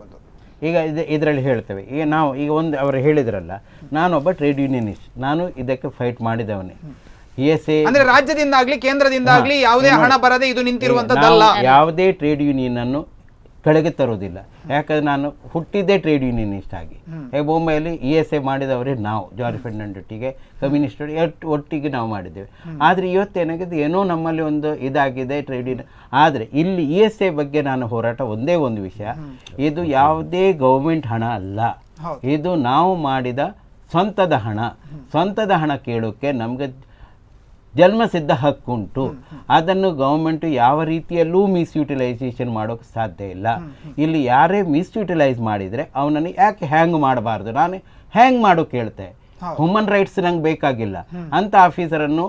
ಈಗ ಇದರಲ್ಲಿ ಹೇಳ್ತೇವೆ, ಈಗ ನಾವು ಈಗ ಅವರು ಹೇಳಿದ್ರಲ್ಲ, ನಾನೊಬ್ಬ ಟ್ರೇಡ್ ಯೂನಿಯನಿಸ್ಟ್, ನಾನು ಇದಕ್ಕೆ ಫೈಟ್ ಮಾಡಿದವನೇ. ESI
ಅಂದ್ರೆ ರಾಜ್ಯದಿಂದಾಗ್ಲಿ ಕೇಂದ್ರದಿಂದಾಗ್ಲಿ ಯಾವುದೇ ಹಣ ಬರದೆ ಇದು ನಿಂತಿರುವಂತದ್ದಲ್ಲ.
ಯಾವುದೇ ಟ್ರೇಡ್ ಯೂನಿಯನ್ ಅನ್ನು ಕೆಳಗೆ ತರೋದಿಲ್ಲ. ಯಾಕಂದ್ರೆ ನಾನು ಹುಟ್ಟಿದ್ದೇ ಟ್ರೇಡ್ ಯೂನಿಯನಿಸ್ಟ್ ಆಗಿ. ಬೊಂಬೈಯಲ್ಲಿ ESI ಮಾಡಿದವರೇ ನಾವು, ಜಾರ್ಜ್ ಫರ್ನಾಂಡೊಟ್ಟಿಗೆ ಕಮ್ಯುನಿಸ್ಟ್ ಒಟ್ಟಿಗೆ ನಾವು ಮಾಡಿದ್ದೇವೆ. ಆದರೆ ಇವತ್ತೇನಾಗಿದೆ, ಏನೋ ನಮ್ಮಲ್ಲಿ ಒಂದು ಇದಾಗಿದೆ ಟ್ರೇಡ್ ಯೂನಿಯನ್. ಆದರೆ ಇಲ್ಲಿ ESI ಬಗ್ಗೆ ನಾನು ಹೋರಾಟ ಒಂದೇ ಒಂದು ವಿಷಯ, ಇದು ಯಾವುದೇ ಗೌರ್ಮೆಂಟ್ ಹಣ ಅಲ್ಲ, ಇದು ನಾವು ಮಾಡಿದ ಸ್ವಂತದ ಹಣ ಕೇಳೋಕ್ಕೆ ನಮಗೆ ಜನ್ಮಸಿದ್ಧ ಹಕ್ಕುಂಟು. ಅದನ್ನು ಗೌರ್ಮೆಂಟು ಯಾವ ರೀತಿಯಲ್ಲೂ ಮಿಸ್ಯುಟಿಲೈಸೇಷನ್ ಮಾಡೋಕ್ಕೆ ಸಾಧ್ಯ ಇಲ್ಲ. ಇಲ್ಲಿ ಯಾರೇ ಮಿಸ್ಯುಟಿಲೈಸ್ ಮಾಡಿದರೆ ಅವನನ್ನು ಯಾಕೆ ಹ್ಯಾಂಗ್ ಮಾಡಬಾರ್ದು? ನಾನು ಹ್ಯಾಂಗ್ ಮಾಡೋಕೆ ಹೇಳ್ತೆ, ಹ್ಯೂಮನ್ ರೈಟ್ಸ್ ನಂಗೆ ಬೇಕಾಗಿಲ್ಲ ಅಂತ ಆಫೀಸರನ್ನು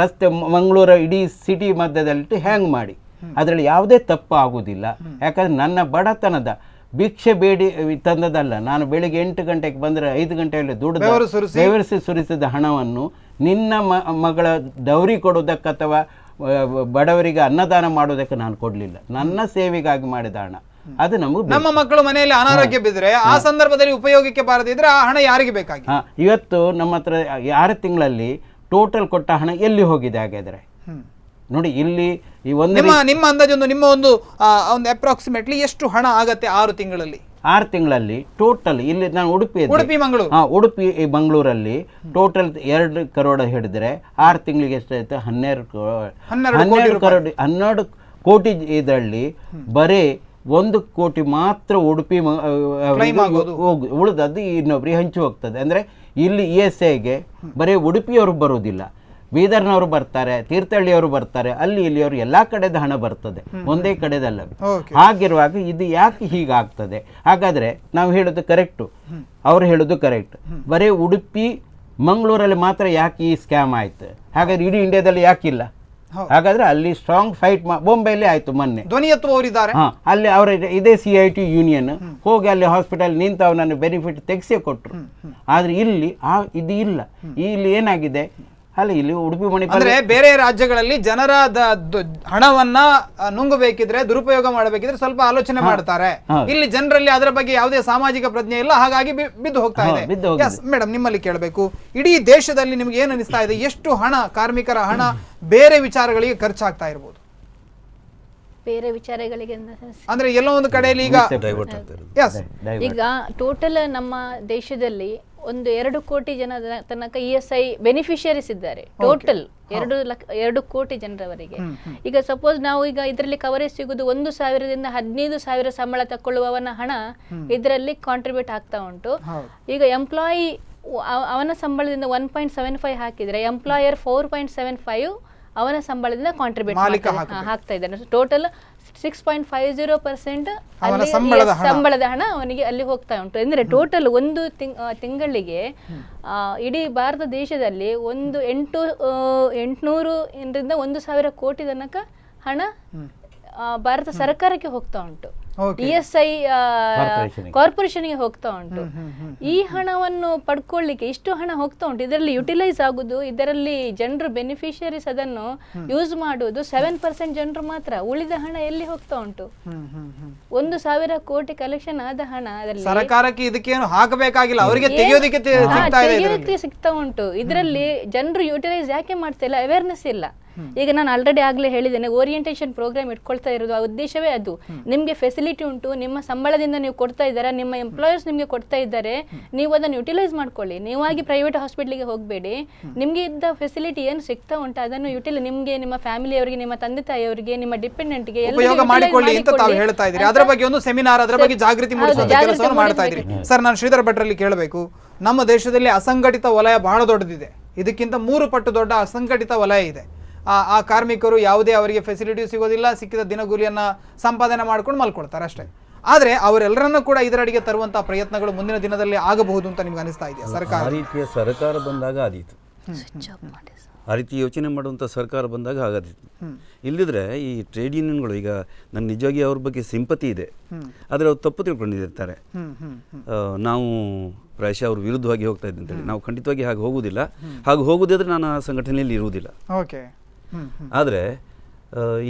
ರಸ್ತೆ ಮಂಗಳೂರು ಇಡೀ ಸಿಟಿ ಮಧ್ಯದಲ್ಲಿಟ್ಟು ಹ್ಯಾಂಗ್ ಮಾಡಿ, ಅದರಲ್ಲಿ ಯಾವುದೇ ತಪ್ಪು ಆಗುವುದಿಲ್ಲ. ಯಾಕಂದರೆ ನನ್ನ ಬಡತನದ ಭಿಕ್ಷೆ ಬೇಡಿ ತಂದದಲ್ಲ, ನಾನು ಬೆಳಿಗ್ಗೆ 8 ಗಂಟೆಗೆ ಬಂದರೆ 5 ಗಂಟೆಯಲ್ಲಿ ಬೆವರಿಸಿ ಸುರಿಸಿದ ಹಣವನ್ನು ನಿನ್ನ ಮಗಳ ದೌರಿ ಕೊಡೋದಕ್ಕೆ ಅಥವಾ ಬಡವರಿಗೆ ಅನ್ನದಾನ ಮಾಡೋದಕ್ಕೆ ನಾನು ಕೊಡಲಿಲ್ಲ, ನನ್ನ ಸೇವೆಗಾಗಿ ಮಾಡಿದ ಹಣ. ಅದು ನಮ್ಮ
ಮಕ್ಕಳು ಮನೆಯಲ್ಲಿ ಅನಾರೋಗ್ಯ ಬಿದ್ದರೆ ಆ ಸಂದರ್ಭದಲ್ಲಿ ಉಪಯೋಗಕ್ಕೆ ಬಾರದಿದ್ರೆ ಆ ಹಣ ಯಾರಿಗೆ ಬೇಕಾಗಿ?
ಇವತ್ತು ನಮ್ಮ ಹತ್ರ 6 ತಿಂಗಳಲ್ಲಿ ಟೋಟಲ್ ಕೊಟ್ಟ ಹಣ ಎಲ್ಲಿ ಹೋಗಿದೆ? ಹಾಗಾದರೆ ನೋಡಿ, ಇಲ್ಲಿ ಈ
ನಿಮ್ಮ ಅಂದಾಜೊಂದು ನಿಮ್ಮ ಒಂದು ಅಪ್ರಾಕ್ಸಿಮೇಟ್ಲಿ ಎಷ್ಟು ಹಣ ಆಗತ್ತೆ 6 ತಿಂಗಳಲ್ಲಿ?
6 ತಿಂಗಳಲ್ಲಿ ಟೋಟಲ್ ಇಲ್ಲಿ ನಾನು ಉಡುಪಿ ಮಂಗಳೂರಲ್ಲಿ ಟೋಟಲ್ 2 ಕರೋಡ ಹಿಡಿದ್ರೆ 6 ತಿಂಗಳಿಗೆ ಎಷ್ಟಾಯ್ತು? 12 ಕೋಟಿ. ಇದರಲ್ಲಿ ಬರೀ 1 ಕೋಟಿ ಮಾತ್ರ ಉಡುಪಿ ಉಳಿದದ್ದು ಇನ್ನೊಬ್ರಿಗೆ ಹಂಚಿ ಹೋಗ್ತದೆ. ಅಂದರೆ ಇಲ್ಲಿ ESIಗೆ ಬರೀ ಉಡುಪಿಯವರು ಬರೋದಿಲ್ಲ, ಬೀದರ್ನವರು ಬರ್ತಾರೆ, ತೀರ್ಥಹಳ್ಳಿಯವರು ಬರ್ತಾರೆ, ಅಲ್ಲಿ ಇಲ್ಲಿಯವರು ಎಲ್ಲ ಕಡೆದ ಹಣ ಬರ್ತದೆ, ಒಂದೇ ಕಡೆದಲ್ಲ. ಹಾಗಿರುವಾಗ ಇದು ಯಾಕೆ ಹೀಗಾಗ್ತದೆ? ಹಾಗಾದರೆ ನಾವು ಹೇಳೋದು ಕರೆಕ್ಟು, ಅವರು ಹೇಳೋದು ಕರೆಕ್ಟ್. ಬರೀ ಉಡುಪಿ ಮಂಗಳೂರಲ್ಲಿ ಮಾತ್ರ ಯಾಕೆ ಈ ಸ್ಕ್ಯಾಮ್ ಆಯ್ತು? ಹಾಗಾದ್ರೆ ಇಡೀ ಇಂಡಿಯಾದಲ್ಲಿ ಯಾಕಿಲ್ಲ? ಹಾಗಾದ್ರೆ ಅಲ್ಲಿ ಸ್ಟ್ರಾಂಗ್ ಫೈಟ್ ಬೊಂಬೈಲಿ ಆಯ್ತು ಮೊನ್ನೆ,
ಧ್ವನಿ ಎತ್ತುವವರಿದ್ದಾರೆ.
ಅಲ್ಲಿ ಅವರ ಇದೇ CIT ಯೂನಿಯನ್ ಹೋಗಿ ಅಲ್ಲಿ ಹಾಸ್ಪಿಟಲ್ ನಿಂತು ಅವನನ್ನು ಬೆನಿಫಿಟ್ ತೆಗೆಸೇ ಕೊಟ್ಟರು. ಆದ್ರೆ ಇಲ್ಲಿ ಇದು ಇಲ್ಲ. ಇಲ್ಲಿ ಏನಾಗಿದೆ, ಅಲ್ಲಿ ಇಲ್ಲಿ ಉಡುಪಿ ಮಣಿಪಾಲ
ಅಂದ್ರೆ ಬೇರೆ ರಾಜ್ಯಗಳಲ್ಲಿ ಜನರ ಹಣವನ್ನ ನುಂಗಬೇಕಿದ್ರೆ, ದುರುಪಯೋಗ ಮಾಡಬೇಕಿದ್ರೆ ಸ್ವಲ್ಪ ಆಲೋಚನೆ ಮಾಡ್ತಾರೆ. ಇಲ್ಲಿ ಜನರಲ್ಲಿ ಅದರ ಬಗ್ಗೆ ಯಾವುದೇ ಸಾಮಾಜಿಕ ಪ್ರಜ್ಞೆ ಇಲ್ಲ, ಹಾಗಾಗಿ ಬಿದ್ದು ಹೋಗ್ತಾ ಇದೆ. ಮೇಡಮ್, ನಿಮ್ಮಲ್ಲಿ ಕೇಳಬೇಕು, ಇಡೀ ದೇಶದಲ್ಲಿ ನಿಮ್ಗೆ ಏನು ಅನಿಸ್ತಾ ಇದೆ, ಎಷ್ಟು ಹಣ, ಕಾರ್ಮಿಕರ ಹಣ ಬೇರೆ ವಿಚಾರಗಳಿಗೆ ಖರ್ಚಾಗ್ತಾ ಇರ್ಬೋದು?
ಬೇರೆ ವಿಚಾರಗಳಿಗೆ
ಅಂದ್ರೆ ಎಲ್ಲೋ ಒಂದು ಕಡೆಯಲ್ಲಿ
ಈಗ ಟೋಟಲ್ ನಮ್ಮ ದೇಶದಲ್ಲಿ 1-2 ಕೋಟಿ ಜನ ತನಕ ESI ಬೆನಿಫಿಷಿಯರೀಸ್ ಇದ್ದಾರೆ. ಟೋಟಲ್ 2 ಕೋಟಿ ಜನರವರೆಗೆ. ಈಗ ಸಪೋಸ್ ನಾವು ಈಗ ಇದರಲ್ಲಿ ಕವರೇಜ್ ಸಿಗುದು 1,000ದಿಂದ 15,000 ಸಂಬಳ ತಕೊಳ್ಳುವವನ ಹಣ ಇದರಲ್ಲಿ ಕಾಂಟ್ರಿಬ್ಯೂಟ್ ಆಗ್ತಾ ಉಂಟು. ಈಗ ಎಂಪ್ಲಾಯಿ ಅವನ ಸಂಬಳದಿಂದ 1.75 ಹಾಕಿದ್ರೆ ಎಂಪ್ಲಾಯರ್ 4.75 ಅವನ ಸಂಬಳದಿಂದ ಕಾಂಟ್ರಿಬ್ಯೂಟ್ ಹಾಕ್ತಾ ಇದ್ದಾನೆ. ಟೋಟಲ್ 6.50% ಸಂಬಳದ ಹಣ ಅವನಿಗೆ ಅಲ್ಲಿ ಹೋಗ್ತಾ ಉಂಟು. ಅಂದ್ರೆ ಟೋಟಲ್ ಒಂದು ತಿಂಗಳಿಗೆ ಇಡೀ ಭಾರತ ದೇಶದಲ್ಲಿ 800ರಿಂದ 1,000 ಕೋಟಿ ತನಕ ಹಣ ಭಾರತ ಸರ್ಕಾರಕ್ಕೆ ಹೋಗ್ತಾ ಉಂಟು, ESI ಕಾರ್ಪೊರೇಷನ್ಗೆ ಹೋಗ್ತಾ ಉಂಟು. ಈ ಹಣವನ್ನು ಪಡ್ಕೊಳ್ಳಿಕ್ಕೆ ಇಷ್ಟು ಹಣ ಹೋಗ್ತಾ ಉಂಟು, ಇದರಲ್ಲಿ ಯುಟಿಲೈಸ್ ಆಗುದು, ಇದರಲ್ಲಿ ಜನರು ಬೆನಿಫಿಷಿಯರೀಸ್ ಅದನ್ನು ಯೂಸ್ ಮಾಡುವುದು 7% ಜನರು ಮಾತ್ರ. ಉಳಿದ ಹಣ ಎಲ್ಲಿ ಹೋಗ್ತಾ ಉಂಟು? 1,000 ಕೋಟಿ ಕಲೆಕ್ಷನ್ ಆದ ಹಣ ಅದರಲ್ಲಿ
ಸರ್ಕಾರಕ್ಕೆ ಇದಕ್ಕೇನು ಹಾಕಬೇಕಾಗಿಲ್ಲ, ಅವರಿಗೆ ತೆಗೆಯೋದಕ್ಕೆ
ಸಿಗ್ತಾ ಉಂಟು. ಇದರಲ್ಲಿ ಜನರು ಯುಟಿಲೈಸ್ ಯಾಕೆ ಮಾಡ್ತಾ ಇಲ್ಲ? ಅವೇರ್ನೆಸ್ ಇಲ್ಲ. ಈಗ ನಾನು ಆಲ್ರೆಡಿ ಆಗ್ಲೇ ಹೇಳಿದ್ದೇನೆ, ಓರಿಯೆಂಟೇಷನ್ ಪ್ರೋಗ್ರಾಮ್ ಇಟ್ಕೊಳ್ತಾ ಇರೋದು ಆ ಉದ್ದೇಶವೇ ಅದು. ನಿಮ್ಗೆ ಫೆಸಿಲಿಟಿ ಉಂಟು, ನಿಮ್ಮ ಸಂಬಳದಿಂದ ನೀವು ಕೊಡ್ತಾ ಇದ್ದೀರಾ, ನಿಮ್ಮ ಎಂಪ್ಲಾಯರ್ಸ್ ನಿಮ್ಗೆ ಕೊಡ್ತಾ ಇದ್ದಾರೆ, ನೀವು ಅದನ್ನು ಯುಟಿಲೈಸ್ ಮಾಡ್ಕೊಳ್ಳಿ. ನೀವಾಗಿ ಪ್ರೈವೇಟ್ ಹಾಸ್ಪಿಟ್ಲಿಗೆ ಹೋಗಬೇಡಿ. ನಿಮ್ಗೆ ಇದ್ದ ಫೆಸಿಲಿಟಿ ಏನು ಸಿಗ್ತಾ ಉಂಟು ಅದನ್ನು ನಿಮ್ಗೆ, ನಿಮ್ಮ ಫ್ಯಾಮಿಲಿಯವರಿಗೆ, ನಿಮ್ಮ ತಂದೆ ತಾಯಿಯವರಿಗೆ, ನಿಮ್ಮ ಡಿಪೆಂಡೆಂಟ್ಗೆ
ಉಪಯೋಗ ಮಾಡಿಕೊಳ್ಳಿ ಅಂತ ತಾವು ಹೇಳ್ತಾ ಇದ್ದೀರಿ. ಅದರ ಬಗ್ಗೆ ಒಂದು ಸೆಮಿನಾರ್, ಅದರ ಬಗ್ಗೆ ಜಾಗೃತಿ ಮೂಡಿಸುವಂತ ಕೆಲಸವನ್ನು ಮಾಡ್ತಾ ಇದ್ದೀರಿ. ಸರ್, ನಾನು ಶ್ರೀಧರ್ ಭಟ್ರಲ್ಲಿ ಕೇಳಬೇಕು, ನಮ್ಮ ದೇಶದಲ್ಲಿ ಅಸಂಘಟಿತ ವಲಯ ಬಹಳ ದೊಡ್ಡದಿದೆ, ಇದಕ್ಕಿಂತ 3 ಪಟ್ಟು ದೊಡ್ಡ ಅಸಂಘಟಿತ ವಲಯ ಇದೆ. ಆ ಕಾರ್ಮಿಕರು ಯಾವುದೇ ಅವರಿಗೆ ಫೆಸಿಲಿಟಿ ಸಿಗೋದಿಲ್ಲ, ಸಿಕ್ಕಿದ ದಿನಗೂಲಿಯನ್ನ ಸಂಪಾದನೆ ಮಾಡ್ಕೊಂಡು ಮಲ್ಕೊಳ್ತಾರೆ ಅಷ್ಟೇ. ಆದ್ರೆ ಅವರೆಲ್ಲರನ್ನೂ ಕೂಡ ಇದರಡಿಗೆ ತರುವಂತಹ ಪ್ರಯತ್ನಗಳು ಮುಂದಿನ ದಿನದಲ್ಲಿ ಆಗಬಹುದು ಅಂತ ನಿಮ್ಗೆ ಅನಿಸ್ತಾ ಇದೆಯಾ? ಸರ್ಕಾರ
ಆ ರೀತಿಯ ಸರ್ಕಾರ ಬಂದಾಗ ಆದೀತು, ಆ ರೀತಿ ಯೋಚನೆ ಮಾಡುವಂಥ ಸರ್ಕಾರ ಬಂದಾಗ ಆಗೋದಿತ್ತು. ಇಲ್ಲದಿದ್ರೆ ಈ ಟ್ರೇಡ್ ಯೂನಿಯನ್ಗಳು, ಈಗ ನನ್ನ ನಿಜವಾಗಿ ಅವ್ರ ಬಗ್ಗೆ ಸಿಂಪತಿ ಇದೆ, ಆದರೆ ಅವ್ರು ತಪ್ಪು ತಿಳ್ಕೊಂಡಿರ್ತಾರೆ. ನಾವು ಪ್ರಾಯಶಃ ಅವ್ರ ವಿರುದ್ಧವಾಗಿ ಹೋಗ್ತಾ ಇದ್ದೆ ಅಂತೇಳಿ. ನಾವು ಖಂಡಿತವಾಗಿ ಹಾಗೆ ಹೋಗುವುದಿಲ್ಲ. ಹಾಗೆ ಹೋಗುವುದಾದ್ರೆ ನಾನು ಆ ಸಂಘಟನೆಯಲ್ಲಿ ಇರುವುದಿಲ್ಲ. ಆದರೆ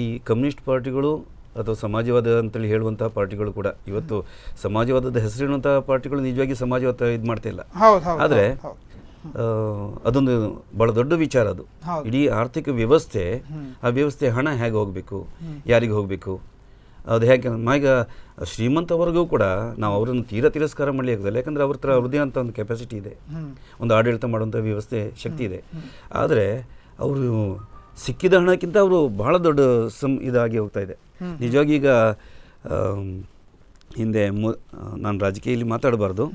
ಈ ಕಮ್ಯುನಿಸ್ಟ್ ಪಾರ್ಟಿಗಳು ಅಥವಾ ಸಮಾಜವಾದ ಅಂತೇಳಿ ಹೇಳುವಂತಹ ಪಾರ್ಟಿಗಳು ಕೂಡ ಇವತ್ತು ಸಮಾಜವಾದದ ಹೆಸರಿರುವಂತಹ ಪಾರ್ಟಿಗಳು ನಿಜವಾಗಿ ಸಮಾಜವಾದ ಇದು ಮಾಡ್ತಾ ಇಲ್ಲ. ಆದರೆ ಅದೊಂದು ಭಾಳ ದೊಡ್ಡ ವಿಚಾರ ಅದು. ಇಡೀ ಆರ್ಥಿಕ ವ್ಯವಸ್ಥೆ, ಆ ವ್ಯವಸ್ಥೆ ಹಣ ಹೇಗೆ ಹೋಗಬೇಕು, ಯಾರಿಗೆ ಹೋಗಬೇಕು, ಅದು ಹೇಗೆ. ಈಗ ಶ್ರೀಮಂತ ವರ್ಗವೂ ಕೂಡ ನಾವು ಅವರನ್ನು ತಿರಸ್ಕಾರ ಮಾಡಲಿ ಆಗೋದಿಲ್ಲ, ಯಾಕಂದರೆ ಅವ್ರ ಹತ್ರ ಅವ್ರದ್ದೇ ಅಂತ ಒಂದು ಕೆಪಾಸಿಟಿ ಇದೆ, ಒಂದು ಆಡಳಿತ ಮಾಡುವಂಥ ವ್ಯವಸ್ಥೆ ಶಕ್ತಿ ಇದೆ. ಆದರೆ ಅವರು ಸಿಕ್ಕಿದ ಹಣಕ್ಕಿಂತ ಅವರು ಬಹಳ ದೊಡ್ಡ ಇದಾಗಿ ಹೋಗ್ತಾ ಇದೆ ನಿಜವಾಗಿ. ಈಗ ಹಿಂದೆ ನಾನು ರಾಜಕೀಯದಲ್ಲಿ ಮಾತಾಡಬಾರ್ದು,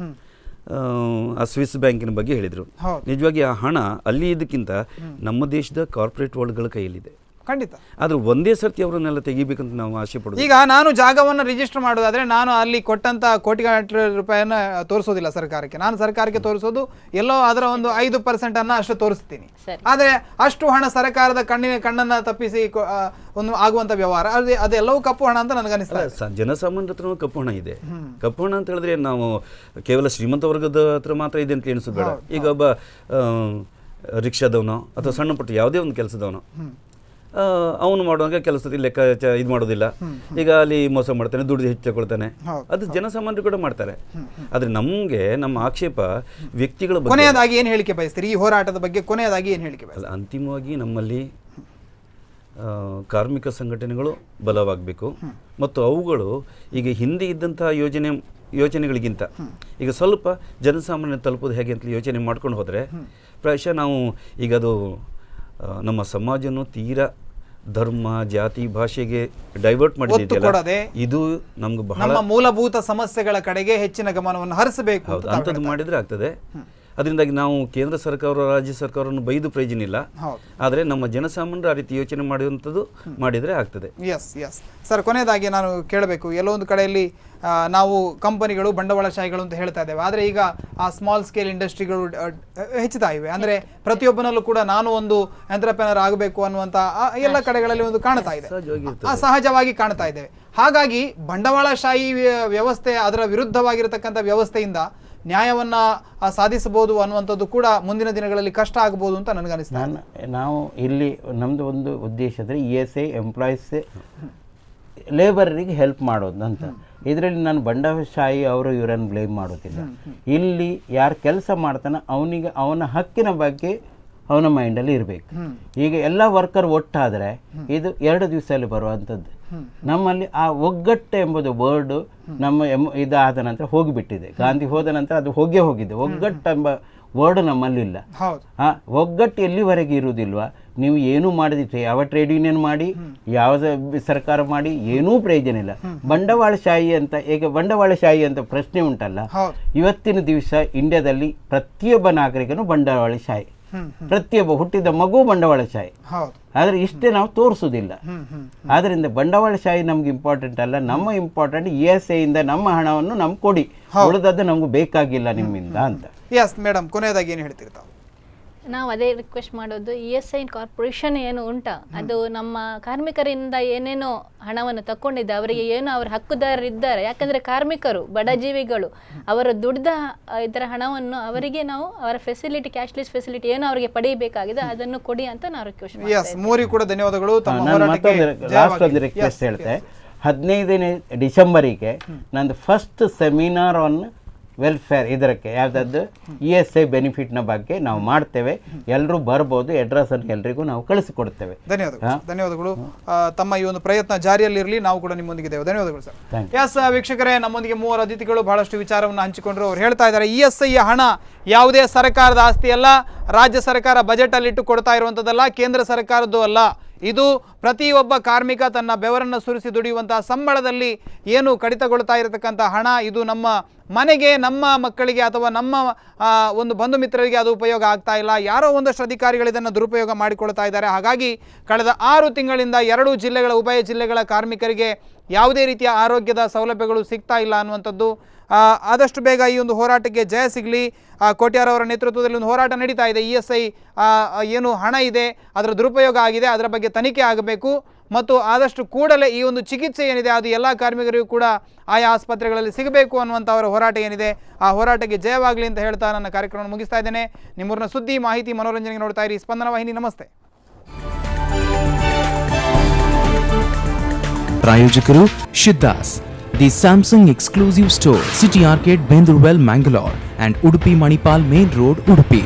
ಆ ಸ್ವಿಸ್ ಬ್ಯಾಂಕಿನ ಬಗ್ಗೆ ಹೇಳಿದರು. ನಿಜವಾಗಿ ಆ ಹಣ ಅಲ್ಲಿ ಇದಕ್ಕಿಂತ ನಮ್ಮ ದೇಶದ ಕಾರ್ಪೊರೇಟ್ ವರ್ಲ್ಡ್ಗಳ ಕೈಯಲ್ಲಿದೆ
ಖಂಡಿತ.
ಆದ್ರೆ ಒಂದೇ ಸರ್ತಿ ಅವರನ್ನೆಲ್ಲ ತೆಗಿಬೇಕಂತ ನಾವು ಆಸೆ ಪಡೋದು.
ಈಗ ನಾನು ಜಾಗವನ್ನು ರಿಜಿಸ್ಟರ್ ಮಾಡೋದಾದ್ರೆ ನಾನು ಅಲ್ಲಿ ಕೊಟ್ಟಂತ ಕೋಟಿಗಟ್ಟಲೆ ರೂಪಾಯಿಯನ್ನ ತೋರಿಸೋದಿಲ್ಲ ಸರ್ಕಾರಕ್ಕೆ. ನಾನು ಸರ್ಕಾರಕ್ಕೆ ತೋರಿಸೋದು ಎಲ್ಲೋ ಅದರ ಒಂದು 5% ಅನ್ನ ಅಷ್ಟು ತೋರಿಸ್ತೀನಿ. ಆದ್ರೆ ಅಷ್ಟು ಹಣ ಸರ್ಕಾರದ ಕಣ್ಣನ್ನ ತಪ್ಪಿಸಿ ಒಂದು ಆಗುವಂತ ವ್ಯವಹಾರ ಅದೆಲ್ಲವೂ ಕಪ್ಪು ಹಣ ಅಂತ ನನಗನ್ನಿಸ್ತದೆ.
ಜನಸಾಮಾನ್ಯರ ಹತ್ರ ಕಪ್ಪು ಹಣ ಇದೆ. ಕಪ್ಪು ಹಣ ಅಂತ ಹೇಳಿದ್ರೆ ನಾವು ಕೇವಲ ಶ್ರೀಮಂತ ವರ್ಗದ ಹತ್ರ ಮಾತ್ರ ಇದೆ ಅಂತ ಎಣಿಸೋದು ಬೇಡ. ಈಗ ಒಬ್ಬ ರಿಕ್ಷಾದವನೋ ಅಥವಾ ಸಣ್ಣ ಪುಟ್ಟ ಯಾವುದೇ ಒಂದು ಕೆಲಸದವನೋ ಅವನು ಮಾಡುವಾಗ ಕೆಲಸದಲ್ಲಿ ಲೆಕ್ಕ ಇದು ಮಾಡೋದಿಲ್ಲ. ಈಗ ಅಲ್ಲಿ ಮೋಸ ಮಾಡ್ತಾನೆ, ದುಡ್ಡು ಹೆಚ್ಚು ತಗೊಳ್ತಾನೆ, ಅದು ಜನಸಾಮಾನ್ಯರು ಕೂಡ ಮಾಡ್ತಾರೆ. ಆದ್ರೆ ನಮಗೆ ನಮ್ಮ ಆಕ್ಷೇಪ ವ್ಯಕ್ತಿಗಳ ಬಗ್ಗೆ.
ಕೊನೆಯದಾಗಿ ಏನು ಹೇಳಿಕೆ ಬಯಸ್ತೀರಿ ಈ ಹೋರಾಟದ ಬಗ್ಗೆ? ಕೊನೆಯದಾಗಿ ಏನು ಹೇಳಿಕೆ ಬಯಸ್ತೀರಿ?
ಅಂತಿಮವಾಗಿ ನಮ್ಮಲ್ಲಿ ಕಾರ್ಮಿಕ ಸಂಘಟನೆಗಳು ಬಲವಾಗಬೇಕು ಮತ್ತು ಅವುಗಳು ಈಗ ಹಿಂದೆ ಇದ್ದಂತಹ ಯೋಚನೆಗಳಿಗಿಂತ ಈಗ ಸ್ವಲ್ಪ ಜನಸಾಮಾನ್ಯ ತಲುಪೋದು ಹೇಗೆ ಅಂತ ಯೋಚನೆ ಮಾಡ್ಕೊಂಡು ಹೋದರೆ ಪ್ರಾಯಶಃ ನಾವು ಈಗ ಅದು ನಮ್ಮ ಸಮಾಜವನ್ನು ತೀರಾ ಧರ್ಮ, ಜಾತಿ, ಭಾಷೆಗೆ ಡೈವರ್ಟ್ ಮಾಡಿದೆ. ಇದು ನಮ್ಗೆ ಬಹಳ
ಮೂಲಭೂತ ಸಮಸ್ಯೆಗಳ ಕಡೆಗೆ ಹೆಚ್ಚಿನ ಗಮನವನ್ನು ಹರಿಸಬೇಕು.
ಅಂಥದ್ದು ಮಾಡಿದ್ರೆ ಆಗ್ತದೆ. ಅದರಿಂದಾಗಿ ನಾವು ಕೇಂದ್ರ ಸರ್ಕಾರ ರಾಜ್ಯ ಸರ್ಕಾರವನ್ನು ಬೈದು ಪ್ರಯೋಜನ ಇಲ್ಲ.
ಹೌದು.
ಆದರೆ ನಮ್ಮ ಜನಸಾಮಾನ್ಯರು ಆ ರೀತಿ ಯೋಚನೆ ಮಾಡುವಂಥದ್ದು ಮಾಡಿದರೆ ಆಗ್ತದೆ.
ಎಸ್ ಎಸ್ ಸರ್, ಕೊನೆಯದಾಗಿ ನಾನು ಕೇಳಬೇಕು, ಎಲ್ಲೋ ಒಂದು ಕಡೆಯಲ್ಲಿ ನಾವು ಕಂಪನಿಗಳು ಬಂಡವಾಳಶಾಹಿಗಳು ಅಂತ ಹೇಳ್ತಾ ಇದ್ದೇವೆ, ಆದರೆ ಈಗ ಆ ಸ್ಮಾಲ್ ಸ್ಕೇಲ್ ಇಂಡಸ್ಟ್ರಿಗಳು ಹೆಚ್ಚುತ್ತಾ ಇವೆ. ಅಂದರೆ ಪ್ರತಿಯೊಬ್ಬನಲ್ಲೂ ಕೂಡ ನಾನು ಒಂದು ಎಂಟರ್ಪ್ರೆನರ್ ಆಗಬೇಕು ಅನ್ನುವಂಥ ಎಲ್ಲ ಕಡೆಗಳಲ್ಲಿ ಒಂದು ಕಾಣ್ತಾ ಇದೆ, ಸಹಜವಾಗಿ ಕಾಣ್ತಾ ಇದ್ದೇವೆ. ಹಾಗಾಗಿ ಬಂಡವಾಳಶಾಹಿ ವ್ಯವಸ್ಥೆ, ಅದರ ವಿರುದ್ಧವಾಗಿರತಕ್ಕಂಥ ವ್ಯವಸ್ಥೆಯಿಂದ ನ್ಯಾಯವನ್ನ ಸಾಧಿಸಬಹುದು ಅನ್ನುವಂಥದ್ದು ಕೂಡ ಮುಂದಿನ ದಿನಗಳಲ್ಲಿ ಕಷ್ಟ ಆಗಬಹುದು ಅಂತ ನನಗನ್ನಿಸ್ತದೆ.
ನಾವು ಇಲ್ಲಿ ನಮ್ಮದು ಒಂದು ಉದ್ದೇಶ ಅಂದರೆ ESI ಎಂಪ್ಲಾಯೀಸ್ ಲೇಬರಿಗೆ ಹೆಲ್ಪ್ ಮಾಡೋದು ಅಂತ. ಇದರಲ್ಲಿ ನಾನು ಬಂಡವಾಳಶಾಹಿ ಅವರು ಇವರನ್ನು ಬ್ಲೇಮ್ ಮಾಡೋದಿಲ್ಲ. ಇಲ್ಲಿ ಯಾರು ಕೆಲಸ ಮಾಡ್ತಾನೆ ಅವನಿಗೆ ಅವನ ಹಕ್ಕಿನ ಬಗ್ಗೆ ಅವನ ಮೈಂಡಲ್ಲಿ ಇರಬೇಕು. ಈಗ ಎಲ್ಲ ವರ್ಕರ್ ಒಟ್ಟಾದರೆ ಇದು 2 ದಿವಸದಲ್ಲಿ ಬರುವಂಥದ್ದು. ನಮ್ಮಲ್ಲಿ ಆ ಒಗ್ಗಟ್ಟು ಎಂಬುದು ವರ್ಡು ನಮ್ಮ ಇದಾದ ನಂತರ ಹೋಗಿಬಿಟ್ಟಿದೆ. ಗಾಂಧಿ ಹೋದ ನಂತರ ಅದು ಹೋಗಿದೆ. ಒಗ್ಗಟ್ಟು ಎಂಬ ವರ್ಡ್ ನಮ್ಮಲ್ಲಿಲ್ಲ. ಆ ಒಗ್ಗಟ್ಟು ಎಲ್ಲಿವರೆಗೆ ಇರುವುದಿಲ್ವಾ? ನೀವು ಏನೂ ಮಾಡಿದಿರಿ, ಯಾವ ಟ್ರೇಡ್ ಯೂನಿಯನ್ ಮಾಡಿ, ಯಾವ ಸರ್ಕಾರ ಮಾಡಿ, ಏನೂ ಪ್ರಯೋಜನ ಇಲ್ಲ. ಬಂಡವಾಳಶಾಹಿ ಅಂತ, ಈಗ ಬಂಡವಾಳಶಾಹಿ ಅಂತ ಪ್ರಶ್ನೆ ಉಂಟಲ್ಲ, ಇವತ್ತಿನ ದಿವಸ ಇಂಡಿಯಾದಲ್ಲಿ ಪ್ರತಿಯೊಬ್ಬ ನಾಗರಿಕನು ಬಂಡವಾಳಶಾಹಿ, ಪ್ರತಿಯೊಬ್ಬ ಹುಟ್ಟಿದ ಮಗು ಬಂಡವಾಳಶಾಹಿ. ಆದರೆ ಇಷ್ಟೇ ನಾವು ತೋರಿಸುವುದಿಲ್ಲ. ಆದ್ರಿಂದ ಬಂಡವಾಳಶಾಹಿ ನಮ್ಗೆ ಇಂಪಾರ್ಟೆಂಟ್ ಅಲ್ಲ. ನಮ್ಮ ಇಂಪಾರ್ಟೆಂಟ್ ESI ಇಂದ ನಮ್ಮ ಹಣವನ್ನು ನಮ್ಗೆ ಕೊಡಿ, ಉಳಿದದ್ದು ನಮ್ಗೆ ಬೇಕಾಗಿಲ್ಲ ನಿಮ್ಮಿಂದ ಅಂತ.
ಎಸ್ ಮೇಡಮ್, ಕೊನೆಯದಾಗಿ ಏನು ಹೇಳ್ತಿರ್ತಾವೆ?
ನಾವು ಅದೇ ರಿಕ್ವೆಸ್ಟ್ ಮಾಡೋದು, ESI ಕಾರ್ಪೊರೇಷನ್ ಏನು ಉಂಟ ಅದು ನಮ್ಮ ಕಾರ್ಮಿಕರಿಂದ ಏನೇನೋ ಹಣವನ್ನು ತಗೊಂಡಿದ್ದೆ, ಅವರಿಗೆ ಏನು ಅವರ ಹಕ್ಕುದಾರರಿದ್ದಾರೆ. ಯಾಕಂದರೆ ಕಾರ್ಮಿಕರು ಬಡಜೀವಿಗಳು, ಅವರು ದುಡ್ದ ಇದರ ಹಣವನ್ನು ಅವರಿಗೆ ನಾವು ಅವರ ಫೆಸಿಲಿಟಿ, ಕ್ಯಾಶ್ಲೆಸ್ ಫೆಸಿಲಿಟಿ ಏನು ಅವರಿಗೆ ಪಡೆಯಬೇಕಾಗಿದೆ ಅದನ್ನು ಕೊಡಿ ಅಂತ ನಾವು ರಿಕ್ವೆಸ್ಟ್ ಮಾಡ್ತೀವಿ.
ಮೂರಿ ಕೂಡ ಧನ್ಯವಾದಗಳು.
ಲಾಸ್ಟ್ ಒಂದು ರಿಕ್ವೆಸ್ಟ್ ಹೇಳ್ತೆ, 15ನೇ ಡಿಸೆಂಬರಿಗೆ ನಂದು ಫಸ್ಟ್ ಸೆಮಿನಾರ್ ಆನ್ ವೆಲ್ಫೇರ್, ಇದಕ್ಕೆ ಯಾವುದಾದ್ರು ESI ಬೆನಿಫಿಟ್ನ ಬಗ್ಗೆ ನಾವು ಮಾಡ್ತೇವೆ. ಎಲ್ಲರೂ ಬರ್ಬೋದು, ಅಡ್ರೆಸ್ಸನ್ನು ಎಲ್ರಿಗೂ ನಾವು ಕಳಿಸಿಕೊಡ್ತೇವೆ.
ಧನ್ಯವಾದಗಳು. ತಮ್ಮ ಈ ಒಂದು ಪ್ರಯತ್ನ ಜಾರಿಯಲ್ಲಿರಲಿ, ನಾವು ಕೂಡ ನಿಮ್ಮೊಂದಿಗಿದ್ದೇವೆ. ಧನ್ಯವಾದಗಳು ಸರ್. ಎಸ್ ವೀಕ್ಷಕರೇ, ನಮ್ಮೊಂದಿಗೆ 3 ಅತಿಥಿಗಳು ಬಹಳಷ್ಟು ವಿಚಾರವನ್ನು ಹಂಚಿಕೊಂಡ್ರು. ಅವ್ರು ಹೇಳ್ತಾ ಇದ್ದಾರೆ, ESI ಹಣ ಯಾವುದೇ ಸರ್ಕಾರದ ಆಸ್ತಿ ಅಲ್ಲ, ರಾಜ್ಯ ಸರ್ಕಾರ ಬಜೆಟಲ್ಲಿ ಇಟ್ಟು ಕೊಡ್ತಾ ಇರುವಂಥದ್ದಲ್ಲ, ಕೇಂದ್ರ ಸರ್ಕಾರದ್ದು ಅಲ್ಲ. ಇದು ಪ್ರತಿಯೊಬ್ಬ ಕಾರ್ಮಿಕ ತನ್ನ ಬೆವರನ್ನು ಸುರಿಸಿ ದುಡಿಯುವಂತಹ ಸಂಬಳದಲ್ಲಿ ಏನು ಕಡಿತಗೊಳ್ತಾ ಇರತಕ್ಕಂಥ ಹಣ, ಇದು ನಮ್ಮ ಮನೆಗೆ, ನಮ್ಮ ಮಕ್ಕಳಿಗೆ ಅಥವಾ ನಮ್ಮ ಒಂದು ಬಂಧು ಮಿತ್ರರಿಗೆ ಅದು ಉಪಯೋಗ ಆಗ್ತಾ ಇಲ್ಲ. ಯಾರೋ ಒಂದಷ್ಟು ಅಧಿಕಾರಿಗಳು ಇದನ್ನು ದುರುಪಯೋಗ ಮಾಡಿಕೊಳ್ತಾ ಇದ್ದಾರೆ. ಹಾಗಾಗಿ ಕಳೆದ 6 ತಿಂಗಳಿಂದ 2 ಜಿಲ್ಲೆಗಳ, ಉಭಯ ಜಿಲ್ಲೆಗಳ ಕಾರ್ಮಿಕರಿಗೆ ಯಾವುದೇ ರೀತಿಯ ಆರೋಗ್ಯದ ಸೌಲಭ್ಯಗಳು ಸಿಗ್ತಾ ಇಲ್ಲ ಅನ್ನುವಂಥದ್ದು. ಆದಷ್ಟು ಬೇಗ ಈ ಒಂದು ಹೋರಾಟಕ್ಕೆ ಜಯ ಸಿಗಲಿ. ಕೋಟ್ಯಾರ್ ಅವರ ನೇತೃತ್ವದಲ್ಲಿ ಒಂದು ಹೋರಾಟ ನಡೀತಾ ಇದೆ. ESI ಏನು ಹಣ ಇದೆ, ಅದರ ದುರುಪಯೋಗ ಆಗಿದೆ, ಅದರ ಬಗ್ಗೆ ತನಿಖೆ ಆಗಬೇಕು ಮತ್ತು ಆದಷ್ಟು ಕೂಡಲೇ ಈ ಒಂದು ಚಿಕಿತ್ಸೆ ಏನಿದೆ ಅದು ಎಲ್ಲ ಕಾರ್ಮಿಕರಿಗೂ ಕೂಡ ಆಯಾ ಆಸ್ಪತ್ರೆಗಳಲ್ಲಿ ಸಿಗಬೇಕು ಅನ್ನುವಂಥ ಅವರ ಹೋರಾಟ ಏನಿದೆ, ಆ ಹೋರಾಟಕ್ಕೆ ಜಯವಾಗಲಿ ಅಂತ ಹೇಳ್ತಾ ನನ್ನ ಕಾರ್ಯಕ್ರಮವನ್ನು ಮುಗಿಸ್ತಾ ಇದ್ದೇನೆ. ನಿಮ್ಮೂರಿನ ಸುದ್ದಿ, ಮಾಹಿತಿ, ಮನೋರಂಜನೆಗೆ ನೋಡ್ತಾ ಇರಿ ಸ್ಪಂದನ ವಾಹಿನಿ. ನಮಸ್ತೆ.
ಪ್ರಾಯೋಜಕರು ಶಿದ್ದಾಸ್, the Samsung exclusive store, city arcade, Bendurwell, Mangalore and Udupi Manipal Main Road, Udupi.